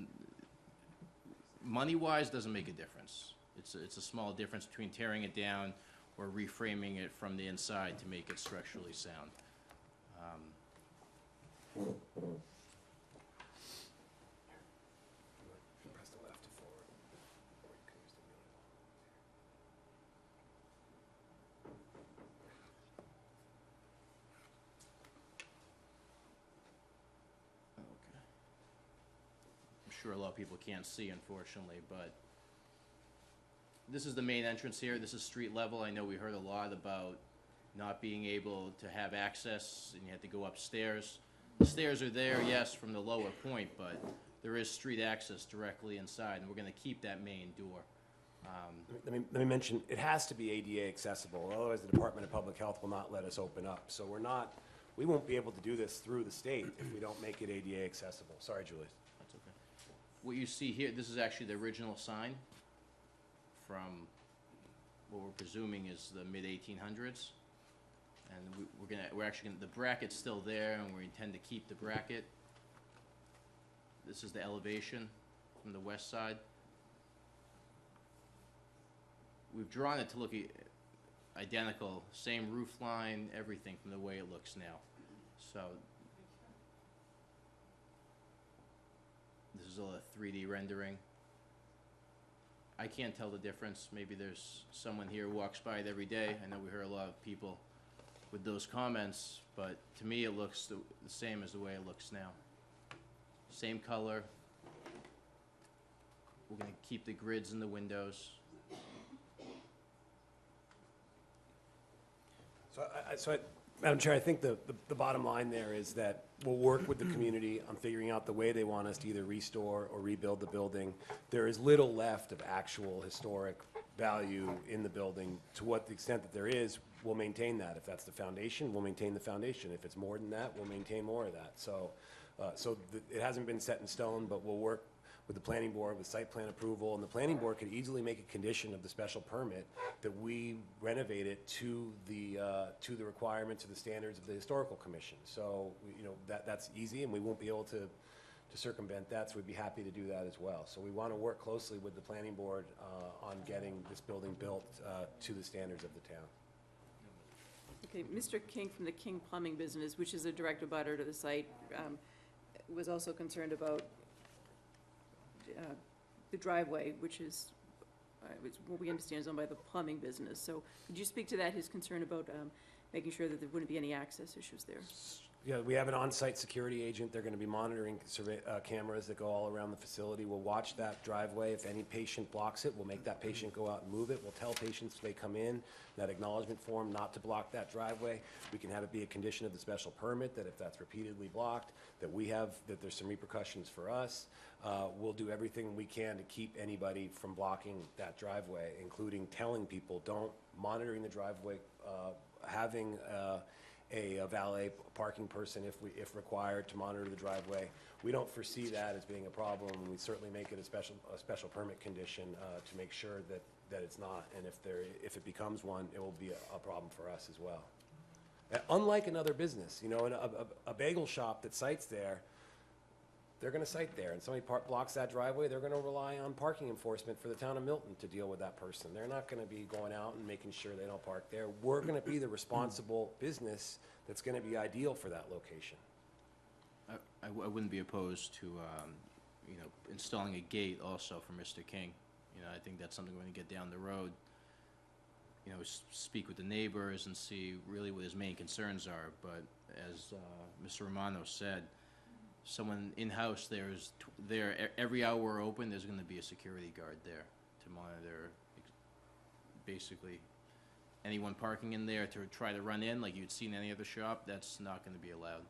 money-wise, doesn't make a difference. It's a small difference between tearing it down or reframing it from the inside to make it structurally sound. Press the left to forward. Or you can use the wheel. Okay. I'm sure a lot of people can't see, unfortunately, but this is the main entrance here. This is street level. I know we heard a lot about not being able to have access, and you had to go upstairs. The stairs are there, yes, from the lower point, but there is street access directly inside, and we're going to keep that main door. Let me mention, it has to be ADA accessible, otherwise the Department of Public Health will not let us open up. So we won't be able to do this through the state if we don't make it ADA accessible. Sorry, Julie. That's okay. What you see here, this is actually the original sign from what we're presuming is the mid-1800s. And we're actually gonna, the bracket's still there, and we intend to keep the bracket. This is the elevation from the west side. We've drawn it to look identical, same roof line, everything from the way it looks now. So this is a 3D rendering. I can't tell the difference. Maybe there's someone here who walks by it every day. I know we hear a lot of people with those comments, but to me it looks the same as the way it looks now. Same color. We're going to keep the grids in the windows. Madam Chair, I think the bottom line there is that we'll work with the community on figuring out the way they want us to either restore or rebuild the building. There is little left of actual historic value in the building. To what the extent that there is, we'll maintain that. If that's the foundation, we'll maintain the foundation. If it's more than that, we'll maintain more of that. So it hasn't been set in stone, but we'll work with the planning board, with site plan approval, and the planning board could easily make a condition of the special permit that we renovate it to the requirements of the standards of the historical commission. So, you know, that's easy, and we won't be able to circumvent that, so we'd be happy to do that as well. So we want to work closely with the planning board on getting this building built to the standards of the town. Okay, Mr. King from the King Plumbing business, which is a direct abutter to the site, was also concerned about the driveway, which is, what we understand is owned by the plumbing business. So could you speak to that, his concern about making sure that there wouldn't be any access issues there? Yeah, we have an on-site security agent. They're going to be monitoring cameras that go all around the facility. We'll watch that driveway. If any patient blocks it, we'll make that patient go out and move it. We'll tell patients when they come in, that acknowledgement form, not to block that driveway. We can have it be a condition of the special permit that if that's repeatedly blocked, that there's some repercussions for us. We'll do everything we can to keep anybody from blocking that driveway, including telling people, monitoring the driveway, having a valet parking person if required to monitor the driveway. We don't foresee that as being a problem, and we certainly make it a special permit condition to make sure that it's not, and if it becomes one, it will be a problem for us as well. Unlike another business, you know, a bagel shop that sites there, they're going to site there, and somebody blocks that driveway, they're going to rely on parking enforcement for the town of Milton to deal with that person. They're not going to be going out and making sure they don't park there. We're going to be the responsible business that's going to be ideal for that location. I wouldn't be opposed to, installing a gate also for Mr. King. I think that's something we're gonna get down the road. Speak with the neighbors and see really what his main concerns are. But as Mr. Romano said, someone in-house there every hour we're open, there's gonna be a security guard there to monitor basically anyone parking in there to try to run in like you'd see in any other shop. That's not gonna be allowed,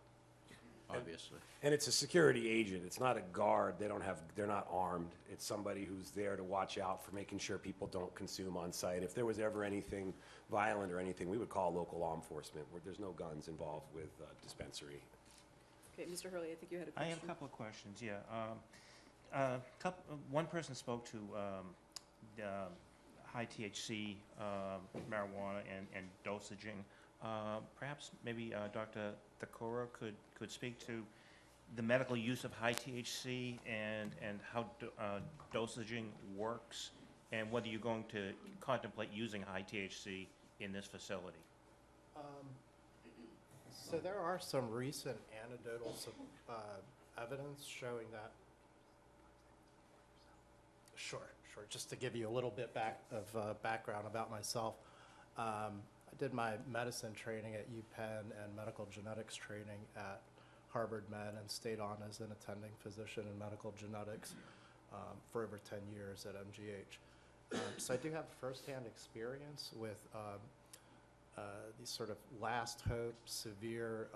obviously. And it's a security agent. It's not a guard. They're not armed. It's somebody who's there to watch out for making sure people don't consume on site. If there was ever anything violent or anything, we would call local law enforcement. There's no guns involved with dispensary. Okay, Mr. Hurley, I think you had a I question. have a couple of questions, yeah. One person spoke to the high THC marijuana and dosaging. Perhaps maybe Dr. Thakora could speak to the medical use of high THC and how dosaging works, and whether you're going to contemplate using high THC in this facility. So there are some recent anecdotal evidence showing that. Sure. Just to give you a little bit of background about myself. I did my medicine training at UPenn and medical genetics training at Harvard Med, and stayed on as an attending physician in medical genetics for over 10 years at MGH. So I do have firsthand experience with these sort of last hope severe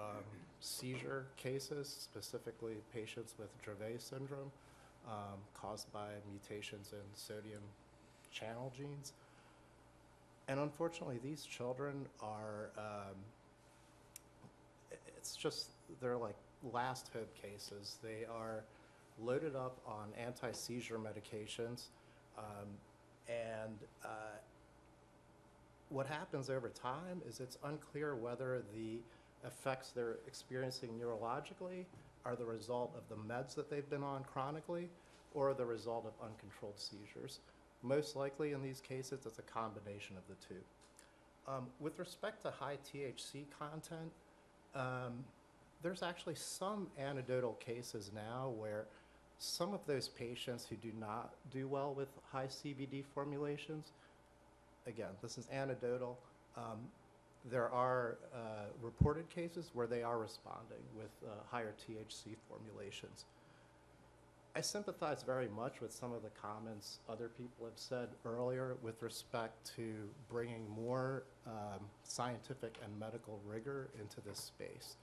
seizure cases, specifically patients with Dravet syndrome caused by mutations in sodium channel genes. And unfortunately, these children are, they're like last hope cases. They are loaded up on anti-seizure medications, and what happens over time is it's unclear whether the effects they're experiencing neurologically are the result of the meds that they've been on chronically or the result of uncontrolled seizures. Most likely in these cases, it's a combination of the two. With respect to high THC content, there's actually some anecdotal cases now where some of those patients who do not do well with high CBD formulations, again, this is anecdotal, there are reported cases where they are responding with higher THC formulations. I sympathize very much with some of the comments other people have said earlier with respect to bringing more scientific and medical rigor into this space.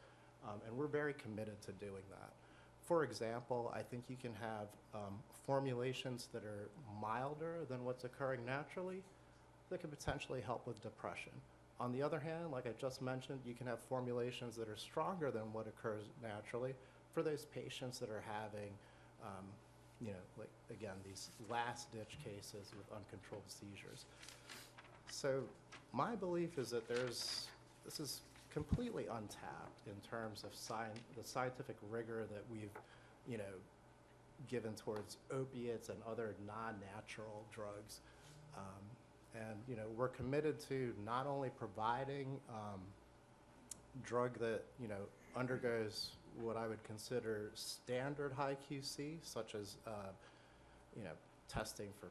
And we're very committed to doing that. For example, I think you can have formulations that are milder than what's occurring naturally that can potentially help with depression. On the other hand, like I just mentioned, you can have formulations that are stronger than what occurs naturally for those patients that are having like, again, these last-ditch cases with uncontrolled seizures. So my belief is that this is completely untapped in terms of the scientific rigor that we've, given towards opiates and other non-natural drugs. And, we're committed to not only providing drug that, undergoes what I would consider standard high QC, such as, testing for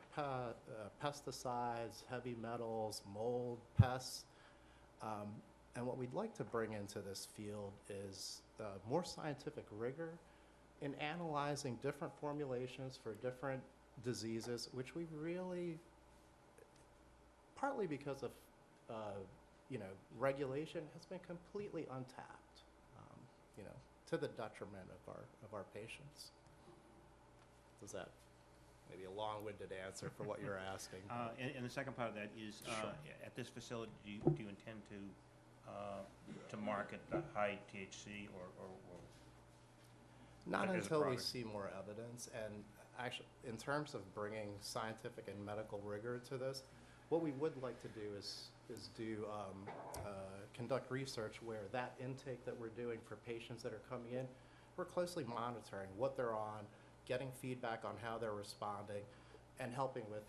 pesticides, heavy metals, mold, pests. And what we'd like to bring into this field is more scientific rigor in analyzing different formulations for different diseases, which we really, partly because of, regulation, has been completely untapped. To the detriment of our patients. Is that maybe a long-winded answer for what you're asking? And the second part of that is, Sure. At this facility, do you intend to market the high THC or Not as a until we product? see more evidence. And actually, in terms of bringing scientific and medical rigor to this, what we would like to do is conduct research where that intake that we're doing for patients that are coming in, we're closely monitoring what they're on, getting feedback on how they're responding, and helping with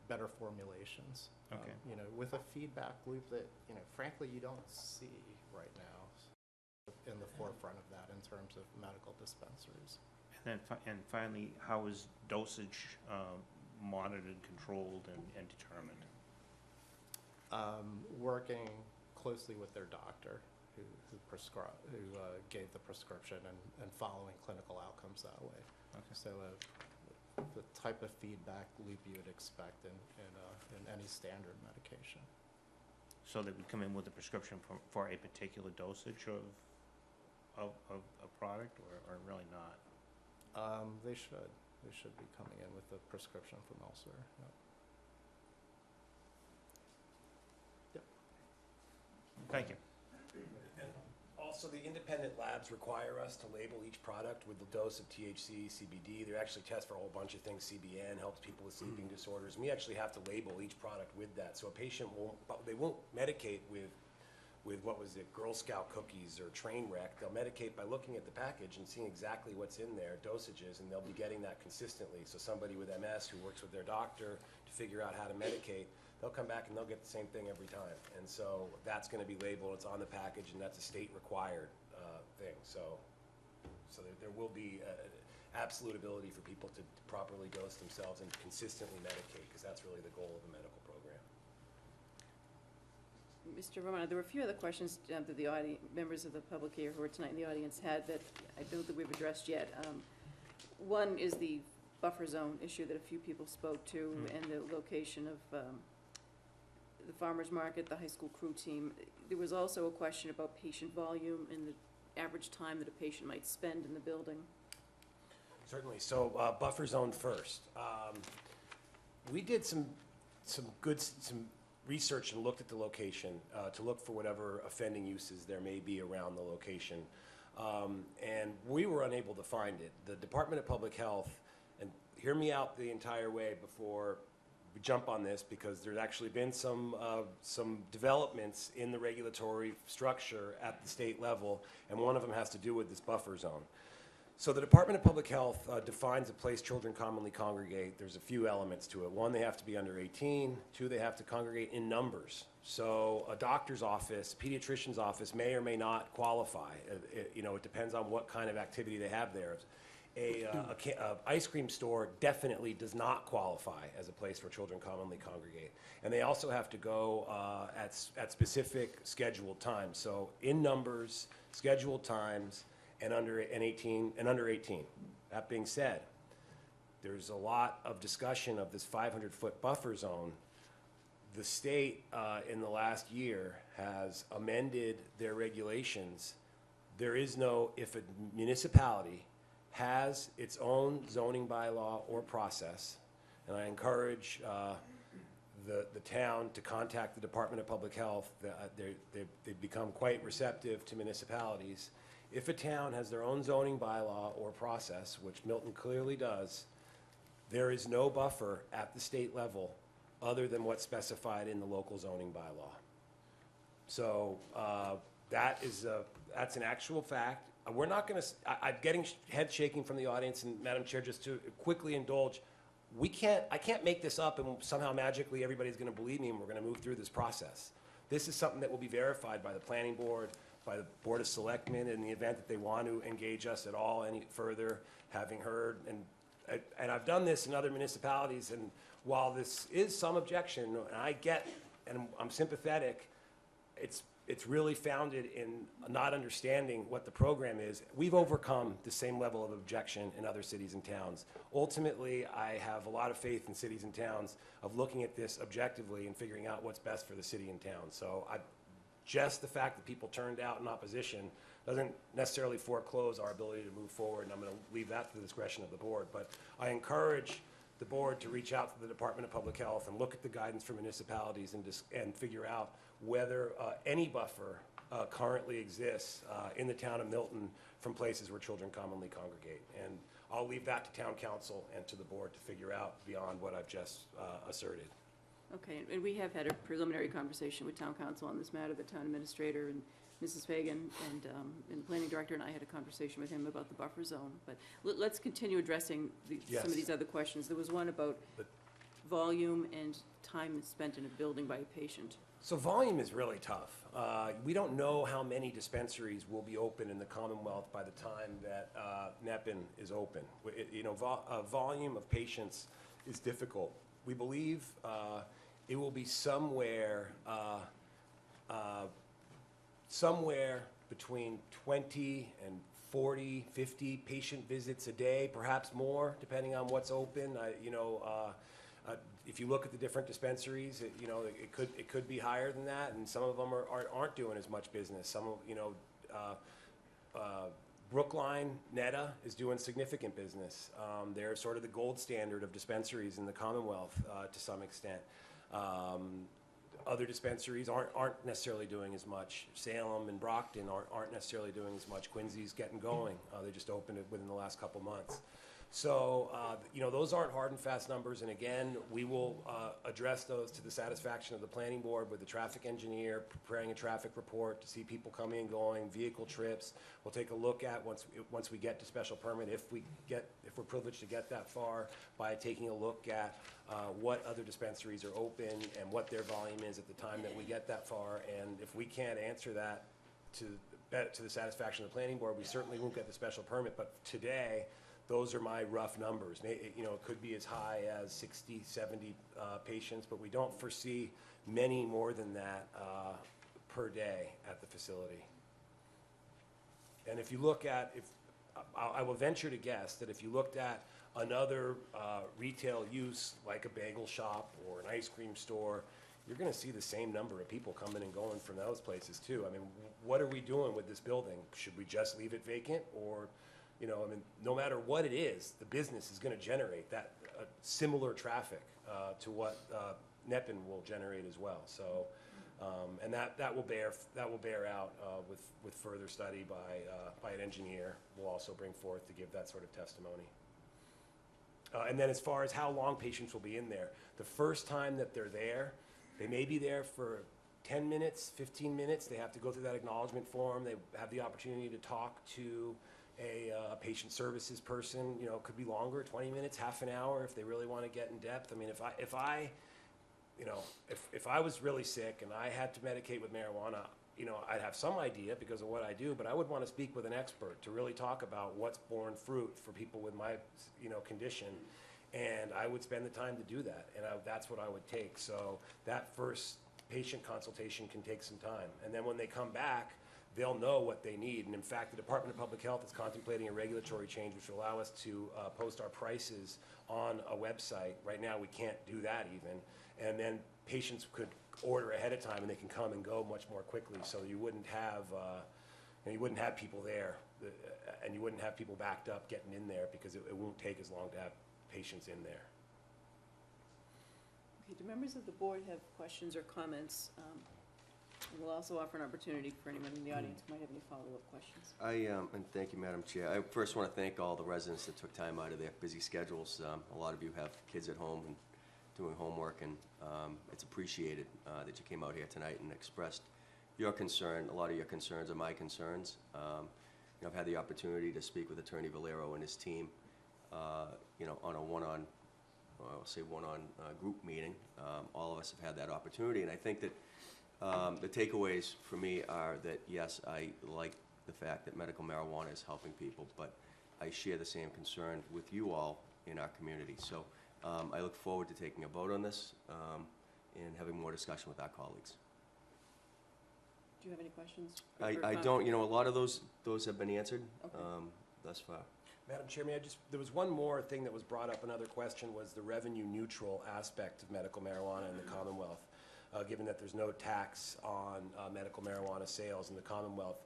better formulations. Okay. With a feedback loop that frankly you don't see right now. in the forefront of that in terms of medical dispensaries. And then, and finally, how is dosage monitored, controlled, and determined? Working closely with their doctor who gave the prescription and following clinical outcomes that way. Okay. So the type of feedback loop you would expect in any standard medication. So they would come in with a prescription for a particular dosage of a product, or really not? They should. They should be coming in with a prescription from elsewhere. Yep. Thank you. And also, the independent labs require us to label each product with the dose of THC, CBD. They actually test for a whole bunch of things. CBN helps people with sleeping disorders. And we actually have to label each product with that. So a patient won't medicate with what was it, Girl Scout cookies or train wreck. They'll medicate by looking at the package and seeing exactly what's in there, dosages, and they'll be getting that consistently. So somebody with MS who works with their doctor to figure out how to medicate, they'll come back and they'll get the same thing every time. And so that's going to be labeled, it's on the package, and that's a state required thing. So there will be absolute ability for people to properly dose themselves and consistently medicate, because that's really the goal of the medical program. Mr. Romano, there were a few other questions that the members of the public here who are tonight in the audience had that I don't think we've addressed yet. One is the buffer zone issue that a few people spoke to, and the location of the farmer's market, the high school crew team. There was also a question about patient volume and the average time that a patient might spend in the building. Certainly. So buffer zone first. We did some research and looked at the location to look for whatever offending uses there may be around the location. And we were unable to find it. The Department of Public Health, and hear me out the entire way before we jump on this, because there's actually been some developments in the regulatory structure at the state level, and one of them has to do with this buffer zone. So the Department of Public Health defines a place children commonly congregate. There's a few elements to it. One, they have to be under 18. Two, they have to congregate in numbers. So a doctor's office, a pediatrician's office may or may not qualify. It depends on what kind of activity they have there. A ice cream store definitely does not qualify as a place where children commonly congregate. And they also have to go at specific scheduled times. So in numbers, scheduled times, and under 18. That being said, there's a lot of discussion of this 500-foot buffer zone. The state in the last year has amended their regulations. There is no, if a municipality has its own zoning bylaw or process, and I encourage the town to contact the Department of Public Health. They've become quite receptive to municipalities. If a town has their own zoning bylaw or process, which Milton clearly does, there is no buffer at the state level other than what's specified in the local zoning bylaw. So that's an actual fact. We're not going to, I'm getting head shaking from the audience, and Madam Chair, just to quickly indulge, I can't make this up and somehow magically everybody's going to believe me and we're going to move through this process. This is something that will be verified by the Planning Board, by the Board of Selectmen, in the event that they want to engage us at all any further, having heard. And I've done this in other municipalities, and while this is some objection, and I get, and I'm sympathetic, it's really founded in not understanding what the program is. We've overcome the same level of objection in other cities and towns. Ultimately, I have a lot of faith in cities and towns of looking at this objectively and figuring out what's best for the city and town. So just the fact that people turned out in opposition doesn't necessarily foreclose our ability to move forward, and I'm going to leave that to the discretion of the board. But I encourage the board to reach out to the Department of Public Health and look at the guidance for municipalities and figure out whether any buffer currently exists in the town of Milton from places where children commonly congregate. And I'll leave that to town council and to the board to figure out beyond what I've just asserted. Okay, and we have had a preliminary conversation with town council on this matter. The town administrator and Mrs. Fagan and the planning director and I had a conversation with him about the buffer zone. But let's continue addressing some of these other questions. There was one about volume and time spent in a building by a patient? So volume is really tough. We don't know how many dispensaries will be open in the Commonwealth by the time that NEPN is open. Volume of patients is difficult. We believe it will be somewhere between 20 and 40, 50 patient visits a day, perhaps more, depending on what's open. If you look at the different dispensaries, it could be higher than that, and some of them aren't doing as much business. Some of, Brookline, Netta is doing significant business. They're sort of the gold standard of dispensaries in the Commonwealth to some extent. Other dispensaries aren't necessarily doing as much. Salem and Brockton aren't necessarily doing as much. Quincy's getting going. They just opened it within the last couple months. So, those aren't hard and fast numbers, and again, we will address those to the satisfaction of the planning board with the traffic engineer, preparing a traffic report to see people coming and going, vehicle trips. We'll take a look at, once we get to special permit, if we're privileged to get that far, by taking a look at what other dispensaries are open and what their volume is at the time that we get that far, and if we can't answer that to the satisfaction of the planning board, we certainly won't get the special permit, but today, those are my rough numbers. It could be as high as 60, 70 patients, but we don't foresee many more than that per day at the facility. And if you look at, I will venture to guess that if you looked at another retail use, like a bagel shop or an ice cream store, you're going to see the same number of people coming and going from those places too. I mean, what are we doing with this building? Should we just leave it vacant, or no matter what it is, the business is going to generate that similar traffic to what NEPN will generate as well. So, and that will bear out with further study by an engineer. We'll also bring forth to give that sort of testimony. And then as far as how long patients will be in there, the first time that they're there, they may be there for 10 minutes, 15 minutes. They have to go through that acknowledgement form. They have the opportunity to talk to a patient services person. It could be longer, 20 minutes, half an hour, if they really want to get in depth. I mean, if I was really sick and I had to medicate with marijuana, I'd have some idea because of what I do, but I would want to speak with an expert to really talk about what's borne fruit for people with my, condition. And I would spend the time to do that, and that's what I would take. So that first patient consultation can take some time. And then when they come back, they'll know what they need. And in fact, the Department of Public Health is contemplating a regulatory change which will allow us to post our prices on a website. Right now, we can't do that even. And then patients could order ahead of time and they can come and go much more quickly. So you wouldn't have, people there, and you wouldn't have people backed up getting in there because it won't take as long to have patients in there. Okay, do members of the board have questions or comments? We'll also offer an opportunity for anyone in the audience who might have any follow-up questions. And thank you, Madam Chair. I first want to thank all the residents that took time out of their busy schedules. A lot of you have kids at home and doing homework, and it's appreciated that you came out here tonight and expressed your concern. A lot of your concerns are my concerns. I've had the opportunity to speak with Attorney Valero and his team, on a one-on group meeting. All of us have had that opportunity, and I think that the takeaways for me are that, yes, I like the fact that medical marijuana is helping people, but I share the same concern with you all in our community. So I look forward to taking a vote on this and having more discussion with our colleagues. Do you have any questions? I don't. A lot of those have been answered thus far. Madam Chair, there was one more thing that was brought up. Another question was the revenue neutral aspect of medical marijuana in the Commonwealth. Given that there's no tax on medical marijuana sales in the Commonwealth.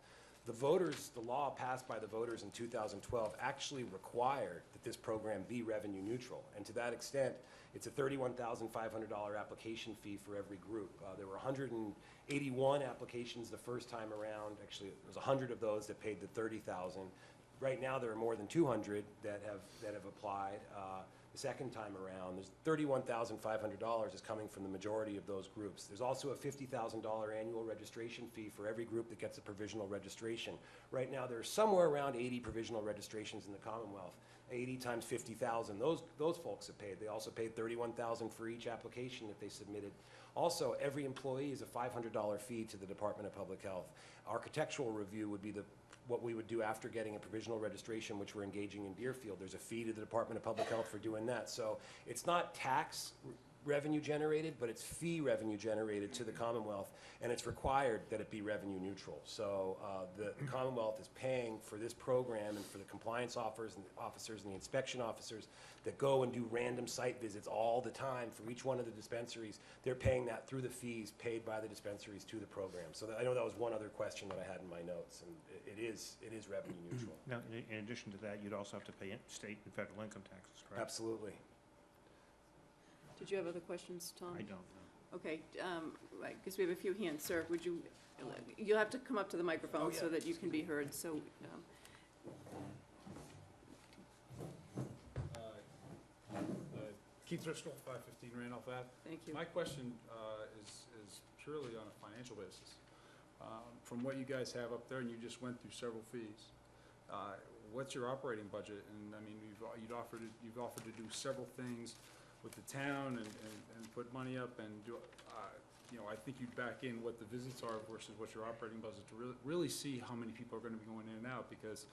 The law passed by the voters in 2012 actually required that this program be revenue neutral. And to that extent, it's a $31,500 application fee for every group. There were 181 applications the first time around. Actually, there was 100 of those that paid the $30,000. Right now, there are more than 200 that have applied. The second time around, there's $31,500 is coming from the majority of those groups. There's also a $50,000 annual registration fee for every group that gets a provisional registration. Right now, there's somewhere around 80 provisional registrations in the Commonwealth. 80 times 50,000, those folks have paid. They also paid 31,000 for each application that they submitted. Also, every employee is a $500 fee to the Department of Public Health. Architectural review would be what we would do after getting a provisional registration, which we're engaging in Deerfield. There's a fee to the Department of Public Health for doing that. So it's not tax revenue generated, but it's fee revenue generated to the Commonwealth, and it's required that it be revenue neutral. So the Commonwealth is paying for this program and for the compliance officers and the inspection officers that go and do random site visits all the time for each one of the dispensaries. They're paying that through the fees paid by the dispensaries to the program. So I know that was one other question that I had in my notes, and it is revenue neutral. Now, in addition to that, you'd also have to pay state and federal income taxes, correct? Absolutely. Did you have other questions, Tom? I don't know. Okay, I guess we have a few hands. Sir, would you, you'll have to come up to the microphone so that you can be heard, so. Keith Driscoll, 515 Randolph Ave. Thank you. My question is purely on a financial basis. From what you guys have up there, and you just went through several fees, what's your operating budget? And I mean, you've offered to do several things with the town and put money up and do, you know, I think you'd back in what the visits are versus what your operating budget to really see how many people are going to be going in and out, because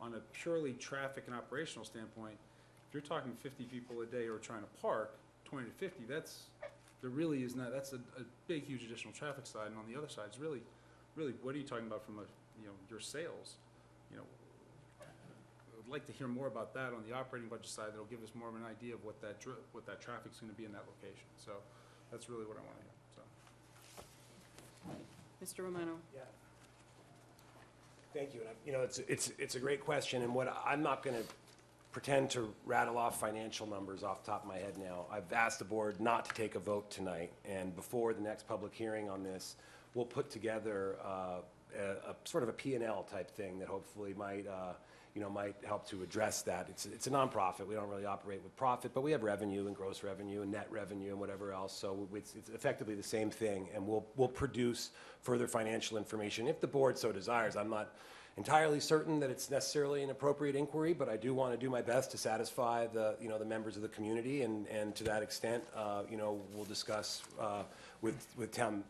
on a purely traffic and operational standpoint, if you're talking 50 people a day or trying to park 20 to 50, that's a big, huge additional traffic side. And on the other side, it's really, what are you talking about from your sales? You know, I'd like to hear more about that on the operating budget side. That'll give us more of an idea of what that traffic's going to be in that location. So that's really what I want to hear. So. Mr. Romano. Yeah. Thank you. And you know, it's a great question, and what I'm not going to pretend to rattle off financial numbers off the top of my head now. I've asked the board not to take a vote tonight, and before the next public hearing on this, we'll put together a sort of a P&L type thing that hopefully might help to address that. It's a nonprofit. We don't really operate with profit, but we have revenue and gross revenue and net revenue and whatever else. So it's effectively the same thing, and we'll produce further financial information if the board so desires. I'm not entirely certain that it's necessarily an appropriate inquiry, but I do want to do my best to satisfy the members of the community, and to that extent, we'll discuss with town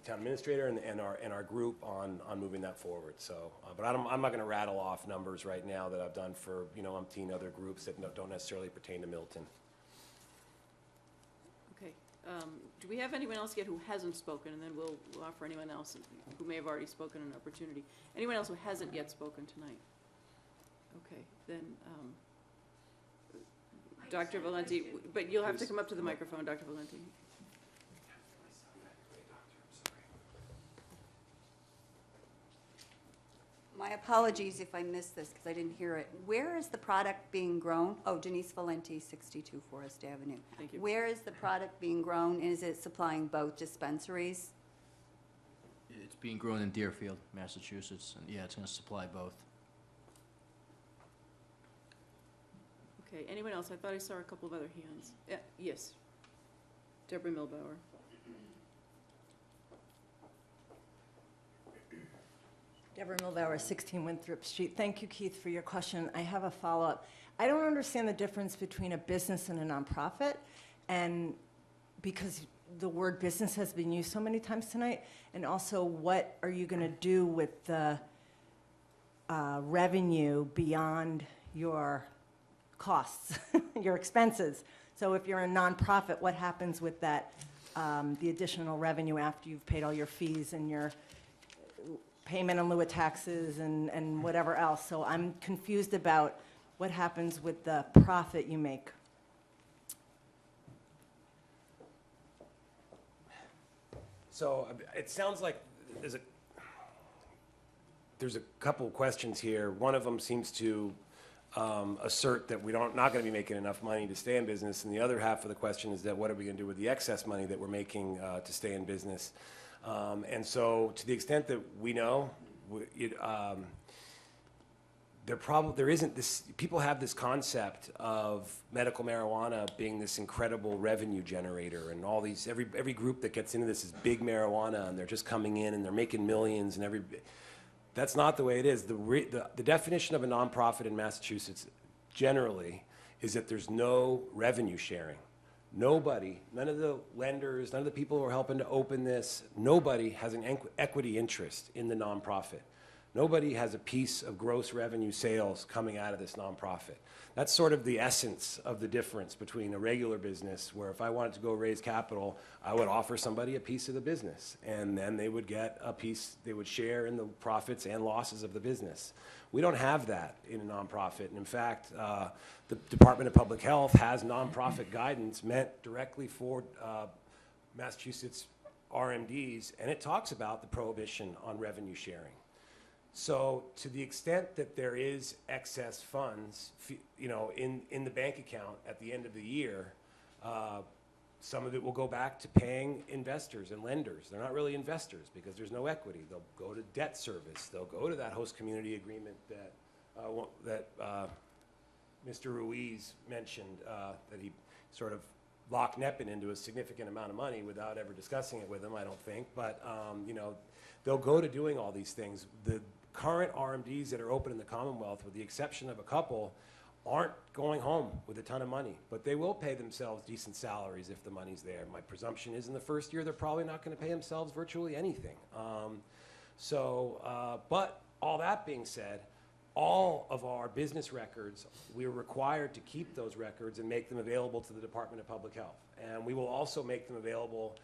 administrator and our group on moving that forward. So, but I'm not going to rattle off numbers right now that I've done for umpteen other groups that don't necessarily pertain to Milton. Okay. Do we have anyone else yet who hasn't spoken, and then we'll offer anyone else who may have already spoken an opportunity. Anyone else who hasn't yet spoken tonight? Okay, then, Dr. Valenti, but you'll have to come up to the microphone, Dr. Valenti. My apologies if I missed this because I didn't hear it. Where is the product being grown? Oh, Denise Valenti, 62 Forest Avenue. Thank you. Where is the product being grown? Is it supplying both dispensaries? It's being grown in Deerfield, Massachusetts, and yeah, it's going to supply both. Okay, anyone else? I thought I saw a couple of other hands. Yes. Deborah Milbauer. Deborah Milbauer, 16 Winthrop Street. Thank you, Keith, for your question. I have a follow-up. I don't understand the difference between a business and a nonprofit, and because the word business has been used so many times tonight, and also what are you going to do with the revenue beyond your costs, your expenses? So if you're a nonprofit, what happens with that, the additional revenue after you've paid all your fees and your payment in lieu of taxes and whatever else? So I'm confused about what happens with the profit you make. So it sounds like there's a couple of questions here. One of them seems to assert that we're not going to be making enough money to stay in business, and the other half of the question is that what are we going to do with the excess money that we're making to stay in business? And so, to the extent that we know, there isn't this. People have this concept of medical marijuana being this incredible revenue generator, and all these every group that gets into this is big marijuana, and they're just coming in and they're making millions, and that's not the way it is. The definition of a nonprofit in Massachusetts generally is that there's no revenue sharing. Nobody, none of the lenders, none of the people who are helping to open this, nobody has an equity interest in the nonprofit. Nobody has a piece of gross revenue sales coming out of this nonprofit. That's sort of the essence of the difference between a regular business, where if I wanted to go raise capital, I would offer somebody a piece of the business, and then they would get a piece, they would share in the profits and losses of the business. We don't have that in a nonprofit. And in fact, the Department of Public Health has nonprofit guidance meant directly for Massachusetts RMDs, and it talks about the prohibition on revenue sharing. So to the extent that there is excess funds, you know, in the bank account at the end of the year, some of it will go back to paying investors and lenders. They're not really investors because there's no equity. They'll go to debt service. They'll go to that host community agreement that Mr. Ruiz mentioned, that he sort of locked Neppen into a significant amount of money without ever discussing it with him, I don't think. But, you know, they'll go to doing all these things. The current RMDs that are open in the Commonwealth, with the exception of a couple, aren't going home with a ton of money, but they will pay themselves decent salaries if the money's there. My presumption is in the first year, they're probably not going to pay themselves virtually anything. But all that being said, all of our business records, we are required to keep those records and make them available to the Department of Public Health. And we will also make them available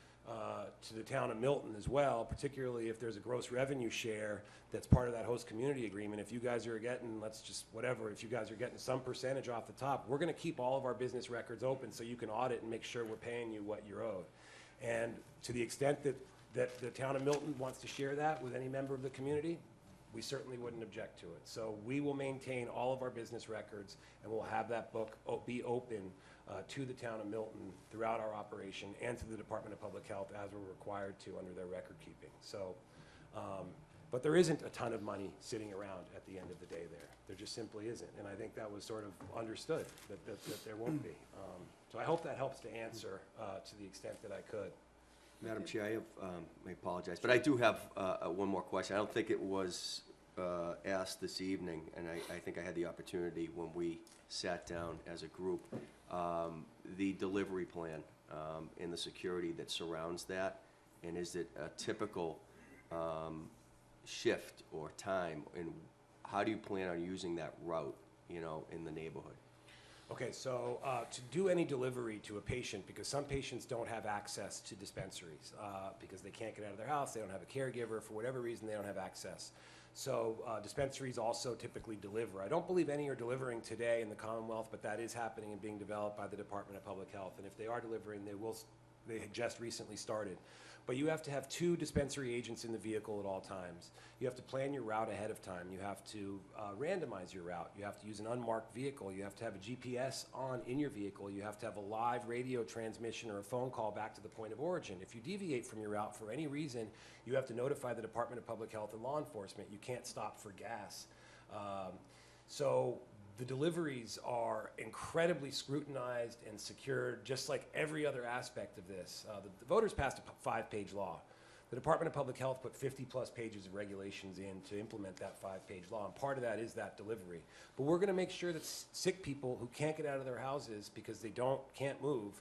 to the town of Milton as well, particularly if there's a gross revenue share that's part of that host community agreement. If you guys are getting, if you guys are getting some percentage off the top, we're going to keep all of our business records open so you can audit and make sure we're paying you what you're owed. And to the extent that the town of Milton wants to share that with any member of the community, we certainly wouldn't object to it. So we will maintain all of our business records, and we'll have that book be open to the town of Milton throughout our operation and to the Department of Public Health as we're required to under their record keeping. So, but there isn't a ton of money sitting around at the end of the day there. There just simply isn't. And I think that was sort of understood, that there won't be. So I hope that helps to answer to the extent that I could. Madam Chair, I have, I apologize, but I do have one more question. I don't think it was asked this evening, and I think I had the opportunity when we sat down as a group. The delivery plan and the security that surrounds that, and is it a typical shift or time, and how do you plan on using that route, you know, in the neighborhood? Okay, so to do any delivery to a patient, because some patients don't have access to dispensaries because they can't get out of their house, they don't have a caregiver, for whatever reason they don't have access. So dispensaries also typically deliver. I don't believe any are delivering today in the Commonwealth, but that is happening and being developed by the Department of Public Health. And if they are delivering, they had just recently started. But you have to have 2 dispensary agents in the vehicle at all times. You have to plan your route ahead of time. You have to randomize your route. You have to use an unmarked vehicle. You have to have a GPS on in your vehicle. You have to have a live radio transmission or a phone call back to the point of origin. If you deviate from your route for any reason, you have to notify the Department of Public Health and law enforcement. You can't stop for gas. So the deliveries are incredibly scrutinized and secured, just like every other aspect of this. The voters passed a 5-page law. The Department of Public Health put 50-plus pages of regulations in to implement that 5-page law, and part of that is that delivery. But we're going to make sure that sick people who can't get out of their houses because they can't move,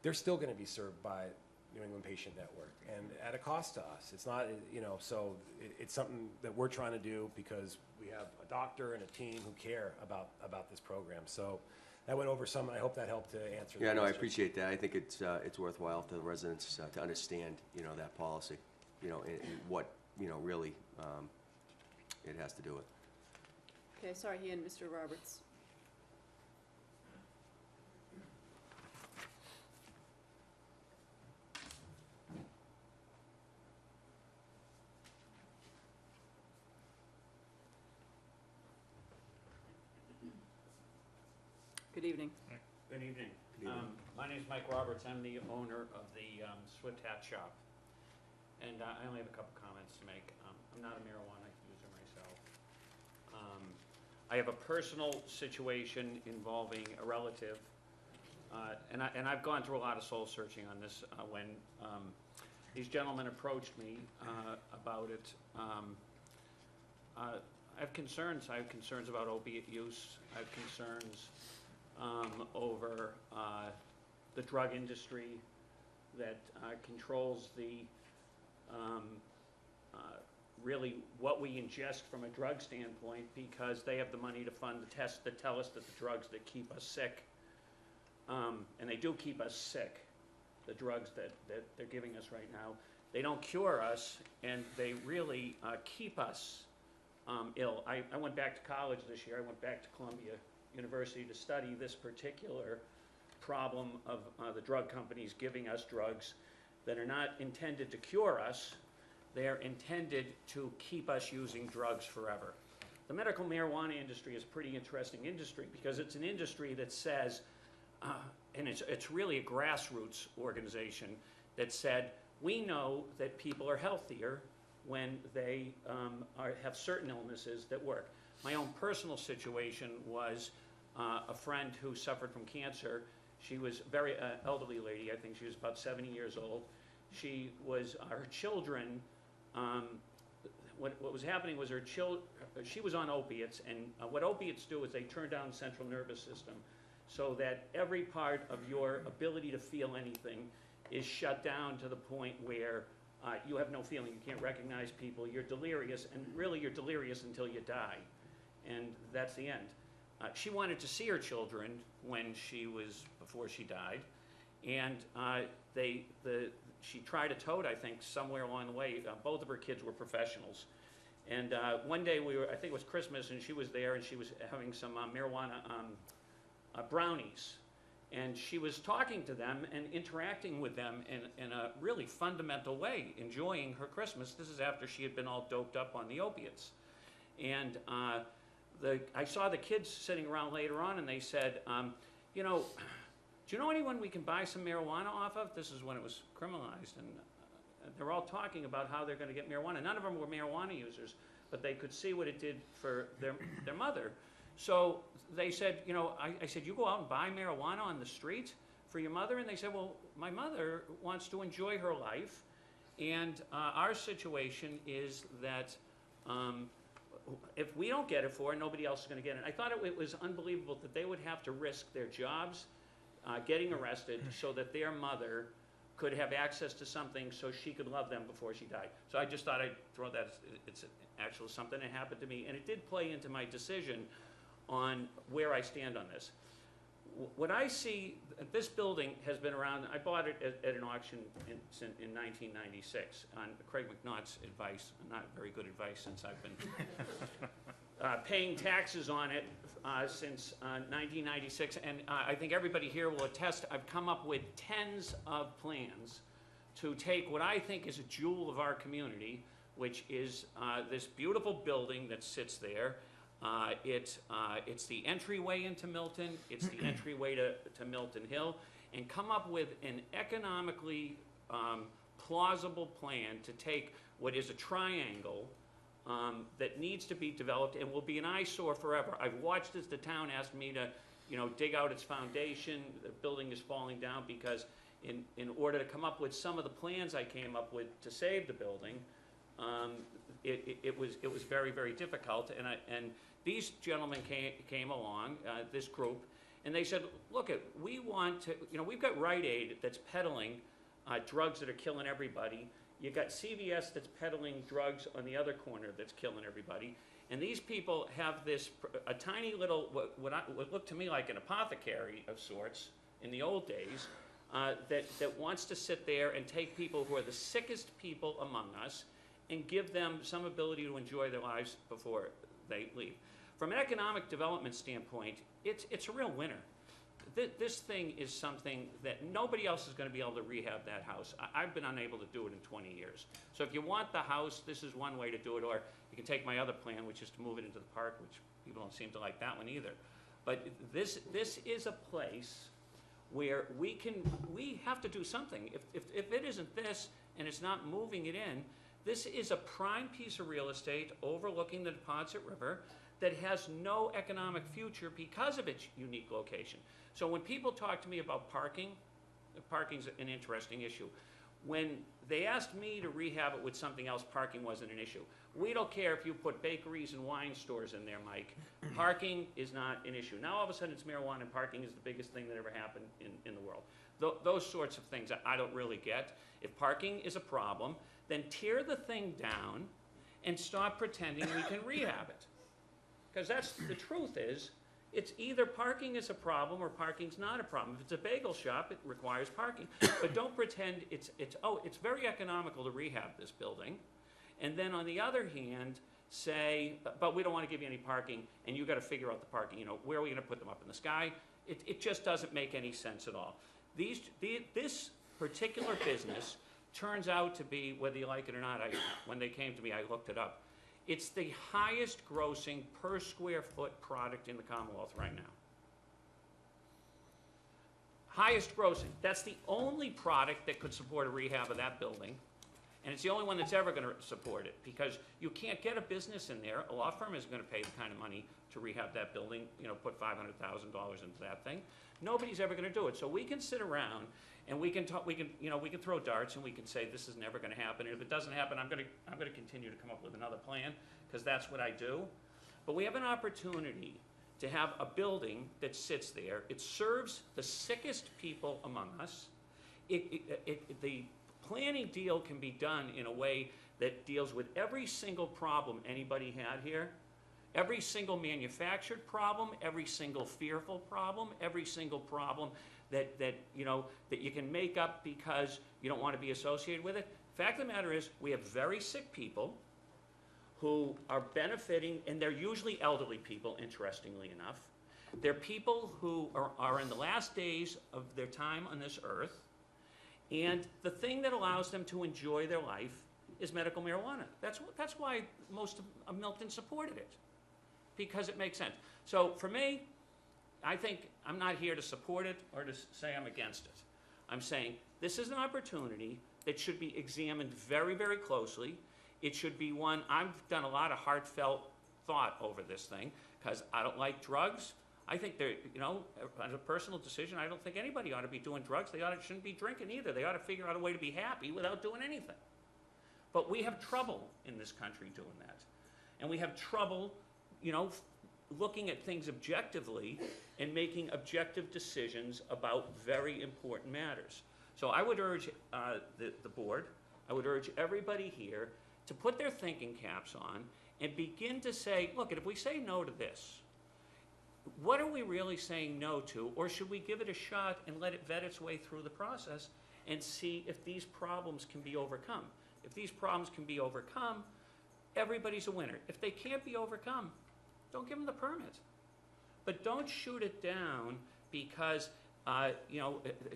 they're still going to be served by New England Patient Network, and at a cost to us. It's not, you know, so it's something that we're trying to do because we have a doctor and a team who care about this program. So that went over some, and I hope that helped to answer the Yeah, no, I question. appreciate that. I think it's worthwhile for the residents to understand, you know, that policy, you know, and what, you know, really it has to do with. Okay, sorry, he and Mr. Roberts. Good evening. Good evening. My name is Mike Roberts. I'm the owner of the Swift Hat Shop. And I only have a couple comments to make. I'm not a marijuana user myself. I have a personal situation involving a relative. And I've gone through a lot of soul searching on this. When these gentlemen approached me about it, I have concerns. I have concerns about opiate use. I have concerns over the drug industry that controls the really what we ingest from a drug standpoint, because they have the money to fund the tests that tell us that the drugs that keep us sick, and they do keep us sick, the drugs that they're giving us right now, they don't cure us, and they really keep us ill. I went back to college this year. I went back to Columbia University to study this particular problem of the drug companies giving us drugs that are not intended to cure us. They're intended to keep us using drugs forever. The medical marijuana industry is a pretty interesting industry because it's an industry that says, and it's really a grassroots organization that said, we know that people are healthier when they have certain illnesses that work. My own personal situation was a friend who suffered from cancer. She was a very elderly lady. I think she was about 70 years old. She was, her children, what was happening was she was on opiates, and what opiates do is they turn down the central nervous system so that every part of your ability to feel anything is shut down to the point where you have no feeling, you can't recognize people, you're delirious, and really you're delirious until you die, and that's the end. She wanted to see her children before she died, and she tried a toad, I think, somewhere along the way. Both of her kids were professionals. And one day I think it was Christmas, and she was there, and she was having some marijuana brownies. And she was talking to them and interacting with them in a really fundamental way, enjoying her Christmas. This is after she had been all doped up on the opiates. And I saw the kids sitting around later on, and they said, do you know anyone we can buy some marijuana off of? This is when it was criminalized, and they're all talking about how they're going to get marijuana. None of them were marijuana users, but they could see what it did for their mother. So they said, I said, you go out and buy marijuana on the street for your mother? And they said, well, my mother wants to enjoy her life, and our situation is that if we don't get it for her, nobody else is going to get it. I thought it was unbelievable that they would have to risk their jobs, getting arrested, so that their mother could have access to something so she could love them before she died. So I just thought I'd throw that, it's actually something that happened to me, and it did play into my decision on where I stand on this. What I see, this building has been around, I bought it at an auction in 1996 on Craig McNaught's advice, not very good advice since I've been paying taxes on it since 1996, and I think everybody here will attest, I've come up with tens of plans to take what I think is a jewel of our community, which is this beautiful building that sits there. It's the entryway into Milton, it's the entryway to Milton Hill, and come up with an economically plausible plan to take what is a triangle that needs to be developed and will be an eyesore forever. I've watched as the town asked me to, dig out its foundation. The building is falling down because in order to come up with some of the plans I came up with to save the building, it was very, very difficult. And these gentlemen came along, this group, and they said, look, we want to, we've got Rite Aid that's peddling drugs that are killing everybody. You've got CVS that's peddling drugs on the other corner that's killing everybody. And these people have a tiny little, what looked to me like an apothecary of sorts in the old days, that wants to sit there and take people who are the sickest people among us and give them some ability to enjoy their lives before they leave. From an economic development standpoint, it's a real winner. This thing is something that nobody else is going to be able to rehab that house. I've been unable to do it in 20 years. So if you want the house, this is one way to do it, or you can take my other plan, which is to move it into the park, which people don't seem to like that one either. But this is a place where we have to do something. If it isn't this and it's not moving it in, this is a prime piece of real estate overlooking the Deposit River that has no economic future because of its unique location. So when people talk to me about parking, parking's an interesting issue. When they asked me to rehab it with something else, parking wasn't an issue. We don't care if you put bakeries and wine stores in there, Mike. Parking is not an issue. Now, all of a sudden, it's marijuana, and parking is the biggest thing that ever happened in the world. Those sorts of things I don't really get. If parking is a problem, then tear the thing down and stop pretending we can rehab it. Because that's, the truth is, it's either parking is a problem or parking's not a problem. If it's a bagel shop, it requires parking. But don't pretend it's very economical to rehab this building. And then on the other hand, say, but we don't want to give you any parking, and you've got to figure out the parking. You know, where are we going to put them, up in the sky? It just doesn't make any sense at all. This particular business turns out to be, whether you like it or not, when they came to me, I looked it up. It's the highest grossing per square foot product in the Commonwealth right now. Highest grossing. That's the only product that could support a rehab of that building. And it's the only one that's ever going to support it, because you can't get a business in there. A law firm isn't going to pay the kind of money to rehab that building, you know, put $500,000 into that thing. Nobody's ever going to do it. So we can sit around and we can talk, we can throw darts and we can say this is never going to happen. And if it doesn't happen, I'm going to continue to come up with another plan, because that's what I do. But we have an opportunity to have a building that sits there. It serves the sickest people among us. The planning deal can be done in a way that deals with every single problem anybody had here, every single manufactured problem, every single fearful problem, every single problem that you can make up because you don't want to be associated with it. Fact of the matter is, we have very sick people who are benefiting, and they're usually elderly people, interestingly enough. They're people who are in the last days of their time on this earth, and the thing that allows them to enjoy their life is medical marijuana. That's why most of Milton supported it, because it makes sense. So for me, I think I'm not here to support it or to say I'm against it. I'm saying this is an opportunity that should be examined very, very closely. It should be one, I've done a lot of heartfelt thought over this thing, because I don't like drugs. I think they're, as a personal decision, I don't think anybody ought to be doing drugs. They shouldn't be drinking either. They ought to figure out a way to be happy without doing anything. But we have trouble in this country doing that. And we have trouble, looking at things objectively and making objective decisions about very important matters. So I would urge the board, I would urge everybody here to put their thinking caps on and begin to say, look, if we say no to this, what are we really saying no to? Or should we give it a shot and let it vet its way through the process and see if these problems can be overcome? If these problems can be overcome, everybody's a winner. If they can't be overcome, don't give them the permit. But don't shoot it down because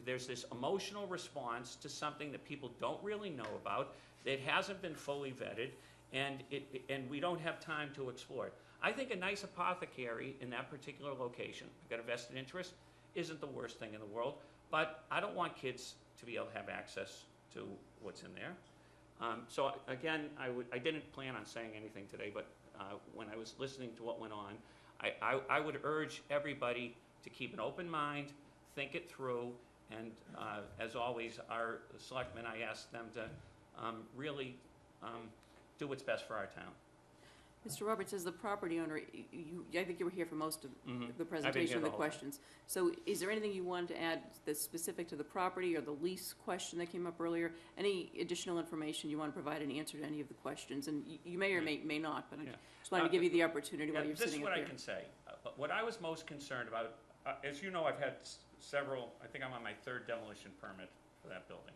there's this emotional response to something that people don't really know about, that hasn't been fully vetted, and we don't have time to explore it. I think a nice apothecary in that particular location, I've got a vested interest, isn't the worst thing in the world, but I don't want kids to be able to have access to what's in there. So again, I didn't plan on saying anything today, but when I was listening to what went on, I would urge everybody to keep an open mind, think it through, and as always, our selectmen, I ask them to really do what's best for our town. Mr. Roberts, as the property owner, I think you were here for most of the presentation of the questions. So is there anything you wanted to add that's specific to the property or the lease question that came up earlier? Any additional information you want to provide an answer to any of the questions? And you may or may not, but I just wanted to give you the opportunity while you're sitting up here. This is what I can say. What I was most concerned about, as you know, I've had several, I think I'm on my third demolition permit for that building.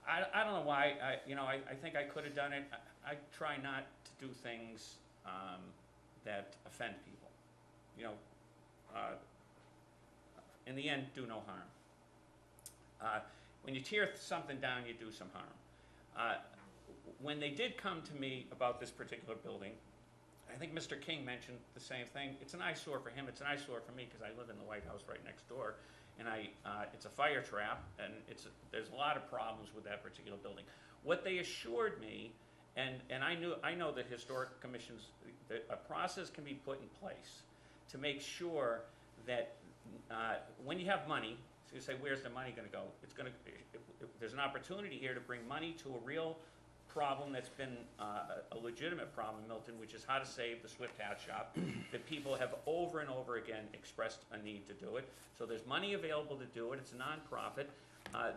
I don't know why, I think I could have done it. I try not to do things that offend people. In the end, do no harm. When you tear something down, you do some harm. When they did come to me about this particular building, I think Mr. King mentioned the same thing. It's an eyesore for him. It's an eyesore for me because I live in the White House right next door. And it's a fire trap, and there's a lot of problems with that particular building. What they assured me, and I know the historic commissions, that a process can be put in place to make sure that when you have money you say, where's the money gonna go? It's gonna, there's an opportunity here to bring money to a real problem that's been a legitimate problem in Milton, which is how to save the Swift Hat Shop, that people have over and over again expressed a need to do it. So there's money available to do it. It's a nonprofit.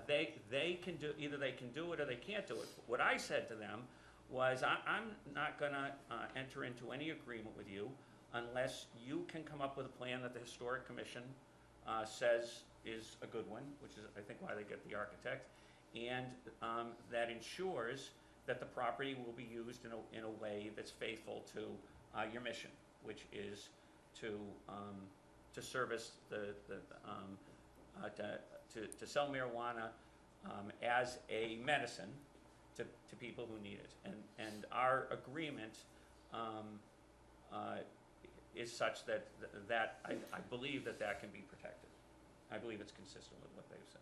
They can do, either they can do it or they can't do it. What I said to them was, I'm not gonna enter into any agreement with you unless you can come up with a plan that the Historic Commission says is a good one, which is, I think, why they get the architect, and that ensures that the property will be used in a way that's faithful to your mission, which is to service to sell marijuana as a medicine to people who need it. And our agreement is such that I believe that can be protected. I believe it's consistent with what they've said.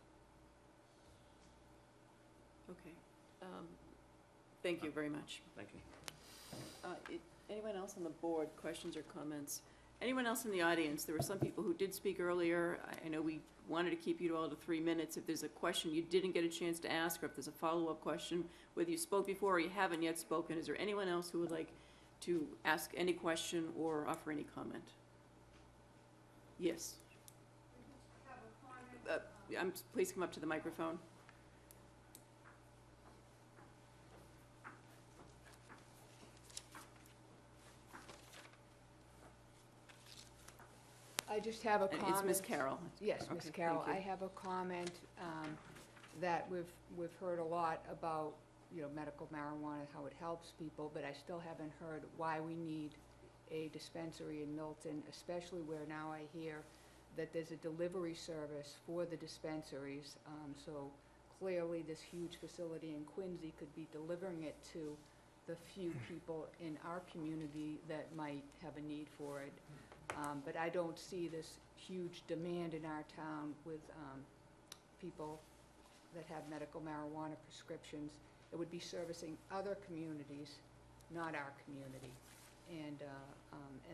Okay. Thank you very much. Thank you. Anyone else on the board, questions or comments? Anyone else in the audience? There were some people who did speak earlier. I know we wanted to keep you all to 3 minutes. If there's a question you didn't get a chance to ask, or if there's a follow-up question, whether you spoke before or you haven't yet spoken, is there anyone else who would like to ask any question or offer any comment? Yes. Please come up to the microphone. I just have a comment. It's Ms. Carroll. Yes, Ms. Okay, Carroll. thank you. I have a comment that we've heard a lot about, medical marijuana, how it helps people, but I still haven't heard why we need a dispensary in Milton, especially where now I hear that there's a delivery service for the dispensaries. So clearly, this huge facility in Quincy could be delivering it to the few people in our community that might have a need for it. But I don't see this huge demand in our town with people that have medical marijuana prescriptions. It would be servicing other communities, not our community. And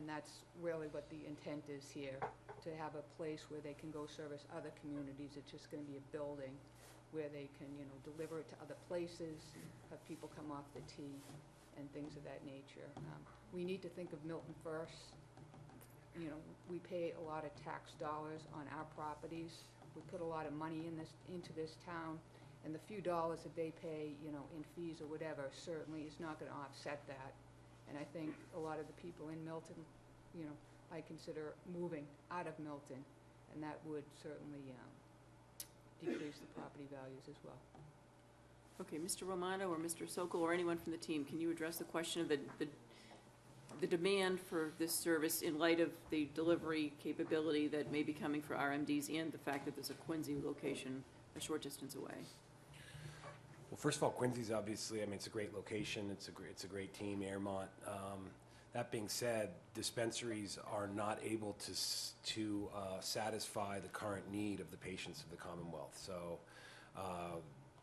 that's really what the intent is here, to have a place where they can go service other communities. It's just going to be a building where they can, deliver it to other places, have people come off the tee, and things of that nature. We need to think of Milton first. We pay a lot of tax dollars on our properties. We put a lot of money into this town, and the few dollars that they pay, in fees or whatever, certainly is not going to offset that. And I think a lot of the people in Milton, I consider moving out of Milton, and that would certainly decrease the property values as well. Okay, Mr. Romano or Mr. Sokol or anyone from the team, can you address the question of the demand for this service in light of the delivery capability that may be coming for RMDs and the fact that there's a Quincy location a short distance away? Well, first of all, Quincy's obviously, it's a great location. It's a great team, Airmont. That being said, dispensaries are not able to satisfy the current need of the patients of the Commonwealth. So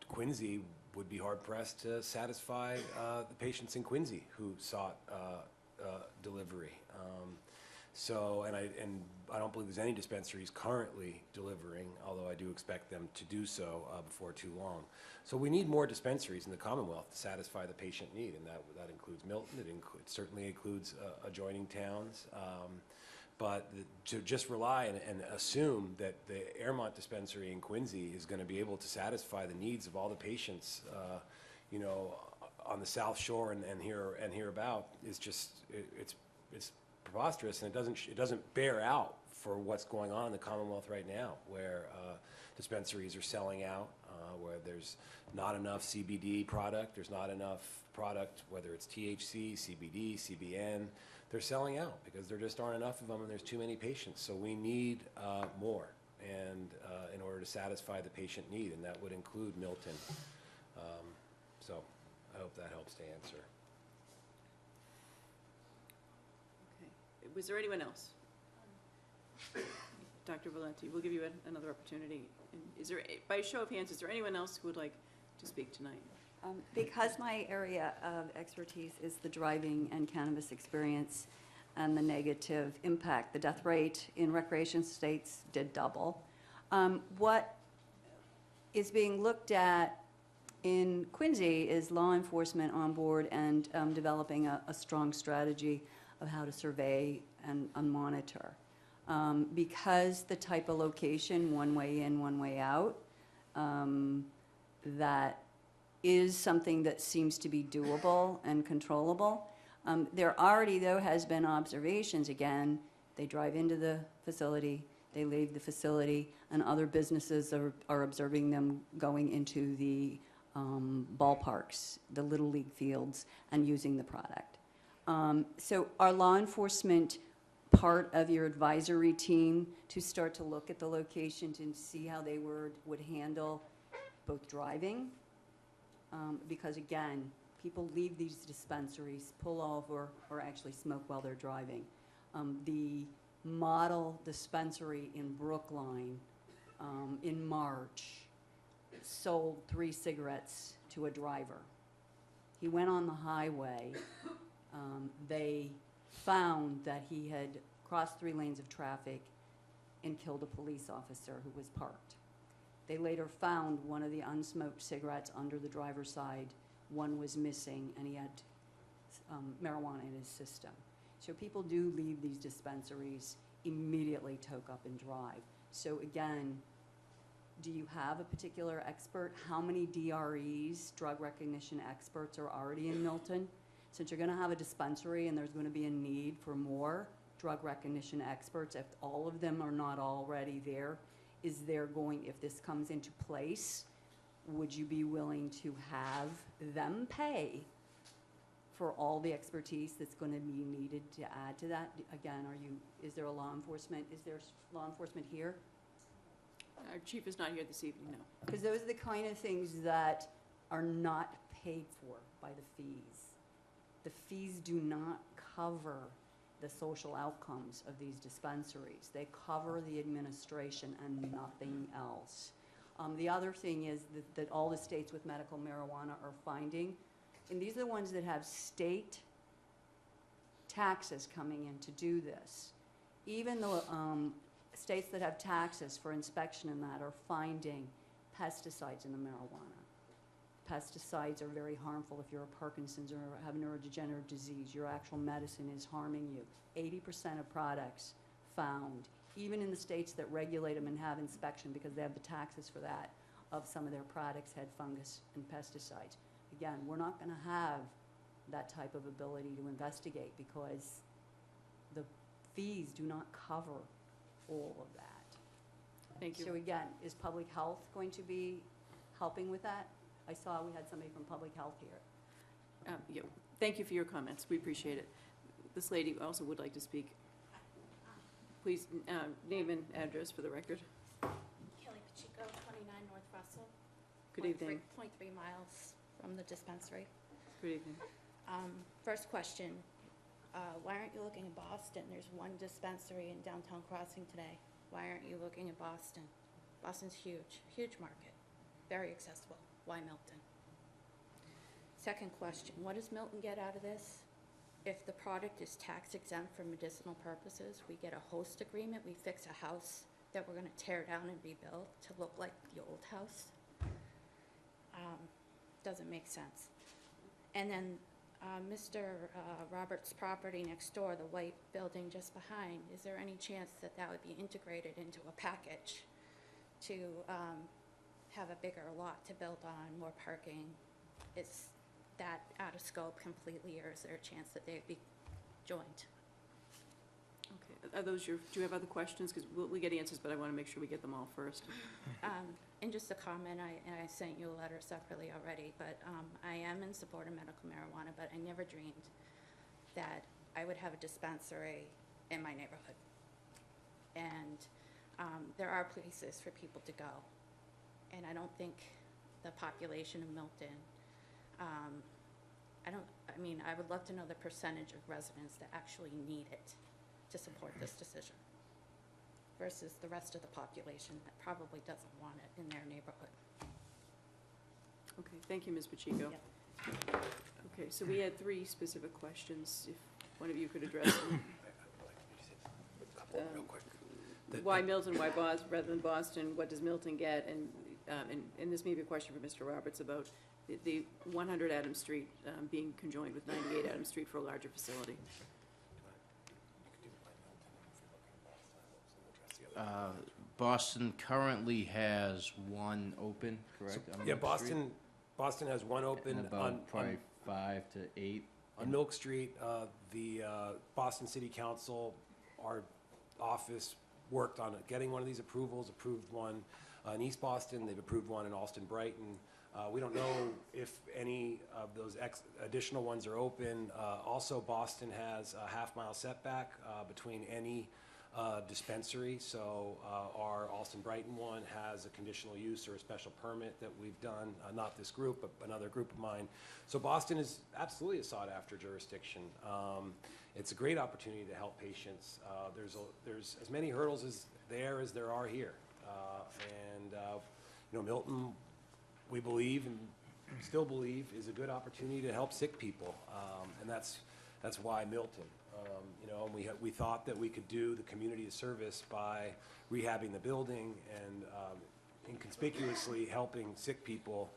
Quincy would be hard pressed to satisfy the patients in Quincy who sought delivery. And I don't believe there's any dispensaries currently delivering, although I do expect them to do so before too long. So we need more dispensaries in the Commonwealth to satisfy the patient need, and that includes Milton. It certainly includes adjoining towns. But to just rely and assume that the Airmont dispensary in Quincy is going to be able to satisfy the needs of all the patients, on the South Shore and hereabout is just it's preposterous, and it doesn't bear out for what's going on in the Commonwealth right now, where dispensaries are selling out, where there's not enough CBD product, there's not enough product, whether it's THC, CBD, CBN. They're selling out because there just aren't enough of them, and there's too many patients. So we need more, and in order to satisfy the patient need, and that would include Milton. So I hope that helps to answer. Okay. Was there anyone else? Dr. Valenti, we'll give you another opportunity. Is there, by show of hands, is there anyone else who would like to speak tonight? Because my area of expertise is the driving and cannabis experience and the negative impact, the death rate in recreation states did double. What is being looked at in Quincy is law enforcement on board and developing a strong strategy of how to survey and monitor. Because the type of location, one way in, one way out, that is something that seems to be doable and controllable. There already, though, has been observations, again, they drive into the facility, they leave the facility, and other businesses are observing them going into the ballparks, the Little League fields, and using the product. So our law enforcement part of your advisory team to start to look at the locations and see how they would handle both driving, because again, people leave these dispensaries, pull over, or actually smoke while they're driving. The model dispensary in Brookline in March sold 3 cigarettes to a driver. He went on the highway. They found that he had crossed 3 lanes of traffic and killed a police officer who was parked. They later found one of the unsmoked cigarettes under the driver's side. One was missing, and he had marijuana in his system. So people do leave these dispensaries, immediately toke up and drive. So again, do you have a particular expert? How many DREs, drug recognition experts, are already in Milton? Since you're going to have a dispensary and there's going to be a need for more drug recognition experts, if all of them are not already there, is there going, if this comes into place, would you be willing to have them pay for all the expertise that's going to be needed to add to that? Again, is there law enforcement here? Our chief is not here this evening, no. Because those are the kind of things that are not paid for by the fees. The fees do not cover the social outcomes of these dispensaries. They cover the administration and nothing else. The other thing is that all the states with medical marijuana are finding, and these are the ones that have state taxes coming in to do this. Even the states that have taxes for inspection and that are finding pesticides in the marijuana. Pesticides are very harmful if you're a Parkinson's or have a neurodegenerative disease. Your actual medicine is harming you. 80% of products found, even in the states that regulate them and have inspection because they have the taxes for that, of some of their products had fungus and pesticides. Again, we're not going to have that type of ability to investigate because the fees do not cover all of that. Thank you. So again, is public health going to be helping with that? I saw we had somebody from public health here. Yeah, thank you for your comments. We appreciate it. This lady also would like to speak. Please, name and address for the record. Kelly Pacheco, 29 North Russell. Good evening. 0.3 miles from the dispensary. Good evening. First question, why aren't you looking at Boston? There's one dispensary in downtown Crossing today. Why aren't you looking at Boston? Boston's huge, huge market, very accessible. Why Milton? Second question, what does Milton get out of this? If the product is tax exempt for medicinal purposes, we get a host agreement, we fix a house that we're gonna tear down and rebuild to look like the old house. Doesn't make sense. And then Mr. Roberts' property next door, the white building just behind, is there any chance that that would be integrated into a package to have a bigger lot to build on, more parking? Is that out of scope completely, or is there a chance that they'd be joined? Okay, are those do you have other questions? Because we get answers, but I want to make sure we get them all first. And just a comment, I sent you a letter separately already, but I am in support of medical marijuana, but I never dreamed that I would have a dispensary in my neighborhood. And there are places for people to go. And I don't think the population of Milton, I would love to know the percentage of residents that actually need it to support this decision versus the rest of the population that probably doesn't want it in their neighborhood. Okay, thank you, Ms. Pacheco. Yep. Okay, so we had 3 specific questions, if one of you could address them. Real quick. why Milton, why rather than Boston, what does Milton get? And this may be a question for Mr. Roberts about the 100 Adams Street being conjoined with 98 Adams Street for a larger facility. Boston currently has one open, correct? on Yeah, Milk Street? Boston has one open And about probably 5 to 8. on Milk Street. The Boston City Council, our office worked on getting one of these approvals, approved one in East Boston, they've approved one in Alston Brighton. We don't know if any of those additional ones are open. Also, Boston has a half-mile setback between any dispensary, so our Alston Brighton one has a conditional use or a special permit that we've done, not this group, but another group of mine. So Boston is absolutely a sought-after jurisdiction. It's a great opportunity to help patients. There's as many hurdles as there are here. Milton, we believe and still believe, is a good opportunity to help sick people, and that's why Milton. We thought that we could do the community a service by rehabbing the building and inconspicuously helping sick people.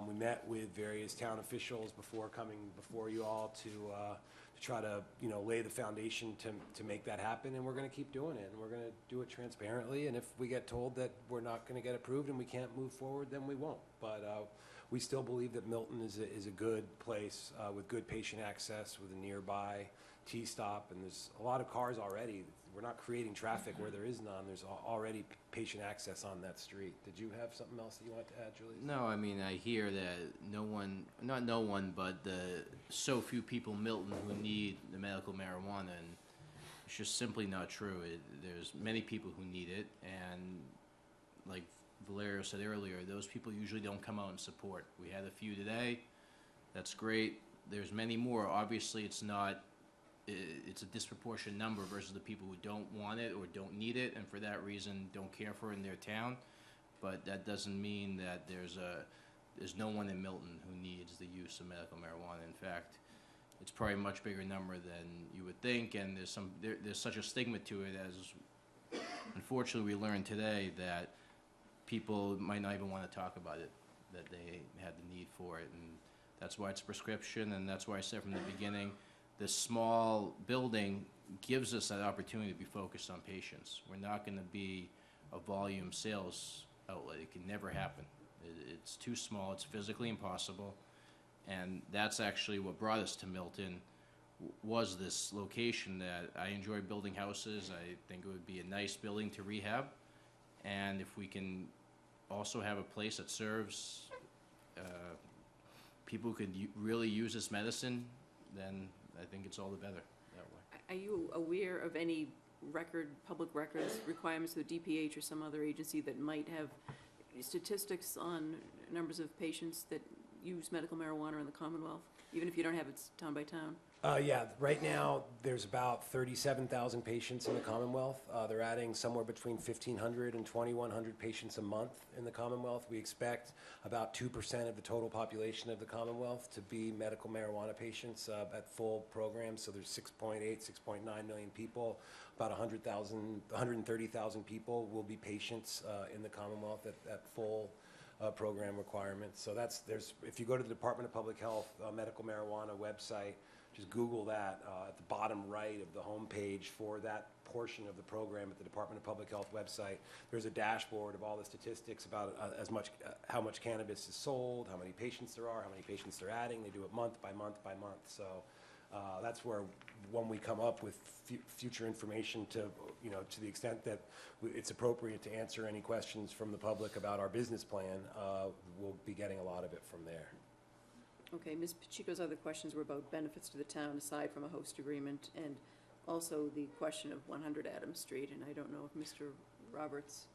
We met with various town officials before coming before you all to try to lay the foundation to make that happen, and we're going to keep doing it, and we're going to do it transparently. And if we get told that we're not going to get approved and we can't move forward, then we won't. But we still believe that Milton is a good place with good patient access, with a nearby T-stop, and there's a lot of cars already. We're not creating traffic where there is none. There's already patient access on that street. Did you have something else that you wanted to add, Julie? No, I mean, I hear that but so few people in Milton who need the medical marijuana, and it's just simply not true. There's many people who need it, and like Valerio said earlier, those people usually don't come out and support. We had a few today. That's great. There's many more. Obviously, it's a disproportionate number versus the people who don't want it or don't need it, and for that reason don't care for it in their town. But that doesn't mean that there's no one in Milton who needs the use of medical marijuana. In fact, it's probably a much bigger number than you would think, and there's such a stigma to it, as unfortunately we learned today that people might not even want to talk about it, that they had the need for it, and that's why it's prescription, and that's why I said from the beginning, this small building gives us that opportunity to be focused on patients. We're not going to be a volume sales outlet. It can never happen. It's too small. It's physically impossible. And that's actually what brought us to Milton, was this location that I enjoy building houses. I think it would be a nice building to rehab. And if we can also have a place that serves people who could really use this medicine, then I think it's all the better that way. Are you aware of any public records requirements of the DPH or some other agency that might have statistics on numbers of patients that use medical marijuana in the Commonwealth, even if you don't have it town by town? Yeah, right now there's about 37,000 patients in the Commonwealth. They're adding somewhere between 1,500 and 2,100 patients a month in the Commonwealth. We expect about 2% of the total population of the Commonwealth to be medical marijuana patients at full programs. So there's 6.8, 6.9 million people. About 130,000 people will be patients in the Commonwealth at full program requirements. So if you go to the Department of Public Health medical marijuana website, just Google that at the bottom right of the homepage for that portion of the program at the Department of Public Health website. There's a dashboard of all the statistics about how much cannabis is sold, how many patients there are, how many patients they're adding. They do it month by month by month. So that's where, when we come up with future information to the extent that it's appropriate to answer any questions from the public about our business plan, we'll be getting a lot of it from there. Okay, Ms. Pacheco's other questions were about benefits to the town aside from a host agreement, and also the question of 100 Adams Street, and I don't know if Mr. Roberts...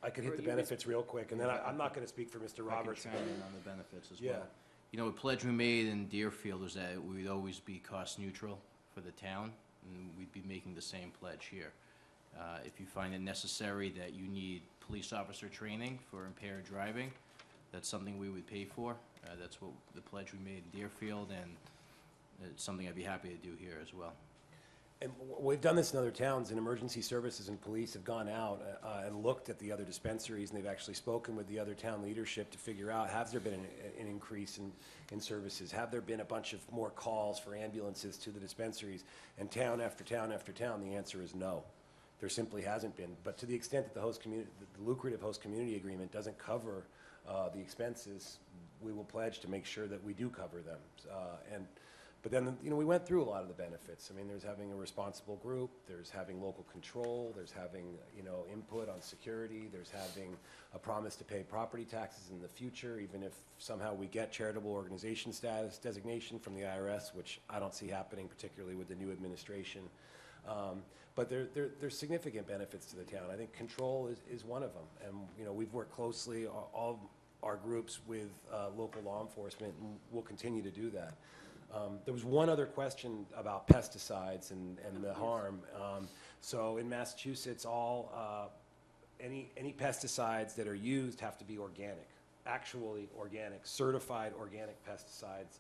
I could hit the benefits real quick, and then I'm not going to speak for Mr. Roberts. I can chime in on the benefits as well. A pledge we made in Deerfield was that we'd always be cost neutral for the town, and we'd be making the same pledge here. If you find it necessary that you need police officer training for impaired driving, that's something we would pay for. That's what the pledge we made in Deerfield, and it's something I'd be happy to do here as well. And we've done this in other towns, and emergency services and police have gone out and looked at the other dispensaries, and they've actually spoken with the other town leadership to figure out, has there been an increase in services? Have there been a bunch of more calls for ambulances to the dispensaries? And town after town after town, the answer is no. There simply hasn't been. But to the extent that the host community, the lucrative host community agreement doesn't cover the expenses, we will pledge to make sure that we do cover them. But then, we went through a lot of the benefits. I mean, there's having a responsible group, there's having local control, there's having, input on security, there's having a promise to pay property taxes in the future, even if somehow we get charitable organization status designation from the IRS, which I don't see happening, particularly with the new administration. But there's significant benefits to the town. I think control is one of them. And, we've worked closely, all our groups, with local law enforcement, and we'll continue to do that. There was one other question about pesticides and the harm. So in Massachusetts, any pesticides that are used have to be organic, actually organic, certified organic pesticides.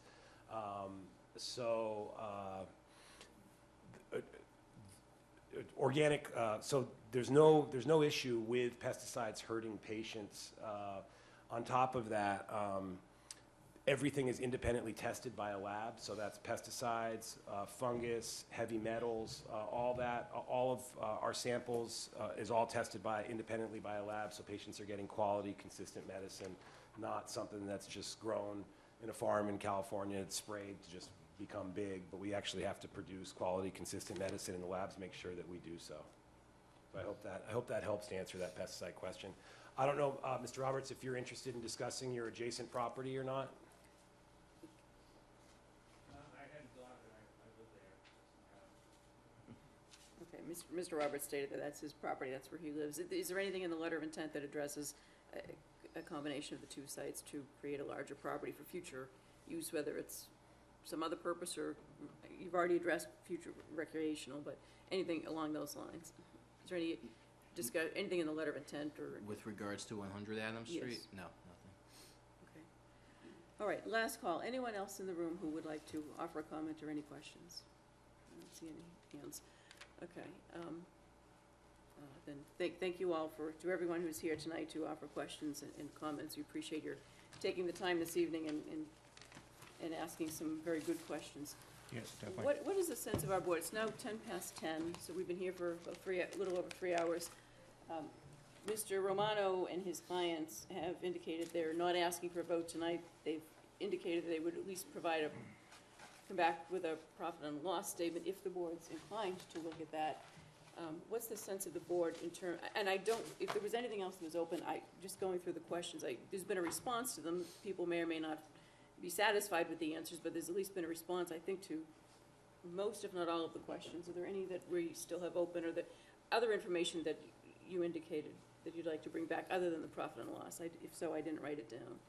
Organic. So there's no issue with pesticides hurting patients. On top of that, everything is independently tested by a lab, so that's pesticides, fungus, heavy metals, all of our samples is all tested independently by a lab, so patients are getting quality, consistent medicine, not something that's just grown in a farm in California, it's sprayed to just become big, but we actually have to produce quality, consistent medicine, and the labs make sure that we do so. So I hope that helps to answer that pesticide question. I don't know, Mr. Roberts, if you're interested in discussing your adjacent property or not? Okay, Mr. Roberts stated that that's his property, that's where he lives. Is there anything in the letter of intent that addresses a combination of the two sites to create a larger property for future use, whether it's some other purpose, or you've already addressed future recreational, but anything along those lines? Is there anything in the letter of intent or? With regards to 100 Adams Yes. Street? No, nothing. Okay. All right, last call. Anyone else in the room who would like to offer a comment or any questions? I don't see any hands. Okay. Then thank you all to everyone who's here tonight to offer questions and comments. We appreciate your taking the time this evening and asking some very good questions. Yes, definitely. What is the sense of our board? It's now 10:10, so we've been here for about a little over 3 hours. Mr. Romano and his clients have indicated they're not asking for a vote tonight. They've indicated they would at least come back with a profit and loss statement if the board's inclined to look at that. What's the sense of the board and if there was anything else that was open, just going through the questions, there's been a response to them. People may or may not be satisfied with the answers, but there's at least been a response, I think, to most, if not all, of the questions. Are there any that we still have open, or that other information that you indicated that you'd like to bring back, other than the profit and loss? If so, I didn't write it down.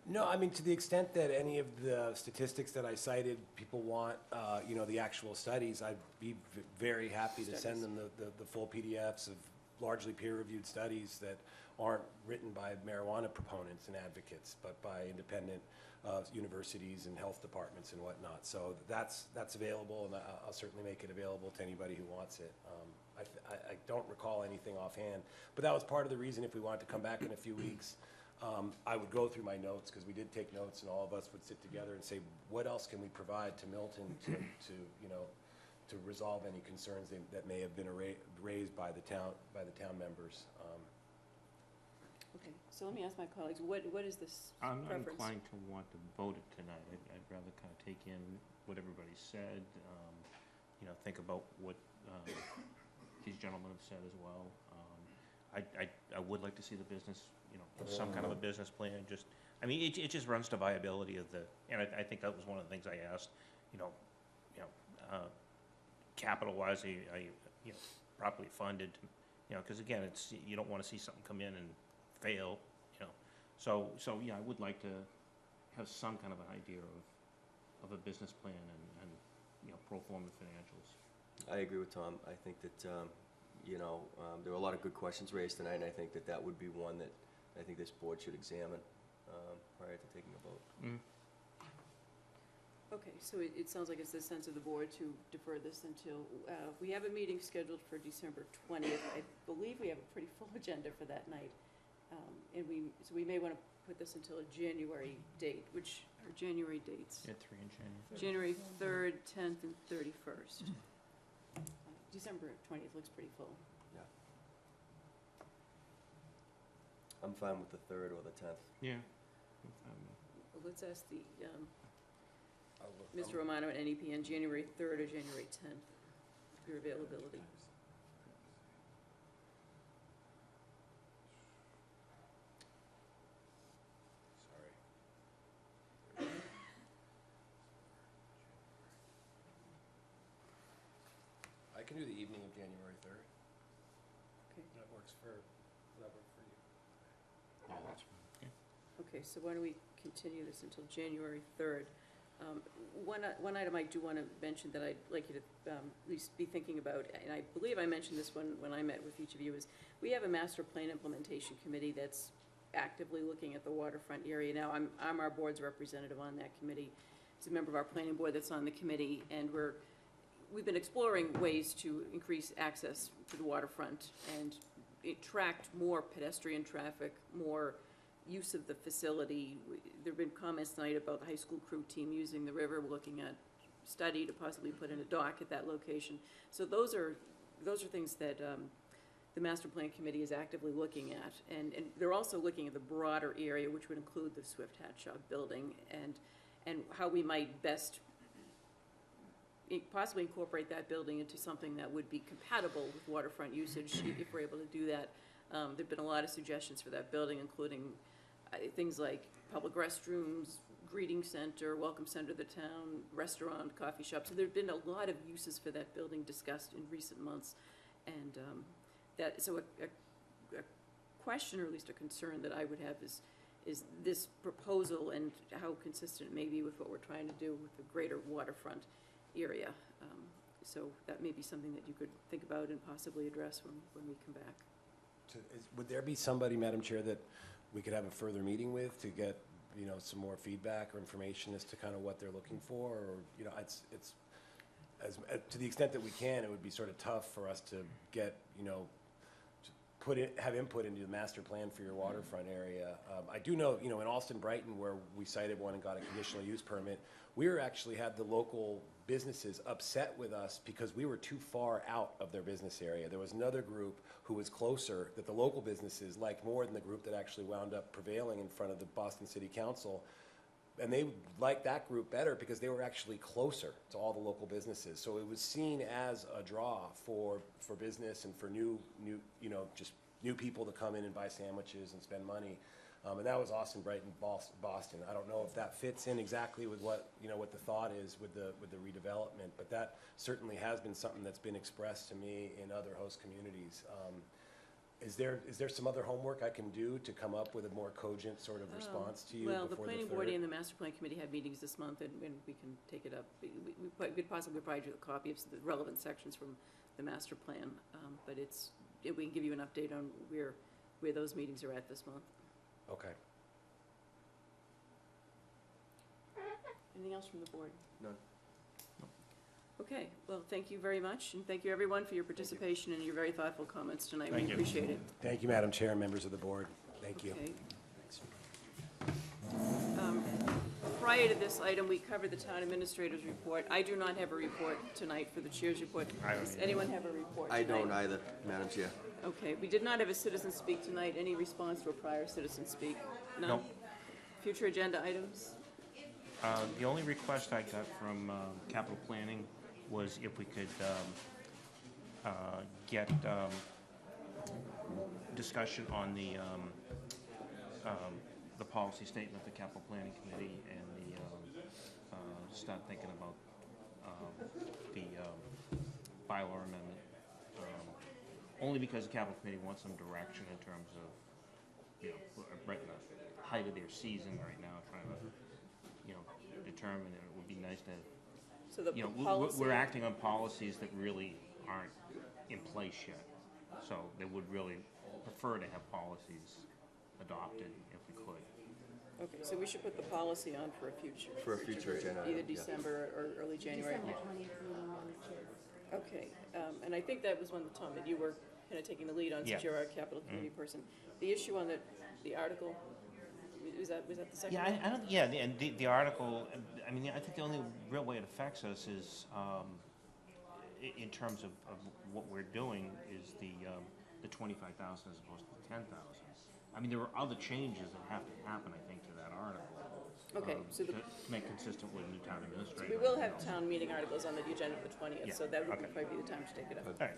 No, I mean, to the extent that any of the statistics that I cited, people want, the actual studies, I'd be very happy to send them the full PDFs of largely peer-reviewed studies that aren't written by marijuana proponents and advocates, but by independent universities and health departments and whatnot. So that's available, and I'll certainly make it available to anybody who wants it. I don't recall anything offhand, but that was part of the reason if we wanted to come back in a few weeks. I would go through my notes, because we did take notes, and all of us would sit together and say, what else can we provide to Milton to resolve any concerns that may have been raised by the town members. Okay, so let me ask my colleagues, what is this I'm not preference? inclined to want to vote it tonight. I'd rather kind of take in what everybody said, think about what these gentlemen have said as well. I would like to see the business, some kind of a business plan. It just runs to viability of and I think that was one of the things I asked, capital-wise, are you properly funded? Because again, you don't want to see something come in and fail, So yeah, I would like to have some kind of an idea of a business plan and pro forma financials. I agree with Tom. I think that, there were a lot of good questions raised tonight, and I think that would be one that I think this board should examine prior to taking a vote. Okay, so it sounds like it's the sense of the board to defer this until, we have a meeting scheduled for December 20th. I believe we have a pretty full agenda for that night. And so we may want to put this until a January date, which are January dates. Yeah, 3 in January. January 3rd, 10th, and 31st. December 20th looks pretty full. Yeah. I'm fine with the 3rd or the 10th. Yeah. Well, let's ask the, Mr. Romano at NEPN, January 3rd or January 10th, your availability. Sorry. I can do the evening of January 3rd. Okay. That works for you. Yeah, that's fine. Okay, so why don't we continue this until January 3rd? One item I do want to mention that I'd like you to at least be thinking about, and I believe I mentioned this when I met with each of you, is we have a master plan implementation committee that's actively looking at the waterfront area. Now, I'm our board's representative on that committee. As a member of our planning board that's on the committee, and we've been exploring ways to increase access to the waterfront and attract more pedestrian traffic, more use of the facility. There've been comments tonight about the high school crew team using the river. We're looking at study to possibly put in a dock at that location. So those are things that the master plan committee is actively looking at, and they're also looking at the broader area, which would include the Swift Hat Shop building, and how we might best possibly incorporate that building into something that would be compatible with waterfront usage if we're able to do that. There've been a lot of suggestions for that building, including things like public restrooms, greeting center, welcome center of the town, restaurant, coffee shop. So there've been a lot of uses for that building discussed in recent months, and a question, or at least a concern that I would have is this proposal and how consistent it may be with what we're trying to do with the greater waterfront area. So that may be something that you could think about and possibly address when we come back. Would there be somebody, Madam Chair, that we could have a further meeting with to get, some more feedback or information as to kind of what they're looking for? Or, it's to the extent that we can, it would be sort of tough for us to get, have input into the master plan for your waterfront area. I do know, in Alston Brighton, where we cited one and got a conditional use permit, we actually had the local businesses upset with us because we were too far out of their business area. There was another group who was closer that the local businesses liked more than the group that actually wound up prevailing in front of the Boston City Council. And they liked that group better because they were actually closer to all the local businesses. So it was seen as a draw for business and for new just new people to come in and buy sandwiches and spend money. And that was Austin, Brighton, Boston. I don't know if that fits in exactly with what the thought is with the redevelopment, but that certainly has been something that's been expressed to me in other host communities. Is there some other homework I can do to come up with a more cogent sort of response to you Well, the before planning 3rd? board and the master plan committee had meetings this month, and we can take it up. We could possibly provide you a copy of the relevant sections from the master plan, but we can give you an update on where those meetings are at this month. Okay. Anything else from the board? None. Okay, well, thank you very much, and thank you everyone for your participation and your very thoughtful comments tonight. Thank We you. appreciate it. Thank you, Madam Chair and members of the board. Thank you. Okay. Prior to this item, we covered the town administrator's report. I do not have a report tonight for the chair's report. Does anyone have a report tonight? I don't either, Madam Chair. Okay, we did not have a citizen speak tonight. Any response to a prior citizen speak? None? Nope. Future agenda items? The only request I got from capital planning was if we could get discussion on the policy statement, the capital planning committee, and start thinking about the bylaw amendment. Only because the capital committee wants some direction in terms of, right in the height of their season right now, trying to, determine, and it would be nice to, So the policy. we're acting on policies that really aren't in place yet. So they would really prefer to have policies adopted if we could. Okay, so we should put the policy on for a future. For a future agenda Either item, yeah. December or early January. Okay, and I think that was one, Tom, that you were kind of taking the lead on, since Yeah. you're our capital committee person. The issue on the article, was that the second Yeah, one? I don't, yeah, and the article, I mean, I think the only real way it affects us is, in terms of what we're doing, is the 25,000 as opposed to the 10,000. I mean, there are other changes that have to happen, I think, to that article. Okay, so to make consistent with new town administrator. we will have town meeting articles on the agenda for the 20th, Yeah, so that would okay. probably be the time to take it up. All right.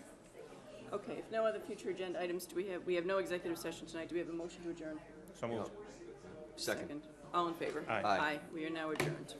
Okay, if no other future agenda items, we have no executive session tonight. Do we have a motion to adjourn? So moved. Second. All in favor? Aye. Aye. We are now adjourned.